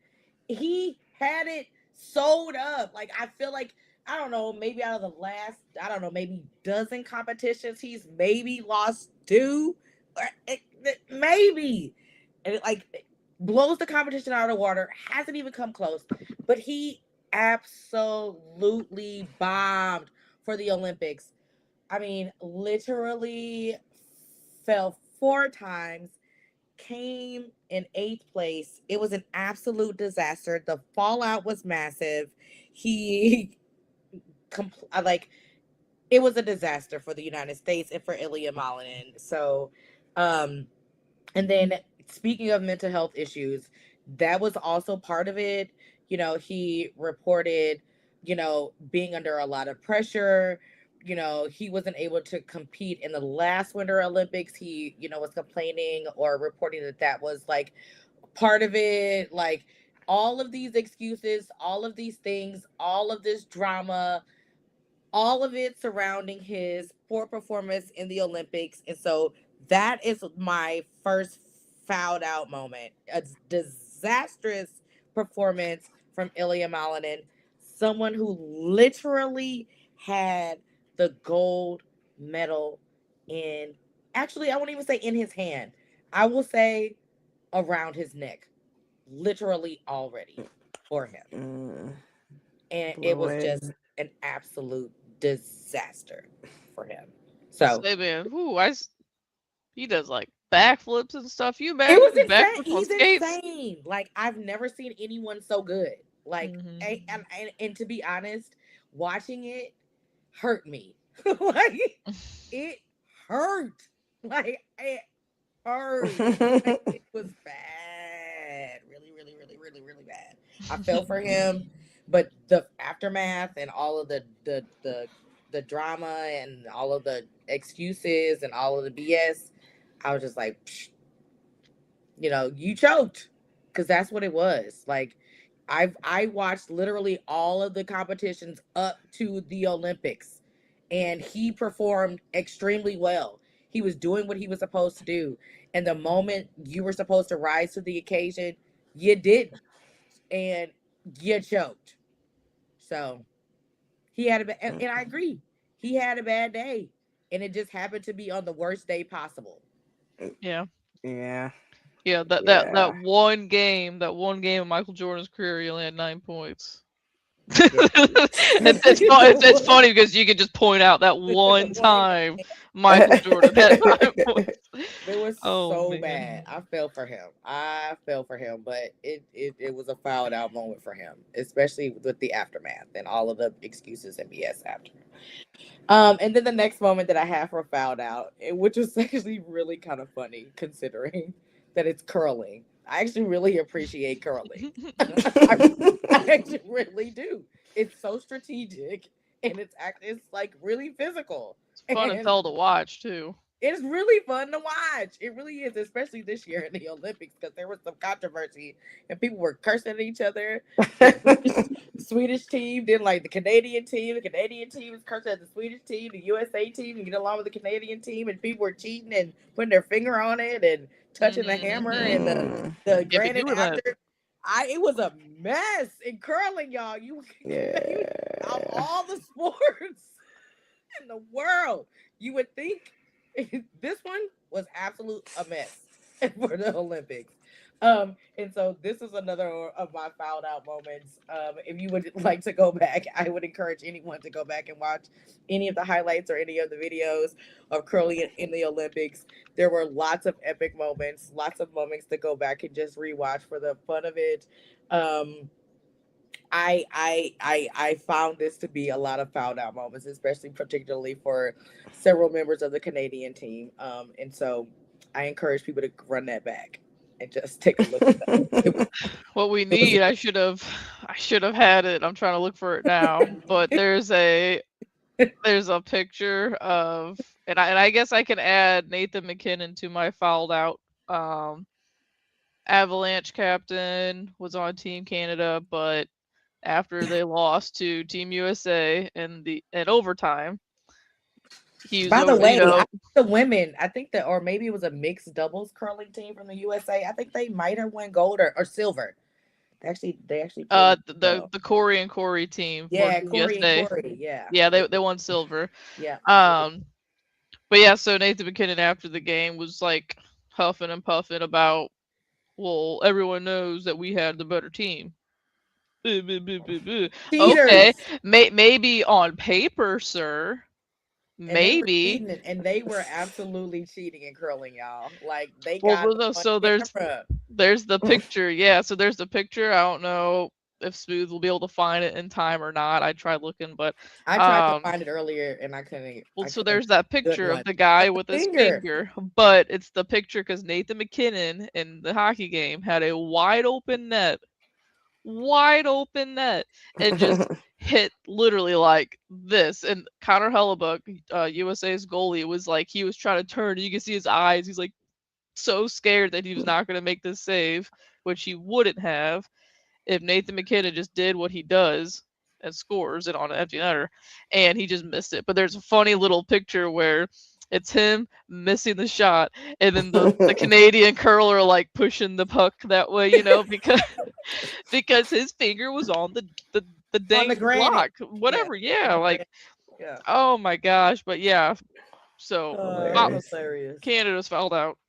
Speaker 1: he had it sold up. Like, I feel like, I don't know, maybe out of the last, I don't know, maybe dozen competitions, he's maybe lost two. Maybe. And it blows the competition out of the water. Hasn't even come close. But he absolutely bombed for the Olympics. I mean, literally fell four times, came in eighth place. It was an absolute disaster. The fallout was massive. He, like, it was a disaster for the United States and for Ilya Malinin. So, um, and then speaking of mental health issues, that was also part of it. He reported, being under a lot of pressure. He wasn't able to compete in the last Winter Olympics. He, was complaining or reporting that that was like part of it. Like all of these excuses, all of these things, all of this drama, all of it surrounding his poor performance in the Olympics. And so that is my first fouled out moment. A disastrous performance from Ilya Malinin, someone who literally had the gold medal in, actually, I won't even say in his hand. I will say around his neck, literally already for him. And it
Speaker 5: Blow
Speaker 1: was
Speaker 5: it.
Speaker 1: just an absolute disaster for him. So
Speaker 4: Say man, he does like backflips and stuff. You
Speaker 1: it
Speaker 4: imagine
Speaker 1: was
Speaker 4: doing
Speaker 1: insane.
Speaker 4: backflips on
Speaker 1: He's
Speaker 4: skates?
Speaker 1: insane. Like I've never seen anyone so good. Like
Speaker 4: Hmm.
Speaker 1: and to be honest, watching it hurt me. Like it hurt. Like it hurt. Like it was bad. Really, really, really, really, really bad. I felt for him, but the aftermath and all of the drama and all of the excuses and all of the BS, I was just like, psh, you choked, because that's what it was. Like I watched literally all of the competitions up to the Olympics, and he performed extremely well. He was doing what he was supposed to do, and the moment you were supposed to rise to the occasion, you didn't, and you choked. So he had and I agree, he had a bad day, and it just happened to be on the worst day possible.
Speaker 4: Yeah.
Speaker 5: Yeah.
Speaker 4: Yeah, that one game of Michael Jordan's career, he only had 9 points. It's funny because you can just point out that one time Michael Jordan had 9 points.
Speaker 1: It was
Speaker 4: Oh,
Speaker 1: so
Speaker 4: man.
Speaker 1: bad. I fell for him. But it was a fouled out moment for him, especially with the aftermath and all of the excuses and BS after. And then the next moment that I have for fouled out, which was actually really kind of funny considering that it's curling. I actually really appreciate curling. I actually really do. It's so strategic and it's like really physical.
Speaker 4: It's fun
Speaker 1: And
Speaker 4: as hell to watch too.
Speaker 1: it's really fun to watch. It really is, especially this year in the Olympics, because there was some controversy and people were cursing at each other. The Swedish team didn't like the Canadian team. The Canadian team was cursing at the Swedish team. The USA team didn't get along with the Canadian team, and people were cheating and putting their finger on it and touching the hammer and the
Speaker 4: Yeah, but
Speaker 1: granted
Speaker 4: you were that.
Speaker 1: after. It was a mess in curling, y'all. Of all the sports in the world, you would think this one was absolute a mess for the Olympics. And so this is another of my fouled out moments. If you would like to go back, I would encourage anyone to go back and watch any of the highlights or any of the videos of curling in the Olympics. There were lots of epic moments, lots of moments to go back and just rewatch for the fun of it. I found this to be a lot of fouled out moments, especially particularly for several members of the Canadian team. And so I encourage people to run that back and just take a look at that.
Speaker 4: What we need, I should have had it. I'm trying to look for it now. But there's a picture of, and I guess I can add Nathan McKinnon to my fouled out. Avalanche captain was on Team Canada, but after they lost to Team USA in overtime, he was
Speaker 1: By the way, the women, I think or maybe it was a mixed doubles curling team from the USA. I think they might have won gold or silver. They actually
Speaker 4: the Corey and Corey team.
Speaker 1: Yeah, Corey and Corey.
Speaker 4: Yeah, they won silver.
Speaker 1: Yeah.
Speaker 4: But yeah, so Nathan McKinnon after the game was like huffing and puffing about, well, everyone knows that we had the better team. Okay, maybe on paper, sir. Maybe.
Speaker 1: And they were absolutely cheating in curling, y'all. Like they got.
Speaker 4: Well, so there's the picture. Yeah, so there's the picture. I don't know if Smoooth will be able to find it in time or not. I tried looking, but
Speaker 1: I tried to find it earlier and I couldn't.
Speaker 4: Well, so there's that picture of the guy with his finger, but it's the picture because Nathan McKinnon in the hockey game had a wide open net, and just hit literally like this. And Connor Hellebuck, USA's goalie, was like, he was trying to turn, and you can see his eyes. He's like so scared that he was not going to make this save, which he wouldn't have if Nathan McKinnon just did what he does and scores it on an empty netter, and he just missed it. But there's a funny little picture where it's him missing the shot, and then the Canadian curler like pushing the puck that way, because his finger was on the dang block, whatever. Yeah, like, yeah. Oh my gosh, but yeah. So Canada's fouled out.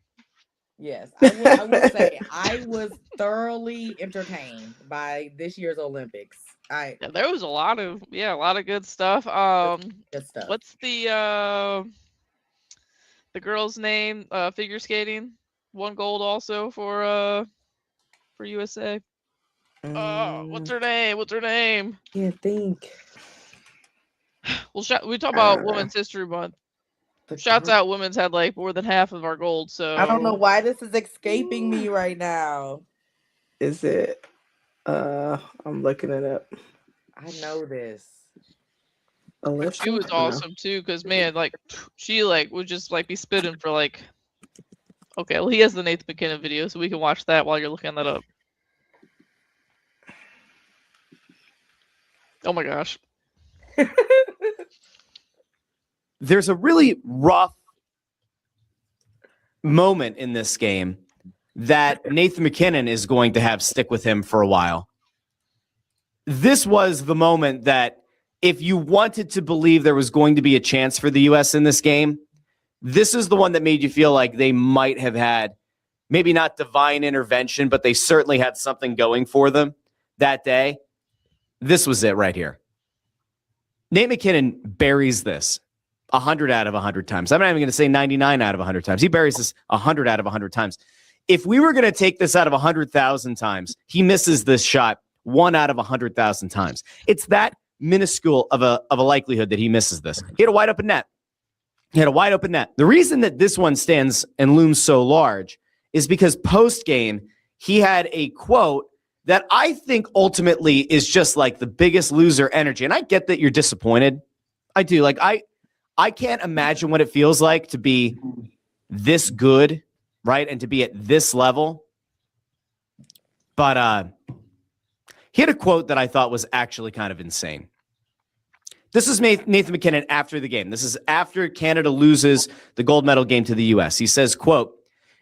Speaker 1: Yes, I will say I was thoroughly entertained by this year's Olympics.
Speaker 4: There was a lot of good stuff.
Speaker 1: Good stuff.
Speaker 4: What's the girl's name? Figure skating, won gold also for USA. What's her name?
Speaker 1: Can't think.
Speaker 4: Well, we talk about Women's History Month. Shouts out, women's had like more than half of our gold. So
Speaker 1: I don't know why this is escaping me right now.
Speaker 5: Is it? I'm looking it up.
Speaker 1: I know this.
Speaker 5: Alyssa?
Speaker 4: She was awesome too, because man, like she like would just like be spitting for like. Okay, well he has the Nathan McKinnon video, so we can watch that while you're looking that up. Oh my gosh.
Speaker 6: There's a really rough moment in this game that Nathan McKinnon is going to have stick with him for a while. This was the moment that if you wanted to believe there was going to be a chance for the U.S. in this game, this is the one that made you feel like they might have had maybe not divine intervention, but they certainly had something going for them that day. This was it right here. Nate McKinnon buries this 100 out of 100 times. I'm not even going to say 99 out of 100 times. He buries this 100 out of 100 times. If we were going to take this out of 100,000 times, he misses this shot 1 out of 100,000 times. It's that minuscule of a likelihood that he misses this. He had a wide open net. The reason that this one stands and looms so large is because post-game, he had a quote that I think ultimately is just like the biggest loser energy. And I get that you're disappointed. I do. Like, I can't imagine what it feels like to be this good, right? And to be at this level. But he had a quote that I thought was actually kind of insane. This is Nathan McKinnon after the game. This is after Canada loses the gold medal game to the U.S. He says, quote,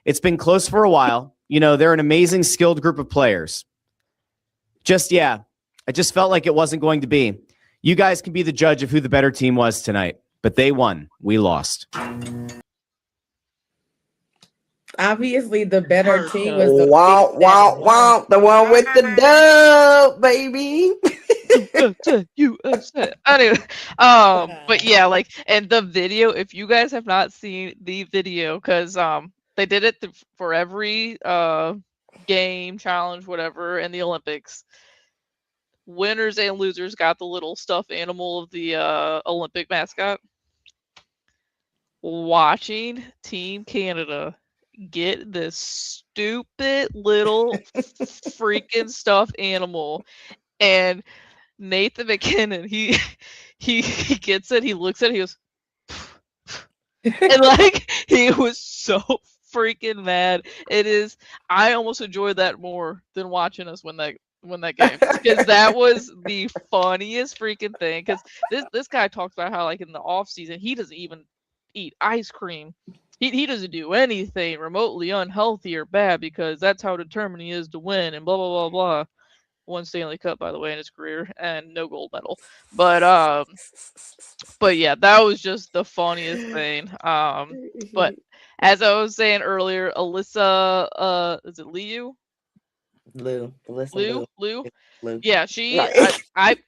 Speaker 6: "It's been close for a while. You know, they're an amazing, skilled group of players. I just felt like it wasn't going to be. You guys can be the judge of who the better team was tonight. But they won. We lost."
Speaker 1: Obviously, the better team was the
Speaker 5: wow. The one with the dub, baby.
Speaker 4: USA. Anyway, but yeah, like, and the video, if you guys have not seen the video, because they did it for every game, challenge, whatever, in the Olympics. Winners and losers got the little stuffed animal of the Olympic mascot. Watching Team Canada get this stupid little freaking stuffed animal, and Nathan McKinnon, he gets it, he looks at it, he goes, and like, he was so freaking mad. I almost enjoyed that more than watching us win that game, because that was the funniest freaking thing. Because this guy talks about how, like, in the off season, he doesn't even eat ice cream. He doesn't do anything remotely unhealthy or bad, because that's how determined he is to win, and blah blah blah blah. One Stanley Cup, by the way, in his career, and no gold medal. But yeah, that was just the funniest thing. But as I was saying earlier, Alyssa, is it Liu?
Speaker 1: Lou.
Speaker 4: Lou. Yeah, she. I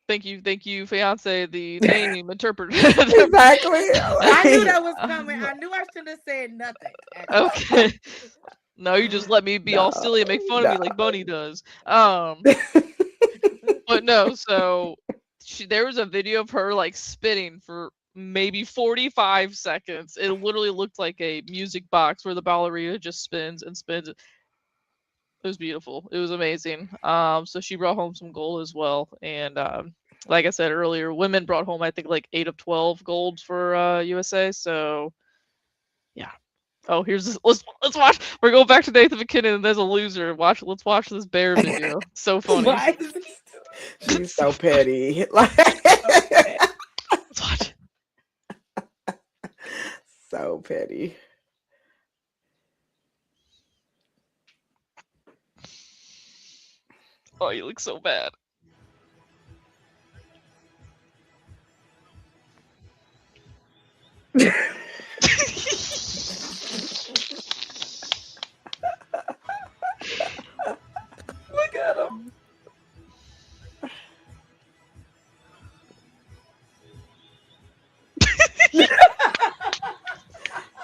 Speaker 4: thank you, Fiancée, the name interpreter.
Speaker 5: Exactly.
Speaker 1: I knew that was coming. I knew I shouldn't have said nothing.
Speaker 4: Okay. No, you just let me be all silly and make fun of me like Bunny does. But no, so there was a video of her, like, spinning for maybe 45 seconds. It literally looked like a music box where the ballerina just spins and spins. It was beautiful. It was amazing. So she brought home some gold as well. And like I said earlier, women brought home, I think, like 8 of 12 golds for USA. So yeah. Oh, here's this. Let's watch. We're going back to Nathan McKinnon, and there's a loser. Let's watch this bear video. So funny.
Speaker 5: She's so petty.
Speaker 4: Let's watch.
Speaker 5: So petty.
Speaker 4: Oh, you look so bad.
Speaker 5: Look at him.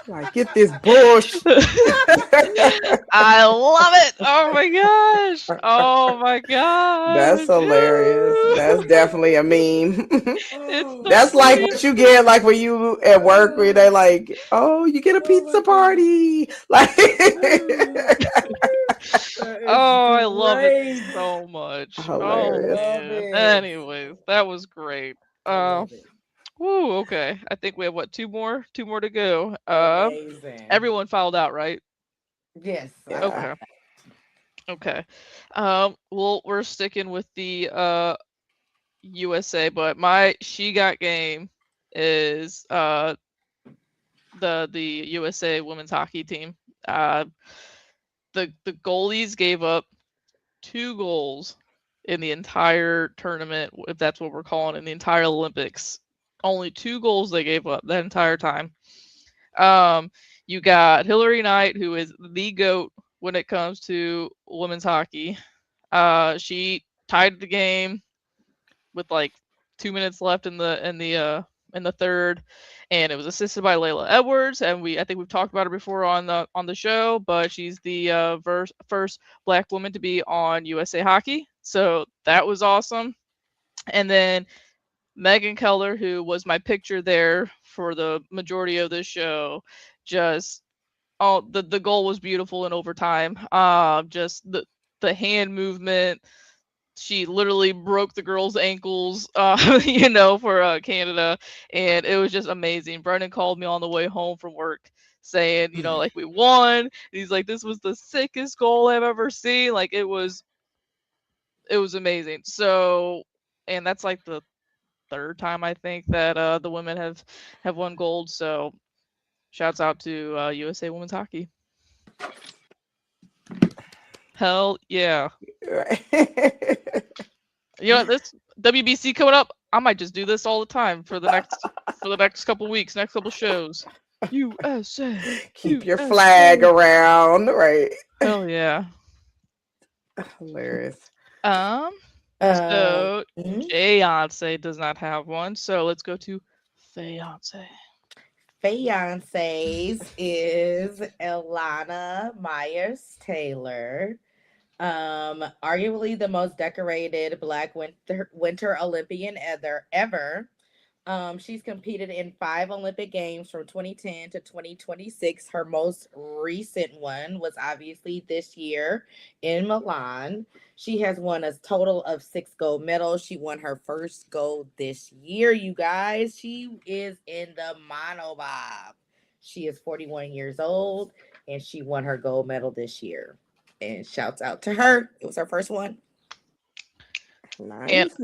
Speaker 5: Like, get this bush.
Speaker 4: I love it. Oh my gosh. Oh my gosh.
Speaker 5: That's hilarious. That's definitely a meme.
Speaker 4: It's
Speaker 5: That's like what you get, like, when you at work, where they like, oh, you get a pizza party. Like,
Speaker 4: oh, I love it so much.
Speaker 5: Hilarious.
Speaker 4: Oh, man. Anyways, that was great. Woo, okay. I think we have two more to go. Everyone filed out, right?
Speaker 1: Yes.
Speaker 5: Yeah.
Speaker 4: Okay. Well, we're sticking with the USA, but my she got game is the USA women's hockey team. The goalies gave up 2 goals in the entire tournament, if that's what we're calling it, in the entire Olympics. Only 2 goals they gave up that entire time. You got Hillary Knight, who is the GOAT when it comes to women's hockey. She tied the game with like 2 minutes left in the third, and it was assisted by Layla Edwards. And I think we've talked about her before on the show, but she's the first Black woman to be on USA Hockey, so that was awesome. And then Megan Keller, who was my picture there for the majority of this show, just the goal was beautiful in overtime. Just the hand movement. She literally broke the girl's ankles, for Canada, and it was just amazing. Brendan called me on the way home from work saying, like, we won. And he's like, this was the sickest goal I've ever seen. Like, it was amazing. So, and that's like the third time I think that the women have won gold. So, shouts out to USA Women's Hockey. Hell yeah. This WBC coming up, I might just do this all the time for the next couple weeks, next couple shows. USA.
Speaker 5: Keep your flag around, right?
Speaker 4: Hell yeah.
Speaker 5: Hilarious.
Speaker 4: So Fiancée does not have one, so let's go to Fiancée.
Speaker 1: Fiancé's is Elana Myers Taylor. Arguably the most decorated Black winter Olympian ever. She's competed in 5 Olympic Games from 2010 to 2026. Her most recent one was obviously this year in Milan. She has won a total of 6 gold medals. She won her first gold this year, you guys. She is in the monobob. She is 41 years old, and she won her gold medal this year. And shouts out to her. It was her first one.
Speaker 5: Nice.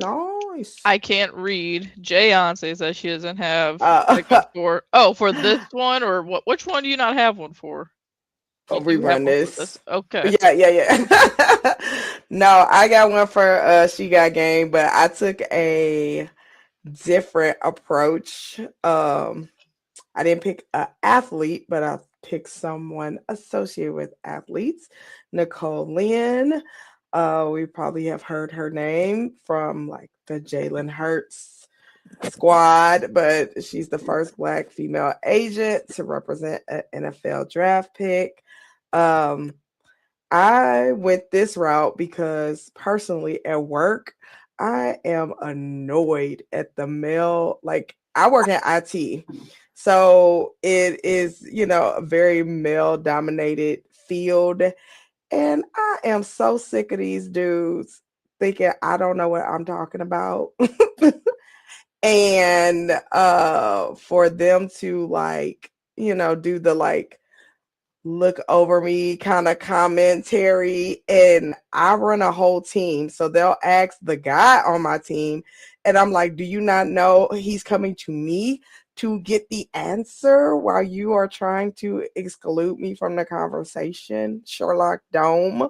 Speaker 4: I can't read. Fiancée says she doesn't have for this one, or what? Which one do you not have one for?
Speaker 5: Rerun this.
Speaker 4: Okay.
Speaker 5: Yeah. No, I got one for She Got Game, but I took a different approach. I didn't pick an athlete, but I picked someone associated with athletes. Nicole Lynn. We probably have heard her name from like the Jalen Hurts squad, but she's the first Black female agent to represent an NFL draft pick. I went this route because personally at work, I am annoyed at the male, like I work in IT. So it is, a very male dominated field. And I am so sick of these dudes thinking I don't know what I'm talking about. And for them to do the look over me kind of commentary, and I run a whole team. So they'll ask the guy on my team, and I'm like, do you not know he's coming to me to get the answer while you are trying to exclude me from the conversation? Sherlock Dome.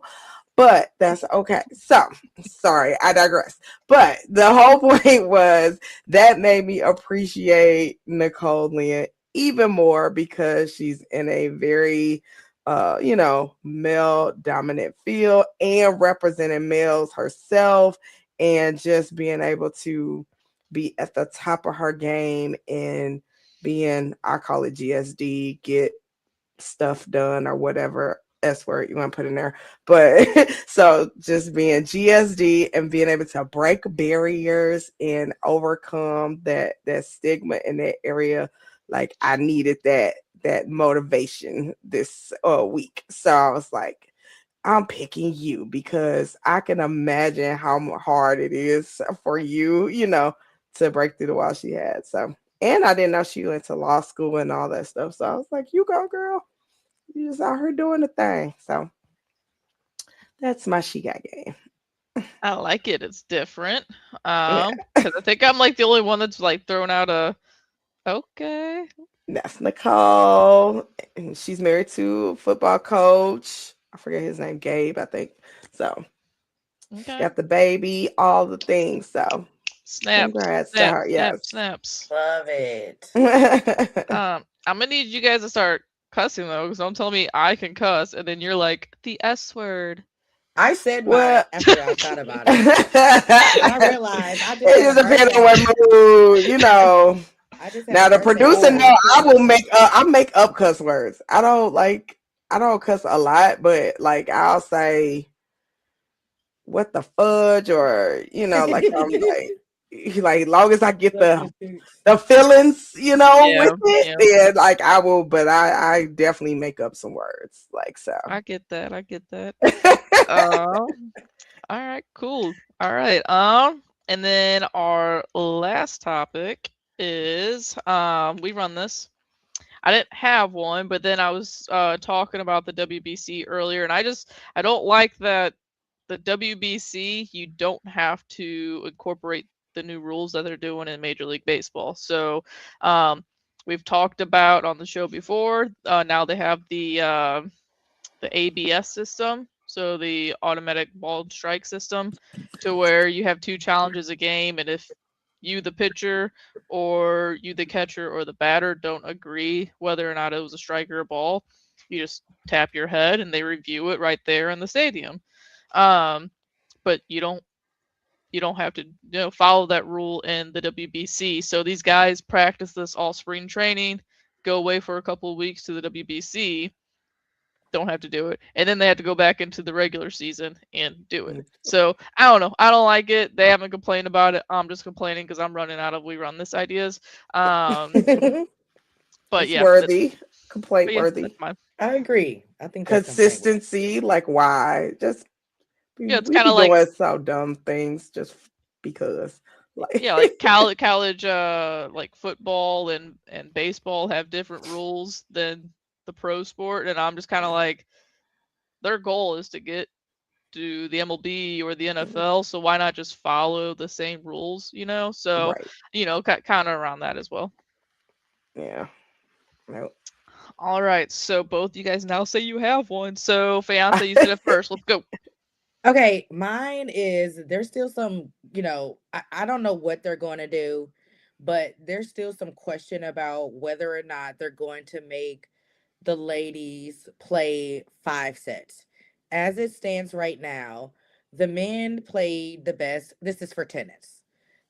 Speaker 5: But that's okay. So, sorry, I digress. But the whole point was that made me appreciate Nicole Lynn even more because she's in a very, male dominant field and representing males herself, and just being able to be at the top of her game and being, I call it GSD, get stuff done or whatever S word you want to put in there. But so just being GSD and being able to break barriers and overcome that stigma in that area. Like I needed that motivation this week. So I was like, I'm picking you because I can imagine how hard it is for you, to break through the wall she had. So, and I didn't know she went to law school and all that stuff. So I was like, you go, girl. You just out here doing the thing. So that's my She Got Game.
Speaker 4: I like it. It's different. Because I think I'm like the only one that's like thrown out a okay.
Speaker 5: That's Nicole. And she's married to a football coach. I forget his name, Gabe, I think. So she got the baby, all the things. So congrats to her. Yes.
Speaker 4: Snaps.
Speaker 1: Love it.
Speaker 4: I'm gonna need you guys to start cussing though, because don't tell me I can cuss, and then you're like the S word.
Speaker 1: I said mine
Speaker 5: Well,
Speaker 1: after I thought about it. And I realized I just
Speaker 5: it
Speaker 1: had a
Speaker 5: just depends on
Speaker 1: birthday.
Speaker 5: what mood, you know.
Speaker 1: I just had a
Speaker 5: Now the
Speaker 1: birthday. I
Speaker 5: producer
Speaker 1: thought it
Speaker 5: know
Speaker 1: was
Speaker 5: I will
Speaker 1: cool.
Speaker 5: make up cuss words. I don't cuss a lot, but like I'll say what the fudge, or like I'm like long as I get the feelings, with
Speaker 4: Yeah,
Speaker 5: it,
Speaker 4: yeah.
Speaker 5: then like I will, but I definitely make up some words. Like so.
Speaker 4: I get that. I get that. All right, cool. All right. And then our last topic is we run this. I didn't have one, but then I was talking about the WBC earlier, and I don't like that the WBC you don't have to incorporate the new rules that they're doing in Major League Baseball. So we've talked about on the show before. Now they have the ABS system, so the automatic ball and strike system, to where you have two challenges a game, and if you, the pitcher, or you, the catcher, or the batter, don't agree whether or not it was a strike or a ball, you just tap your head and they review it right there in the stadium. Um, but you don't have to follow that rule in the WBC. So these guys practice this all spring training, go away for a couple of weeks to the WBC, don't have to do it, and then they have to go back into the regular season and do it. So I don't know. I don't like it. They haven't complained about it. I'm just complaining because I'm running out of we run this ideas. But
Speaker 5: It's
Speaker 4: yeah,
Speaker 5: worthy,
Speaker 4: but
Speaker 5: complaint
Speaker 4: yeah, that's
Speaker 5: worthy.
Speaker 4: mine.
Speaker 1: I agree. I think that's complaint worthy.
Speaker 5: Consistency, like why? Just
Speaker 4: Yeah, it's
Speaker 5: we
Speaker 4: kind
Speaker 5: be
Speaker 4: of like
Speaker 5: doing so dumb things just because. Like
Speaker 4: yeah, like college like football and baseball have different rules than the pro sport, and I'm just kind of like their goal is to get to the MLB or the NFL, so why not just follow the same rules, So,
Speaker 5: right.
Speaker 4: kind of around that as well.
Speaker 5: Yeah. No.
Speaker 4: All right, so both you guys now say you have one. So, Fiancée, you said it first. Let's go.
Speaker 1: Okay, mine is there's still some, I don't know what they're going to do, but there's still some question about whether or not they're going to make the ladies play 5 sets. As it stands right now, the men played the best. This is for tennis.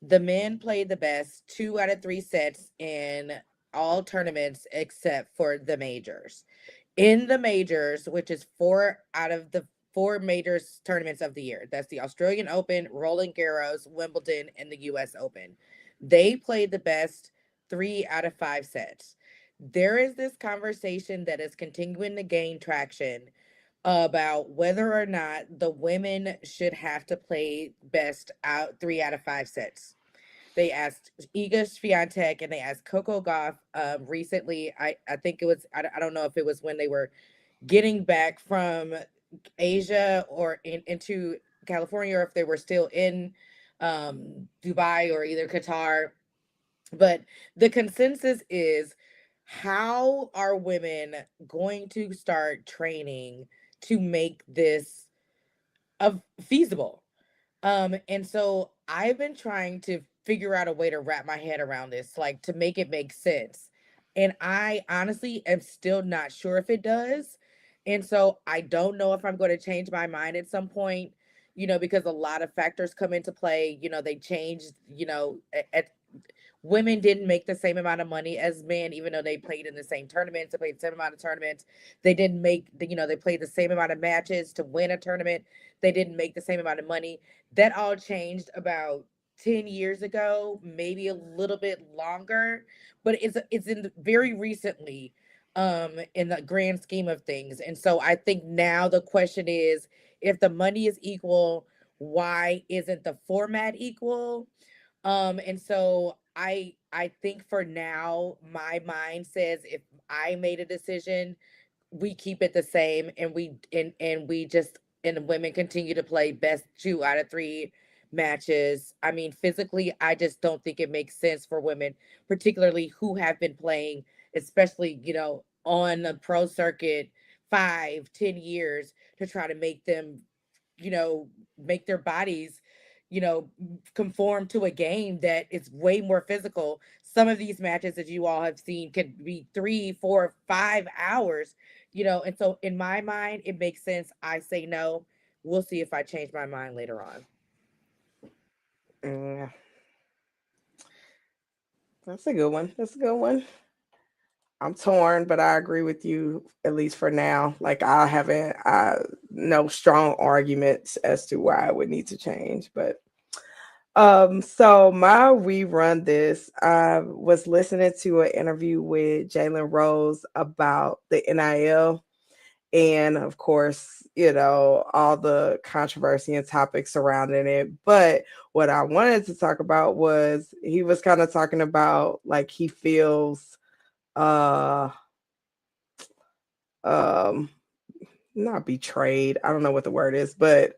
Speaker 1: The men played the best 2 out of 3 sets in all tournaments except for the majors. In the majors, which is 4 out of the 4 majors tournaments of the year. That's the Australian Open, Roland Garros, Wimbledon, and the US Open. They played the best 3 out of 5 sets. There is this conversation that is continuing to gain traction about whether or not the women should have to play best out 3 out of 5 sets. They asked Iga Swiatek and they asked Coco Gauff recently. I think it was I don't know if it was when they were getting back from Asia or into California, or if they were still in Dubai or either Qatar. But the consensus is, how are women going to start training to make this feasible? And so I've been trying to figure out a way to wrap my head around this, like to make it make sense. And I honestly am still not sure if it does. And so I don't know if I'm going to change my mind at some point, because a lot of factors come into play. They changed, women didn't make the same amount of money as men, even though they played in the same tournaments. They played the same amount of tournaments. They didn't make, they played the same amount of matches to win a tournament. They didn't make the same amount of money. That all changed about 10 years ago, maybe a little bit longer, but it's in very recently in the grand scheme of things. And so I think now the question is, if the money is equal, why isn't the format equal? And so I think for now, my mind says if I made a decision, we keep it the same, and we just and the women continue to play best 2 out of 3 matches. I mean, physically, I just don't think it makes sense for women, particularly who have been playing, especially, on the pro circuit 5, 10 years, to try to make them, make their bodies, conform to a game that is way more physical. Some of these matches that you all have seen could be 3, 4, 5 hours, and so in my mind, it makes sense. I say no. We'll see if I change my mind later on.
Speaker 5: Yeah, that's a good one. That's a good one. I'm torn, but I agree with you at least for now. Like I haven't no strong arguments as to why I would need to change. But so my rerun this, I was listening to an interview with Jalen Rose about the NIL and of course, all the controversy and topics surrounding it. But what I wanted to talk about was he was kind of talking about like he feels uh um not betrayed, I don't know what the word is, but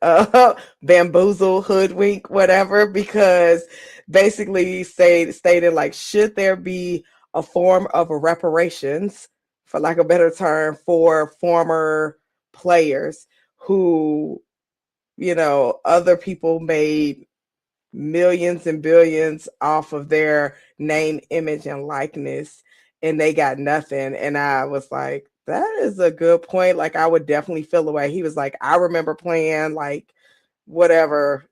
Speaker 5: bamboozle, hoodwink, whatever, because basically stated like, should there be a form of reparations, for lack of a better term, for former players who, other people made millions and billions off of their name, image, and likeness, and they got nothing. And I was like, that is a good point. Like, I would definitely feel the way. He was like, I remember playing like whatever,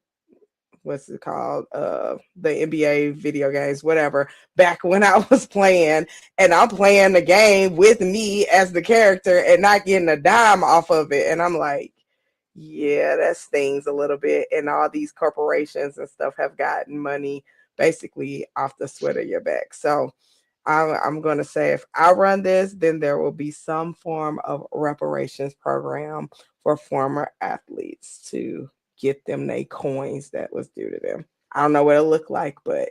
Speaker 5: what's it called? The NBA video games, whatever, back when I was playing, and I'm playing the game with me as the character and not getting a dime off of it. And I'm like, yeah, that stings a little bit. And all these corporations and stuff have gotten money basically off the sweat of your back. So I'm going to say if I run this, then there will be some form of reparations program for former athletes to get them their coins that was due to them. I don't know what it'll look like, but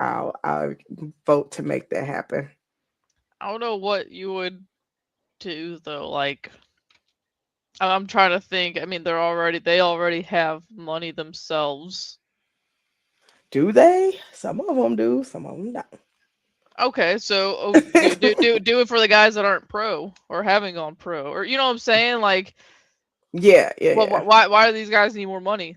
Speaker 5: I'll vote to make that happen.
Speaker 4: I don't know what you would do though. Like, I'm trying to think. I mean, they already have money themselves.
Speaker 5: Do they? Some of them do, some of them don't.
Speaker 4: Okay, so do it for the guys that aren't pro or haven't gone pro, or you know what I'm saying? Like,
Speaker 5: Yeah.
Speaker 4: why do these guys need more money?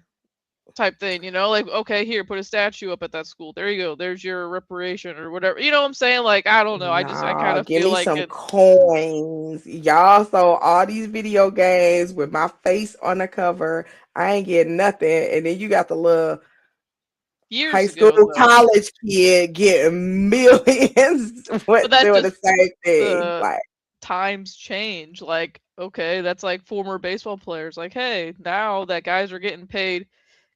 Speaker 4: Type thing, like, okay, here, put a statue up at that school. There you go. There's your reparation or whatever. You know what I'm saying? Like, I don't know. I kind
Speaker 5: Nah,
Speaker 4: of
Speaker 5: give
Speaker 4: feel
Speaker 5: me
Speaker 4: like
Speaker 5: some
Speaker 4: it
Speaker 5: coins. Y'all saw all these video games with my face on the cover. I ain't getting nothing. And then you got the little high
Speaker 4: years
Speaker 5: school,
Speaker 4: ago though.
Speaker 5: college kid getting millions
Speaker 4: But that
Speaker 5: doing
Speaker 4: just
Speaker 5: the same thing.
Speaker 4: the
Speaker 5: Like,
Speaker 4: times change. Like, okay, that's like former baseball players. Like, hey, now that guys are getting paid,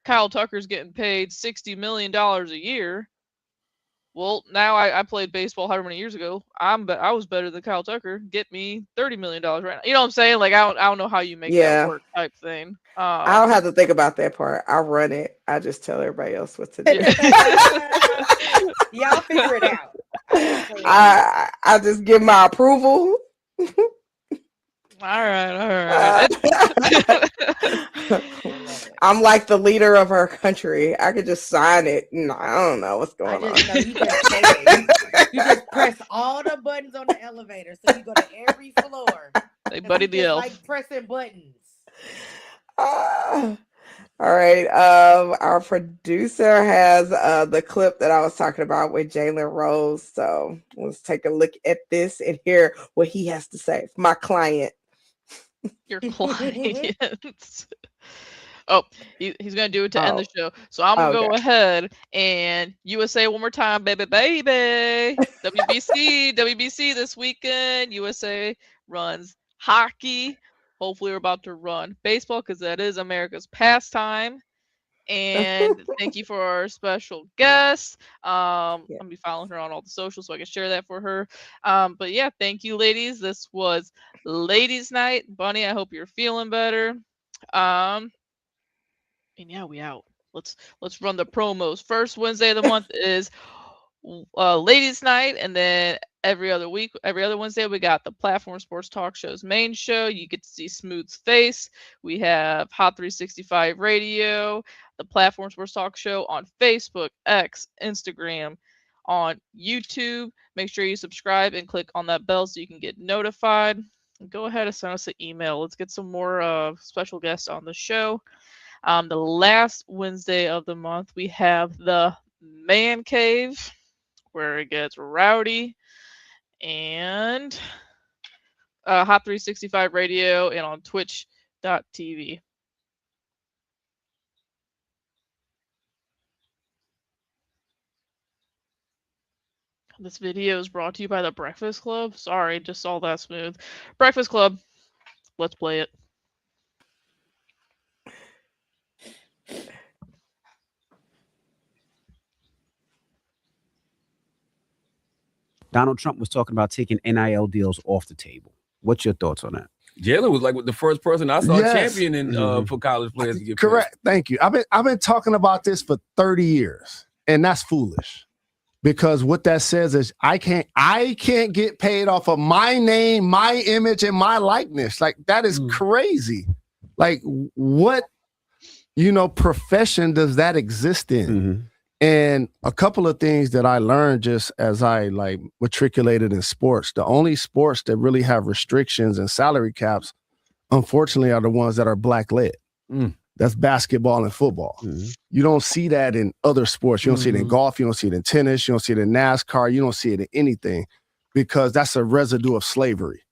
Speaker 4: Kyle Tucker's getting paid $60 million a year. Well, now I played baseball however many years ago. I was better than Kyle Tucker. Get me $30 million right now. You know what I'm saying? Like, I don't know how you make that
Speaker 5: yeah,
Speaker 4: work type thing.
Speaker 5: I don't have to think about that part. I run it. I just tell everybody else what to do.
Speaker 4: Yeah.
Speaker 1: Y'all figure it out. I'm not playing with
Speaker 5: I just give my approval.
Speaker 4: All right.
Speaker 5: I'm like the leader of our country. I could just sign it. No, I don't know what's going on.
Speaker 1: No, you just say it. You just press all the buttons on the elevator, so you go to every floor.
Speaker 4: They Buddy the Elf.
Speaker 1: Like pressing buttons.
Speaker 5: All right. Our producer has the clip that I was talking about with Jalen Rose. So let's take a look at this and hear what he has to say. My client.
Speaker 4: Your clients. Oh, he's gonna do it to end the show. So I'm gonna go ahead and USA one more time, baby. WBC this weekend. USA runs hockey. Hopefully, we're about to run baseball because that is America's pastime. And thank you for our special guest. I'm gonna be following her on all the socials so I can share that for her. But yeah, thank you, ladies. This was Ladies' Night. Bunny, I hope you're feeling better. And yeah, we out. Let's run the promos. First Wednesday of the month is Ladies' Night, and then every other Wednesday, we got the Platform Sports Talk Show's main show. You get to see Smooth's face. We have Hot 365 Radio, the Platform Sports Talk Show on Facebook, X, Instagram, on YouTube. Make sure you subscribe and click on that bell so you can get notified. Go ahead and send us an email. Let's get some more special guests on the show. The last Wednesday of the month, we have the Man Cave, where it gets rowdy, and Hot 365 Radio and on twitch.tv. This video is brought to you by the Breakfast Club. Sorry, just saw that smooth. Breakfast Club. Let's play it.
Speaker 7: Donald Trump was talking about taking NIL deals off the table. What's your thoughts on that?
Speaker 8: Jalen was like the first person I saw championing for college players to get
Speaker 9: correct. Paid. Thank you. I've been talking about this for 30 years, and that's foolish. Because what that says is I can't get paid off of my name, my image, and my likeness. Like, that is crazy. Like, what, profession does that exist in?
Speaker 7: Mm-hmm.
Speaker 9: And a couple of things that I learned just as I matriculated in sports, the only sports that really have restrictions and salary caps, unfortunately, are the ones that are black led. That's basketball and football. Mm-hmm. You don't see that in other sports. You don't see it in golf. You don't see it in tennis. You don't see it in NASCAR. You don't see it in anything, because that's a residue of slavery.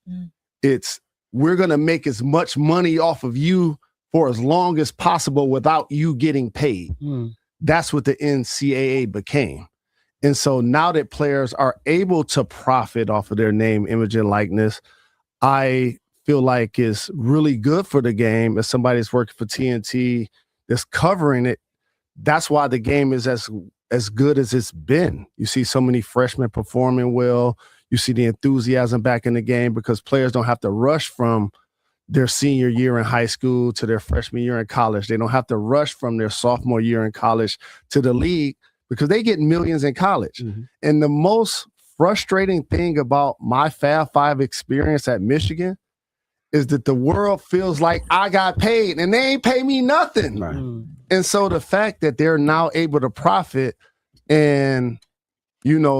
Speaker 9: It's, we're going to make as much money off of you for as long as possible without you getting paid. That's what the NCAA became. And so now that players are able to profit off of their name, image, and likeness, I feel like is really good for the game. As somebody that's working for TNT that's covering it, that's why the game is as good as it's been. You see so many freshmen performing well. You see the enthusiasm back in the game because players don't have to rush from their senior year in high school to their freshman year in college. They don't have to rush from their sophomore year in college to the league because they get millions in college. And the most frustrating thing about my Fab Five experience at Michigan is that the world feels like I got paid and they ain't pay me nothing.
Speaker 7: Right.
Speaker 9: And so the fact that they're now able to profit and,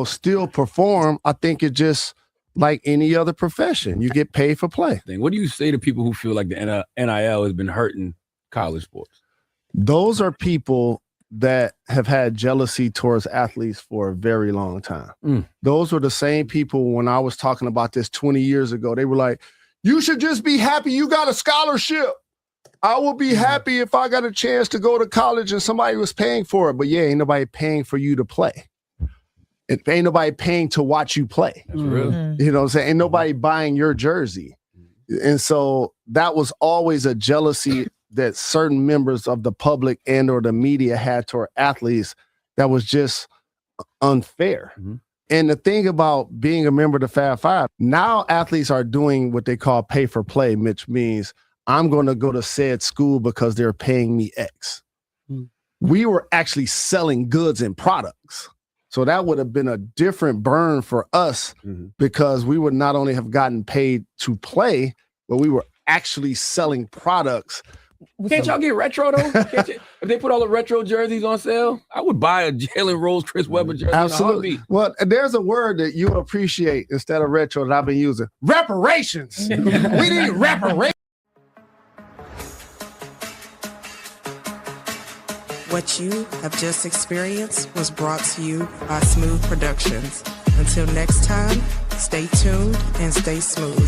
Speaker 9: still perform, I think it just like any other profession. You get paid for play.
Speaker 8: What do you say to people who feel like the NIL has been hurting college sports?
Speaker 9: Those are people that have had jealousy towards athletes for a very long time. Those were the same people when I was talking about this 20 years ago. They were like, you should just be happy you got a scholarship. I will be happy if I got a chance to go to college and somebody was paying for it. But yeah, ain't nobody paying for you to play. It ain't nobody paying to watch you play.
Speaker 8: That's real.
Speaker 9: You know what I'm saying? Ain't nobody buying your jersey. And so that was always a jealousy that certain members of the public and or the media had toward athletes that was just unfair. And the thing about being a member of the Fab Five, now athletes are doing what they call pay for play, which means I'm going to go to said school because they're paying me X. We were actually selling goods and products. So that would have been a different burn for us because we would not only have gotten paid to play, but we were actually selling products.
Speaker 8: Can't y'all get retro though? If they put all the retro jerseys on sale, I would buy a Jalen Rose, Chris Webber jersey.
Speaker 9: Absolutely. Well, there's a word that you appreciate instead of retro that I've been using. Reparations. We need reparations.
Speaker 10: What you have just experienced was brought to you by Smoooth Productions. Until next time, stay tuned and stay smooth.